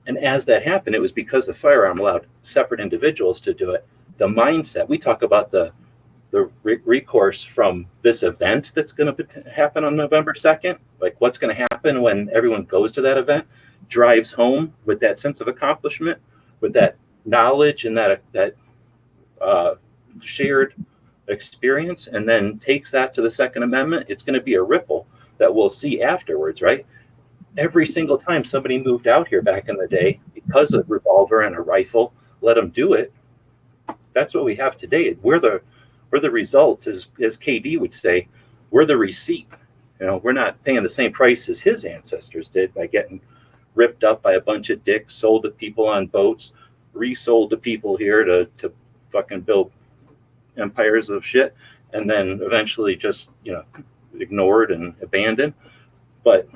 And as that happened, it was because the firearm allowed separate individuals to do it. The mindset, we talk about the recourse from this event that's going to happen on November 2nd, like what's going to happen when everyone goes to that event, drives home with that sense of accomplishment, with that knowledge and that shared experience, and then takes that to the Second Amendment. It's going to be a ripple that we'll see afterwards, right? Every single time somebody moved out here back in the day, because of a revolver and a rifle, let them do it. That's what we have today. We're the results, as KD would say, we're the receipt. We're not paying the same price as his ancestors did by getting ripped up by a bunch of dicks, sold to people on boats, resold to people here to fucking build empires of shit, and then eventually just, ignored and abandoned. But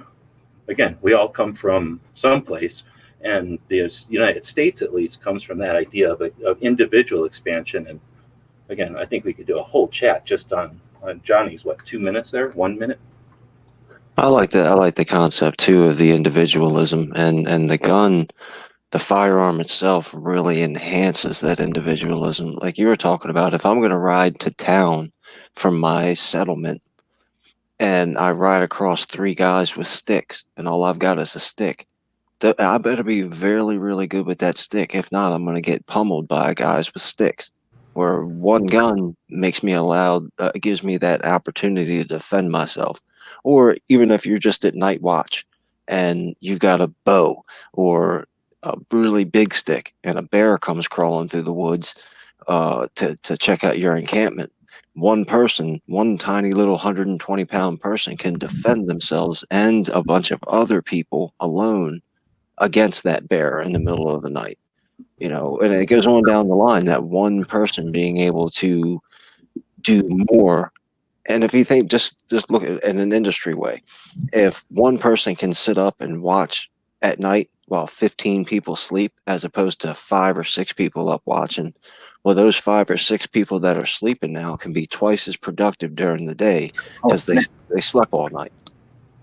again, we all come from someplace, and the United States at least comes from that idea of individual expansion. And again, I think we could do a whole chat just on Johnny's 2 minutes there, 1 minute. I like that. I like the concept too of the individualism, and the gun, the firearm itself really enhances that individualism. Like you were talking about, if I'm going to ride to town from my settlement and I ride across 3 guys with sticks and all I've got is a stick, I better be really, really good with that stick. If not, I'm going to get pummeled by guys with sticks. Where one gun makes me gives me that opportunity to defend myself. Or even if you're just at night watch and you've got a bow or a really big stick and a bear comes crawling through the woods to check out your encampment, one tiny little 120-pound person can defend themselves and a bunch of other people alone against that bear in the middle of the night. And it goes on down the line, that one person being able to do more. And if you think, just look at it in an industry way, if one person can sit up and watch at night while 15 people sleep, as opposed to 5 or 6 people up watching, well, those 5 or 6 people that are sleeping now can be twice as productive during the day because they slept all night.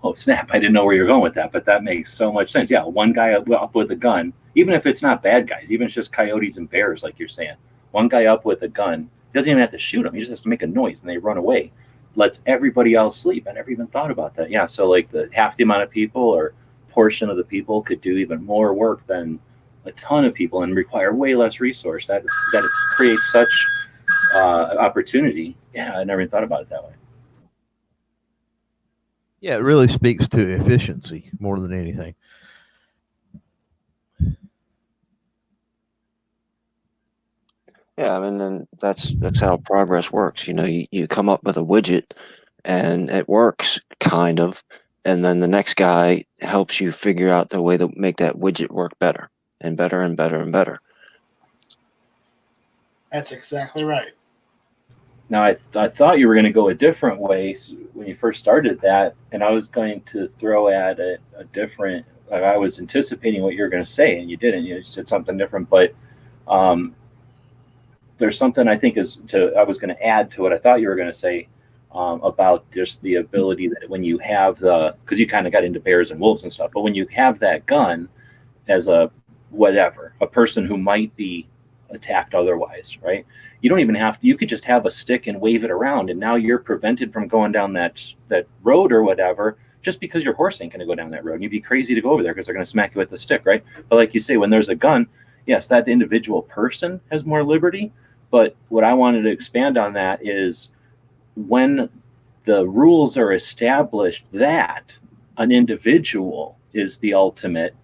Oh, snap. I didn't know where you're going with that, but that makes so much sense. Yeah, one guy up with a gun, even if it's not bad guys, even if it's just coyotes and bears, like you're saying, one guy up with a gun doesn't even have to shoot them. He just has to make a noise and they run away. Lets everybody else sleep. I never even thought about that. Yeah, so like half the amount of people or portion of the people could do even more work than a ton of people and require way less resource. That creates such opportunity. Yeah, I never even thought about it that way. Yeah, it really speaks to efficiency more than anything. Yeah, I mean, then that's how progress works. You come up with a widget and it works kind of, and then the next guy helps you figure out the way to make that widget work better and better and better and better. That's exactly right. Now, I thought you were going to go a different way when you first started that, and I was going to throw at a different, I was anticipating what you were going to say, and you didn't. You said something different, but there's something I think I was going to add to what I thought you were going to say about just the ability that when you have because you kind of got into bears and wolves and stuff, but when you have that gun as a person who might be attacked otherwise, right? You don't even have to, you could just have a stick and wave it around, and now you're prevented from going down that road or whatever, just because your horse ain't going to go down that road. And you'd be crazy to go over there because they're going to smack you with the stick, right? But like you say, when there's a gun, yes, that individual person has more liberty. But what I wanted to expand on that is when the rules are established that an individual is the ultimate,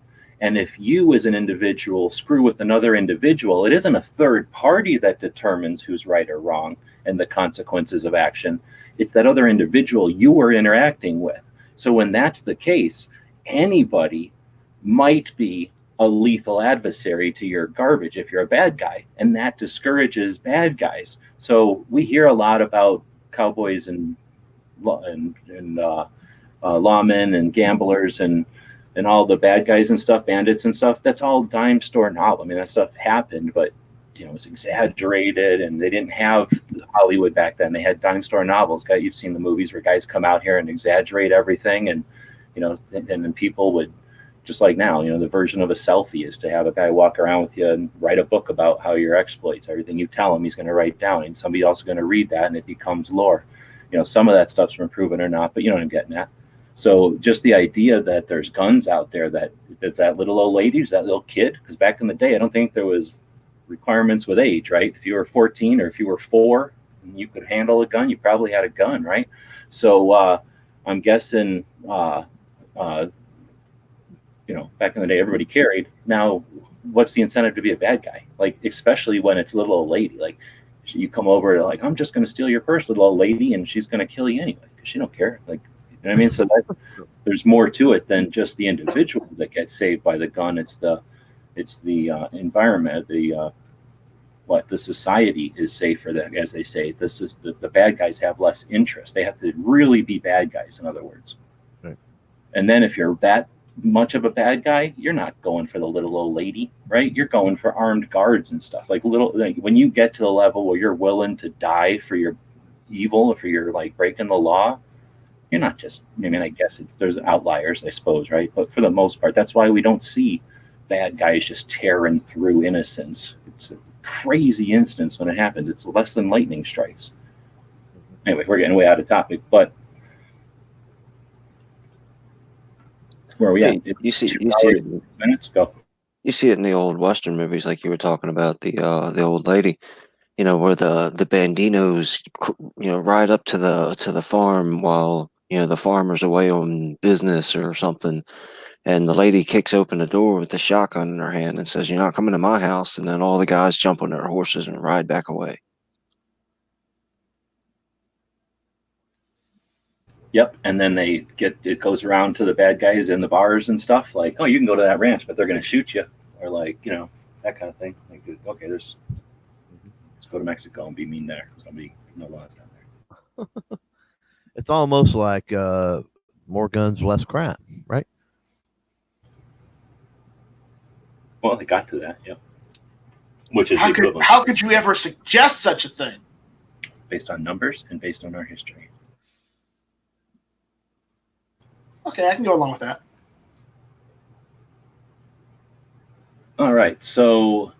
and if you as an individual screw with another individual, it isn't a third party that determines who's right or wrong and the consequences of action. It's that other individual you are interacting with. So when that's the case, anybody might be a lethal adversary to your garbage if you're a bad guy, and that discourages bad guys. So we hear a lot about cowboys and lawmen and gamblers and all the bad guys and stuff, bandits and stuff. That's all dime store novel. I mean, that stuff happened, but it was exaggerated, and they didn't have Hollywood back then. They had dime store novels. You've seen the movies where guys come out here and exaggerate everything, and and then people would, just like now, the version of a selfie is to have a guy walk around with you and write a book about how your exploits, everything you tell him, he's going to write down, and somebody else is going to read that, and it becomes lore. Some of that stuff's been proven or not, but you know what I'm getting at. So just the idea that there's guns out there, that's that little old lady, that little kid, because back in the day, I don't think there was requirements with age, right? If you were 14 or if you were 4 and you could handle a gun, you probably had a gun, right? So I'm guessing, back in the day, everybody carried. Now, what's the incentive to be a bad guy? Like, especially when it's a little old lady. Like, you come over, like, I'm just going to steal your purse, little old lady, and she's going to kill you anyway because she don't care. Like, you know what I mean? So there's more to it than just the individual that gets saved by the gun. It's the environment, the society is safer, that, as they say. This is the bad guys have less interest. They have to really be bad guys, in other words. Right. And then if you're that much of a bad guy, you're not going for the little old lady, right? You're going for armed guards and stuff. Like when you get to the level where you're willing to die for your evil, or for your breaking the law, you're not just, I guess there's outliers, I suppose, right? But for the most part, that's why we don't see bad guys just tearing through innocents. It's a crazy instance when it happens. It's less than lightning strikes. Anyway, we're getting way out of topic, but where are we at? You see it. Minutes go. You see it in the old Western movies, like you were talking about the old lady, where the bandinos, ride up to the farm while the farmer's away on business or something, and the lady kicks open the door with the shotgun in her hand and says, "You're not coming to my house," and then all the guys jump on their horses and ride back away. Yep, and then it goes around to the bad guys in the bars and stuff, like, oh, you can go to that ranch, but they're going to shoot you, or that kind of thing. Like, okay, let's go to Mexico and be mean there. Somebody no laws down there. It's almost like more guns, less crime, right? Well, they got to that, yep. Which is how could you ever suggest such a thing? Based on numbers and based on our history. Okay, I can go along with that. All right, so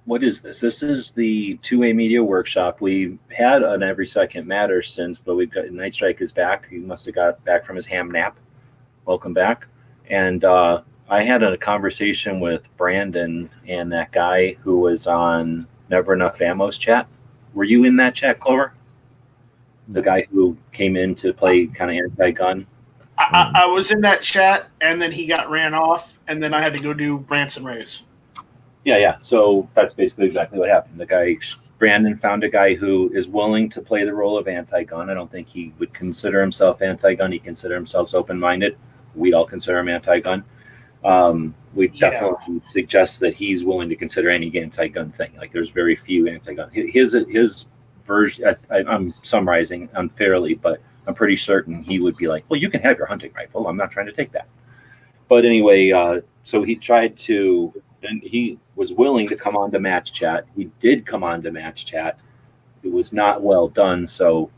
what is this? This is the 2A Media Workshop. We had an Every Second Matters since, but we've got Night Strike is back. He must have got back from his ham nap. Welcome back. And I had a conversation with Brandon and that guy who was on Never Enough Ammo's chat. Were you in that chat, Clover? The guy who came in to play kind of anti-gun? I was in that chat, and then he got ran off, and then I had to go do Branson Rays. Yeah. So that's basically exactly what happened. Brandon found a guy who is willing to play the role of anti-gun. I don't think he would consider himself anti-gun. He considers himself open-minded. We all consider him anti-gun. We definitely suggest that he's willing to consider any anti-gun thing. Like, there's very few anti-gun. His version, I'm summarizing unfairly, but I'm pretty certain he would be like, well, you can have your hunting rifle. I'm not trying to take that. But anyway, so he tried to, and he was willing to come on to Match Chat. He did come on to Match Chat. It was not well done, so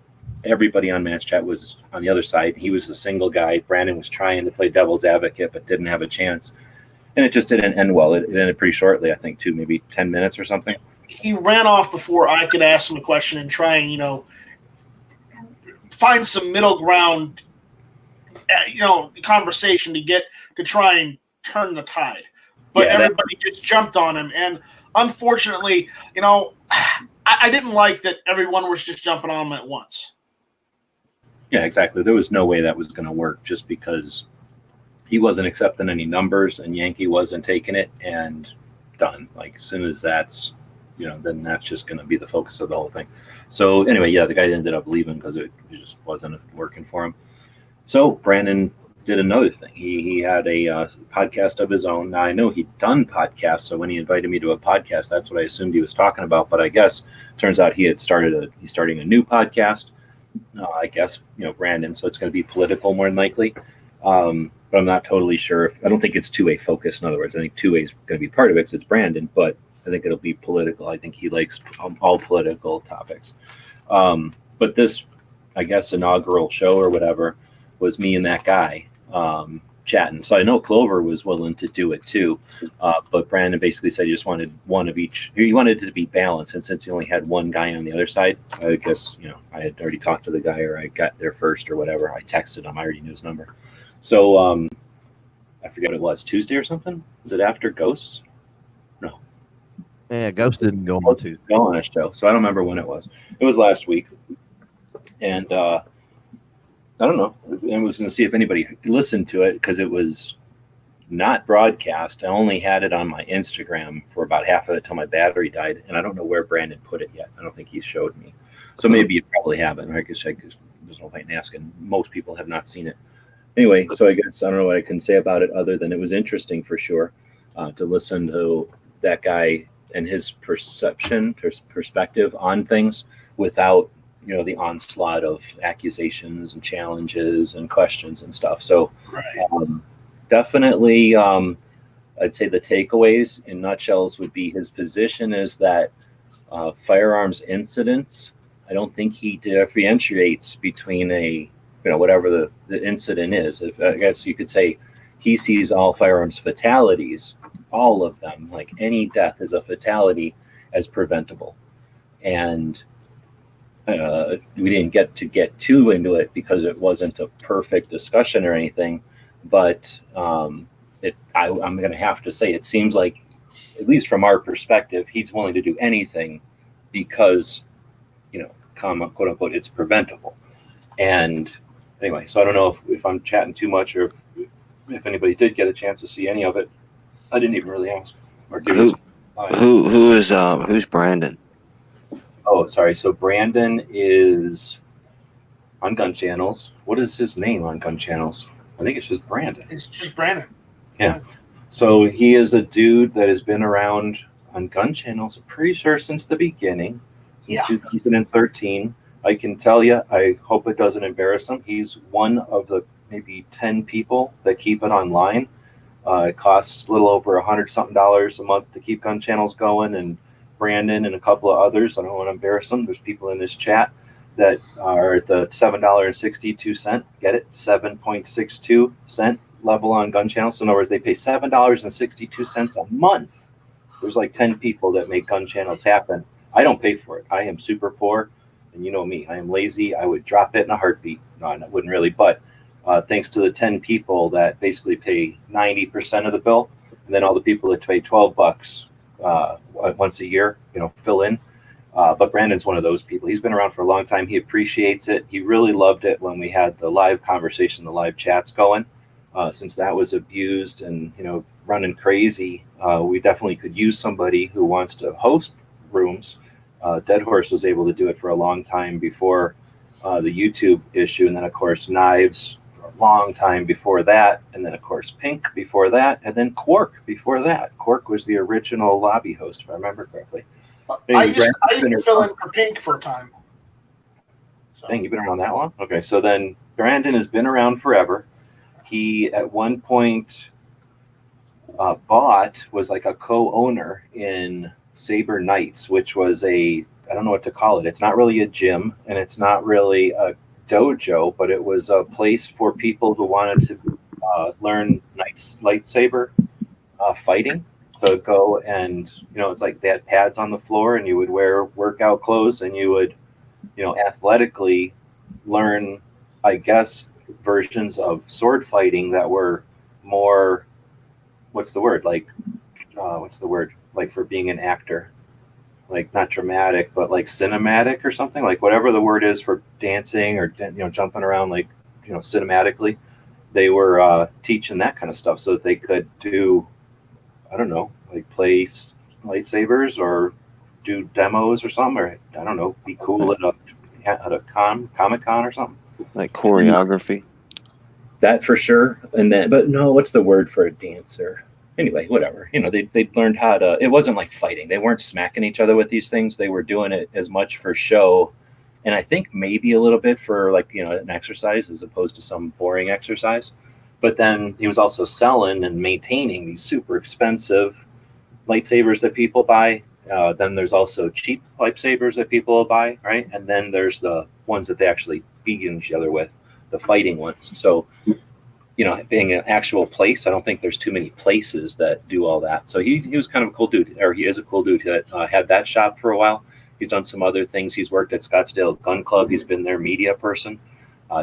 everybody on Match Chat was on the other side. He was the single guy. Brandon was trying to play devil's advocate, but didn't have a chance. And it just didn't end well. It ended pretty shortly, I think, too, maybe 10 minutes or something. He ran off before I could ask him a question and try and, find some middle ground, conversation to try and turn the tide. But everybody just jumped on him. And unfortunately, I didn't like that everyone was just jumping on him at once. Yeah, exactly. There was no way that was going to work, just because he wasn't accepting any numbers and Yankee wasn't taking it, and done. Like, as soon as that's, then that's just going to be the focus of the whole thing. So anyway, the guy ended up leaving because it just wasn't working for him. So Brandon did another thing. He had a podcast of his own. Now, I know he'd done podcasts, so when he invited me to a podcast, that's what I assumed he was talking about. But I guess turns out he's starting a new podcast. I guess, Brandon. So it's going to be political more than likely. But I'm not totally sure. I don't think it's 2A focused. In other words, I think 2A is going to be part of it because it's Brandon. But I think it'll be political. I think he likes all political topics. But this, I guess, inaugural show or whatever was me and that guy chatting. So I know Clover was willing to do it too, but Brandon basically said he just wanted one of each. He wanted it to be balanced, and since he only had one guy on the other side, I guess I had already talked to the guy, or I got there first, or whatever. I texted him. I already knew his number. So I forget what it was, Tuesday or something. Was it after Ghosts? No. Yeah, Ghost didn't go on Tuesday. Go on a show, so I don't remember when it was. It was last week, and I don't know. I was going to see if anybody listened to it because it was not broadcast. I only had it on my Instagram for about half of it till my battery died, and I don't know where Brandon put it yet. I don't think he showed me. So maybe you probably haven't. I guess there's no point in asking. Most people have not seen it. Anyway, so I guess I don't know what I can say about it other than it was interesting for sure to listen to that guy and his perspective on things without the onslaught of accusations and challenges and questions and stuff. So definitely I'd say the takeaways in nutshells would be his position is that firearms incidents, I don't think he differentiates between a whatever the incident is. I guess you could say he sees all firearms fatalities, all of them, like any death is a fatality, as preventable. And we didn't get too into it because it wasn't a perfect discussion or anything, but I'm going to have to say it seems like, at least from our perspective, he's willing to do anything because, quote unquote, it's preventable. And anyway, so I don't know if I'm chatting too much or if anybody did get a chance to see any of it. I didn't even really ask. Or who's Brandon? Oh, sorry. So Brandon is on Gun Channels. What is his name on Gun Channels? I think it's just Brandon. It's just Brandon. Yeah. So he is a dude that has been around on Gun Channels, I'm pretty sure, since the beginning, since 2013. I can tell you, I hope it doesn't embarrass him. He's one of the maybe 10 people that keep it online. It costs a little over $100-something a month to keep Gun Channels going, and Brandon and a couple of others, I don't want to embarrass them. There's people in this chat that are at the $7.62, get it? 7.62 cent level on Gun Channels. So in other words, they pay $7.62 a month. There's like 10 people that make Gun Channels happen. I don't pay for it. I am super poor. And you know me, I am lazy. I would drop it in a heartbeat. No, I wouldn't really, but thanks to the 10 people that basically pay 90% of the bill, and then all the people that pay $12 once a year, fill in. But Brandon's one of those people. He's been around for a long time. He appreciates it. He really loved it when we had the live conversation, the live chats going. Since that was abused and running crazy, we definitely could use somebody who wants to host rooms. Dead Horse was able to do it for a long time before the YouTube issue, and then of course Knives for a long time before that, and then of course Pink before that, and then Quark before that. Quark was the original lobby host, if I remember correctly. I used to fill in for Pink for a time. So. Dang, you've been around that long? Okay, so then Brandon has been around forever. He at one point was like a co-owner in Saber Nights, which was I don't know what to call it. It's not really a gym and it's not really a dojo, but it was a place for people who wanted to learn lightsaber fighting. So go and, it's like they had pads on the floor and you would wear workout clothes and you would, athletically learn, I guess, versions of sword fighting that were more, what's the word? Like for being an actor, like not dramatic, but like cinematic or something, like whatever the word is for dancing or, jumping around, like, cinematically, they were teaching that kind of stuff so that they could do, I don't know, like play lightsabers or do demos or something, or I don't know, be cool at a Comic-Con or something. Like choreography. That for sure. And then, but no, what's the word for a dancer? Anyway, whatever. They learned how to. It wasn't like fighting. They weren't smacking each other with these things. They were doing it as much for show, and I think maybe a little bit for like an exercise as opposed to some boring exercise. But then he was also selling and maintaining these super expensive lightsabers that people buy. Then there's also cheap lightsabers that people will buy, right? And then there's the ones that they actually beat each other with, the fighting ones. So, being an actual place, I don't think there's too many places that do all that. So he was kind of a cool dude, or he is a cool dude that had that shop for a while. He's done some other things. He's worked at Scottsdale Gun Club. He's been their media person,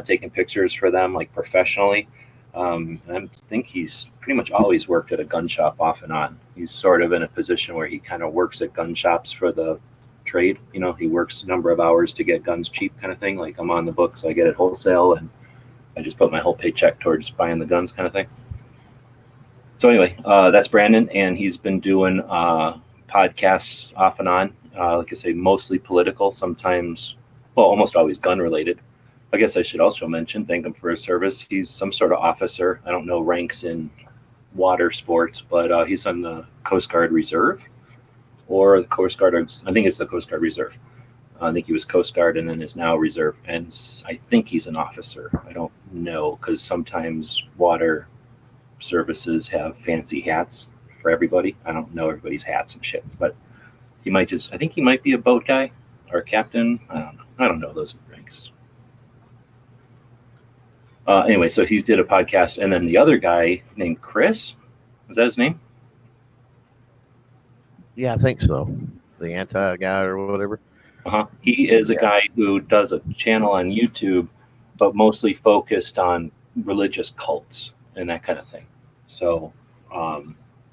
taking pictures for them, like professionally. And I think he's pretty much always worked at a gun shop off and on. He's sort of in a position where he kind of works at gun shops for the trade. He works a number of hours to get guns cheap kind of thing. Like, I'm on the books, I get it wholesale, and I just put my whole paycheck towards buying the guns kind of thing. So anyway, that's Brandon, and he's been doing podcasts off and on. Like I say, mostly political, sometimes, well, almost always gun related. I guess I should also mention, thank him for his service. He's some sort of officer. I don't know ranks in water sports, but he's on the Coast Guard Reserve or the Coast Guard. I think it's the Coast Guard Reserve. I think he was Coast Guard and then is now Reserve. And I think he's an officer. I don't know, because sometimes water services have fancy hats for everybody. I don't know everybody's hats and shits, but I think he might be a boat guy or a captain. I don't know those ranks. Anyway, so he did a podcast, and then the other guy named Chris, is that his name? Yeah, I think so. The anti guy or whatever. He is a guy who does a channel on YouTube, but mostly focused on religious cults and that kind of thing. So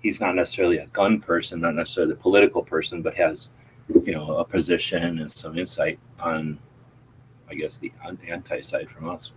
he's not necessarily a gun person, not necessarily a political person, but has, a position and some insight on, I guess, the anti side from us.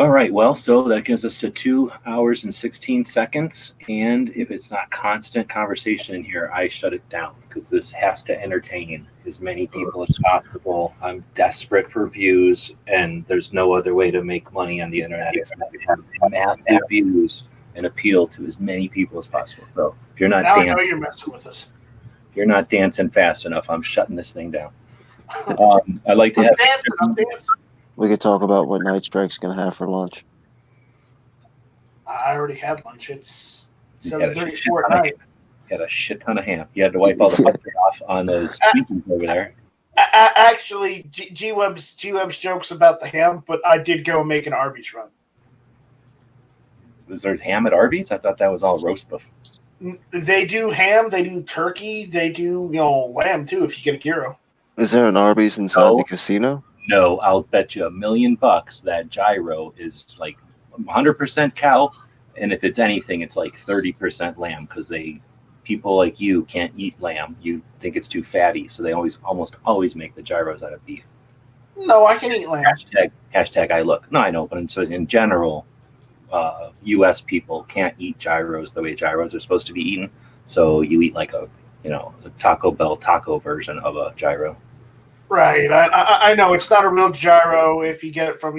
All right, well, so that gives us to 2 hours and 16 seconds. And if it's not constant conversation in here, I shut it down, because this has to entertain as many people as possible. I'm desperate for views, and there's no other way to make money on the internet except to have massive views and appeal to as many people as possible. So if you're not now I know you're messing with us. If you're not dancing fast enough, I'm shutting this thing down. I'd like to have I'm dancing. We could talk about what Night Strike's going to have for lunch. I already had lunch. It's 7:34 at night. Had a shit ton of ham. You had to wipe all the butter off on those speakers over there. Actually, G-Web's jokes about the ham, but I did go make an Arby's run. Was there ham at Arby's? I thought that was all roast beef. They do ham, they do turkey, they do lamb too if you get a gyro. Is there an Arby's inside the casino? No, I'll bet you $1 million that gyro is like 100% cow, and if it's anything, it's like 30% lamb, because people like you can't eat lamb. You think it's too fatty, so they almost always make the gyros out of beef. No, I can eat lamb. Hashtag I look. No, I know, but in general, U.S. people can't eat gyros the way gyros are supposed to be eaten. So you eat like a Taco Bell taco version of a gyro. Right. I know it's not a real gyro if you get it from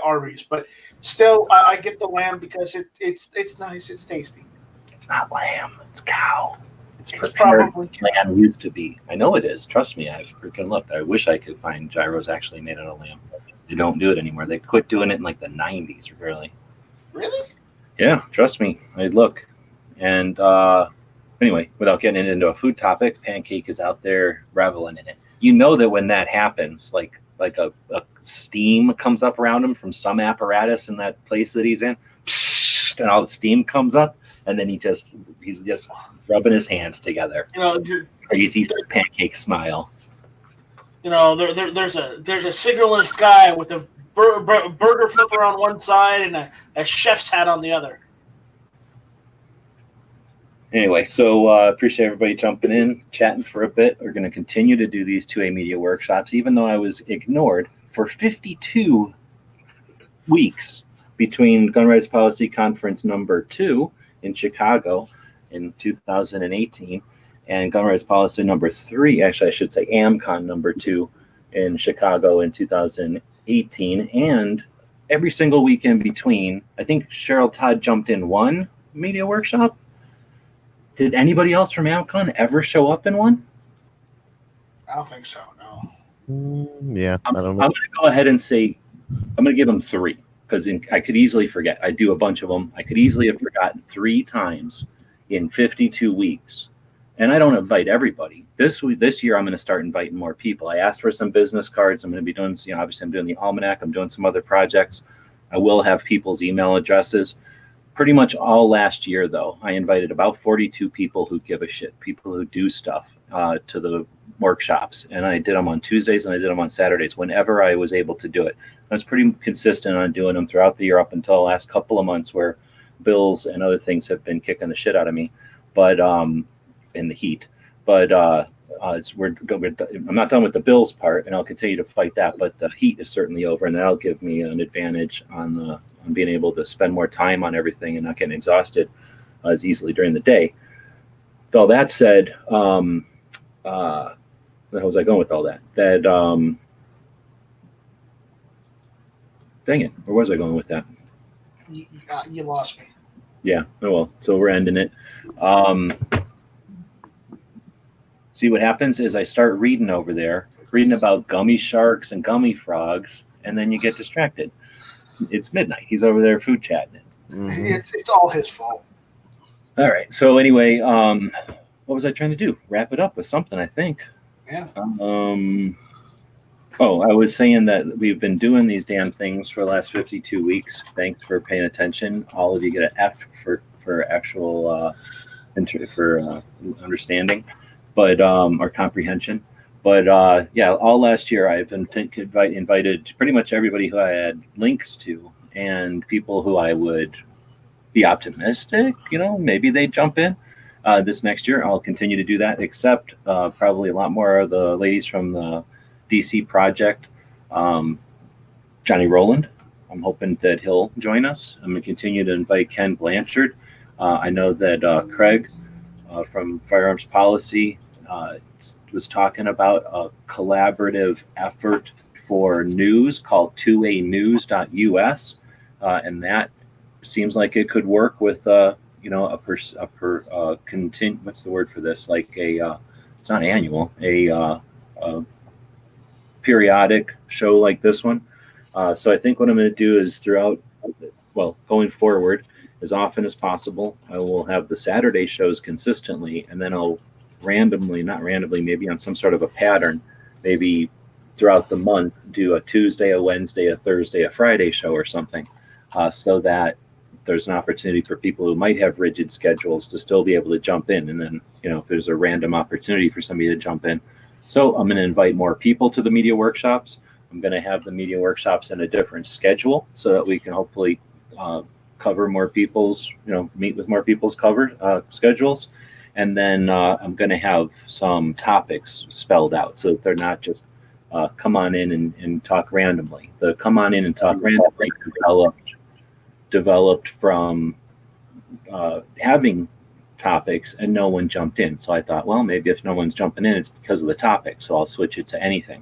Arby's, but still I get the lamb because it's nice, it's tasty. It's not lamb, it's cow. It's probably cow. Lamb used to be. I know it is. Trust me, I've freaking looked. I wish I could find gyros actually made out of lamb. They don't do it anymore. They quit doing it in like the 90s, really. Really? Yeah, trust me. I'd look. And anyway, without getting into a food topic, Pancake is out there reveling in it. You know that when that happens, like a steam comes up around him from some apparatus in that place that he's in, and all the steam comes up, and then he's just rubbing his hands together. Crazy Pancake smile. There's a signal in the sky with a burger flipper on one side and a chef's hat on the other. Anyway, so appreciate everybody jumping in, chatting for a bit. We're going to continue to do these 2A media workshops, even though I was ignored for 52 weeks between Gun Rights Policy Conference number 2 in Chicago in 2018 and Gun Rights Policy number 3, actually I should say AmCon number 2 in Chicago in 2018, and every single week in between. I think Cheryl Todd jumped in one media workshop. Did anybody else from AmCon ever show up in one? I don't think so, no. Yeah, I don't I'm know. going to go ahead and say I'm going to give them 3 because I could easily forget. I do a bunch of them. I could easily have forgotten 3 times in 52 weeks. And I don't invite everybody. This year, I'm going to start inviting more people. I asked for some business cards. I'm going to be doing, obviously I'm doing the almanac. I'm doing some other projects. I will have people's email addresses. Pretty much all last year, though, I invited about 42 people who give a shit, people who do stuff to the workshops. And I did them on Tuesdays and I did them on Saturdays whenever I was able to do it. I was pretty consistent on doing them throughout the year up until the last couple of months where bills and other things have been kicking the shit out of me. But in the heat. But I'm not done with the bills part, and I'll continue to fight that. But the heat is certainly over, and that'll give me an advantage on being able to spend more time on everything and not getting exhausted as easily during the day. With all that said, where was I going with all that? Dang it, where was I going with that? You lost me. Yeah, oh well, so we're ending it. See, what happens is I start reading over there, reading about gummy sharks and gummy frogs, and then you get distracted. It's midnight. He's over there food chatting. It's all his fault. All right. So anyway, what was I trying to do? Wrap it up with something, I think. Yeah. I was saying that we've been doing these damn things for the last 52 weeks. Thanks for paying attention. All of you get an F for actual for understanding, but or comprehension. But all last year I've invited pretty much everybody who I had links to and people who I would be optimistic, maybe they jump in. This next year I'll continue to do that, except probably a lot more of the ladies from the DC project. Johnny Rowland, I'm hoping that he'll join us. I'm going to continue to invite Ken Blanchard. I know that Craig from Firearms Policy was talking about a collaborative effort for news called 2anews.us, and that seems like it could work with what's the word for this? Like it's not annual, a periodic show like this one. So I think what I'm going to do is going forward, as often as possible, I will have the Saturday shows consistently, and then I'll not randomly, maybe on some sort of a pattern, maybe throughout the month, do a Tuesday, a Wednesday, a Thursday, a Friday show or something, so that there's an opportunity for people who might have rigid schedules to still be able to jump in. And then, if there's a random opportunity for somebody to jump in. So I'm going to invite more people to the media workshops. I'm going to have the media workshops in a different schedule so that we can hopefully cover more people's, meet with more people's schedules. And then I'm going to have some topics spelled out so that they're not just come on in and talk randomly. The come on in and talk randomly developed from having topics and no one jumped in. So I thought, well, maybe if no one's jumping in, it's because of the topic. So I'll switch it to anything.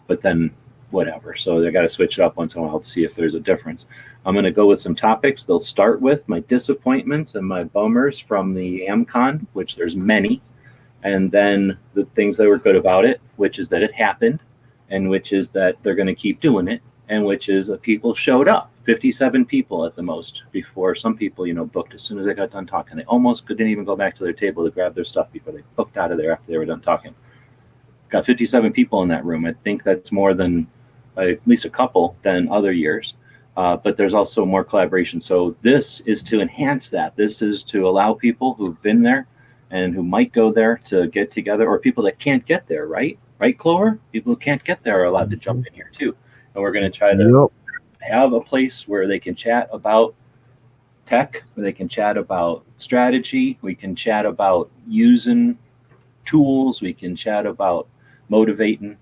But then whatever. So they got to switch it up once in a while to see if there's a difference. I'm going to go with some topics. They'll start with my disappointments and my bummers from the AmCon, which there's many. And then the things that were good about it, which is that it happened, and which is that they're going to keep doing it, and which is that people showed up. 57 people at the most before. Some people, booked as soon as they got done talking. They almost didn't even go back to their table to grab their stuff before they booked out of there after they were done talking. Got 57 people in that room. I think that's more than at least a couple than other years. But there's also more collaboration. So this is to enhance that. This is to allow people who've been there and who might go there to get together, or people that can't get there, right? Right, Clover? People who can't get there are allowed to jump in here too. And we're going to try to have a place where they can chat about tech, where they can chat about strategy, we can chat about using tools, we can chat about motivating,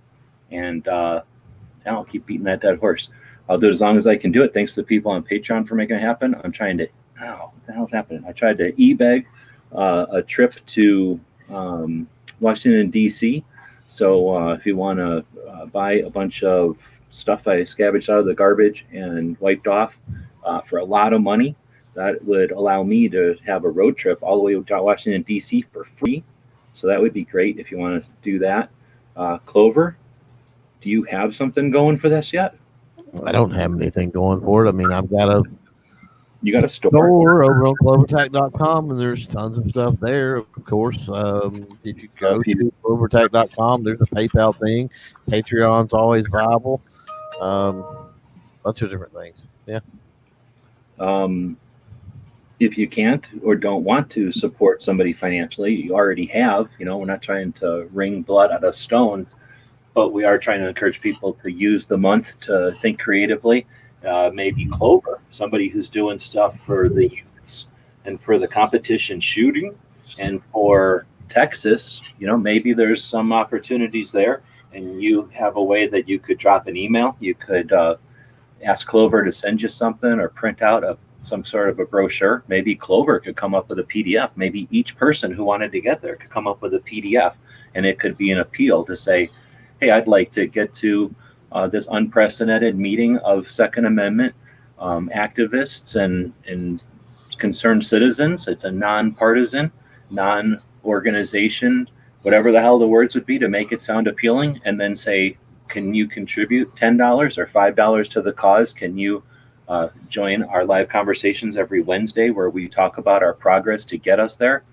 and I'll keep beating that dead horse. I'll do it as long as I can do it. Thanks to the people on Patreon for making it happen. I'm trying to, what the hell's happening? I tried to e-beg a trip to Washington, D.C. So if you want to buy a bunch of stuff I scavenged out of the garbage and wiped off for a lot of money, that would allow me to have a road trip all the way to Washington, D.C. for free. So that would be great if you want to do that. Clover, Do you have something going for this yet? I don't have anything going for it. I mean, I've got a You got a store? store over on clovertech.com, and there's tons of stuff there. Of course, if you So go if you- to clovertech.com, there's a PayPal thing. Patreon's always viable. Bunch of different things. Yeah. If you can't or don't want to support somebody financially, you already have. We're not trying to wring blood out of stones, but we are trying to encourage people to use the month to think creatively. Maybe Clover, somebody who's doing stuff for the youths and for the competition shooting and for Texas, maybe there's some opportunities there, and you have a way that you could drop an email. You could ask Clover to send you something or print out some sort of a brochure. Maybe Clover could come up with a PDF. Maybe each person who wanted to get there could come up with a PDF, and it could be an appeal to say, hey, I'd like to get to this unprecedented meeting of Second Amendment activists and concerned citizens. It's a nonpartisan, non-organization, whatever the hell the words would be to make it sound appealing, and then say, can you contribute $10 or $5 to the cause? Can you join our live conversations every Wednesday where we talk about our progress to get us there?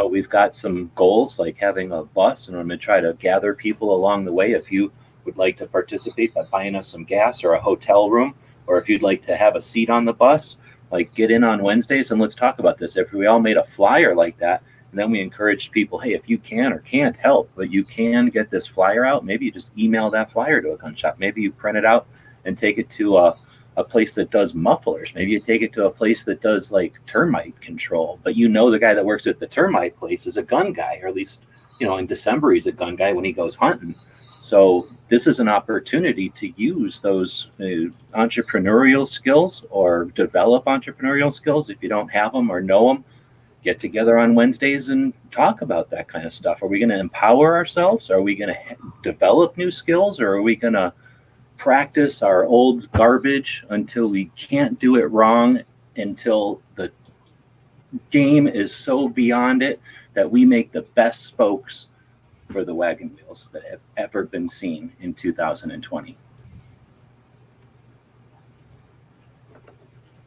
We've got some goals like having a bus, and I'm going to try to gather people along the way. If you would like to participate by buying us some gas or a hotel room, or if you'd like to have a seat on the bus, like get in on Wednesdays and let's talk about this. If we all made a flyer like that, and then we encouraged people, hey, if you can or can't help, but you can get this flyer out, maybe you just email that flyer to a gun shop. Maybe you print it out and take it to a place that does mufflers. Maybe you take it to a place that does like termite control, but the guy that works at the termite place is a gun guy, or at least, in December, he's a gun guy when he goes hunting. So this is an opportunity to use those entrepreneurial skills or develop entrepreneurial skills. If you don't have them or know them, get together on Wednesdays and talk about that kind of stuff. Are we going to empower ourselves? Are we going to develop new skills, or are we going to practice our old garbage until we can't do it wrong, until the game is so beyond it that we make the best spokes for the wagon wheels that have ever been seen in 2020?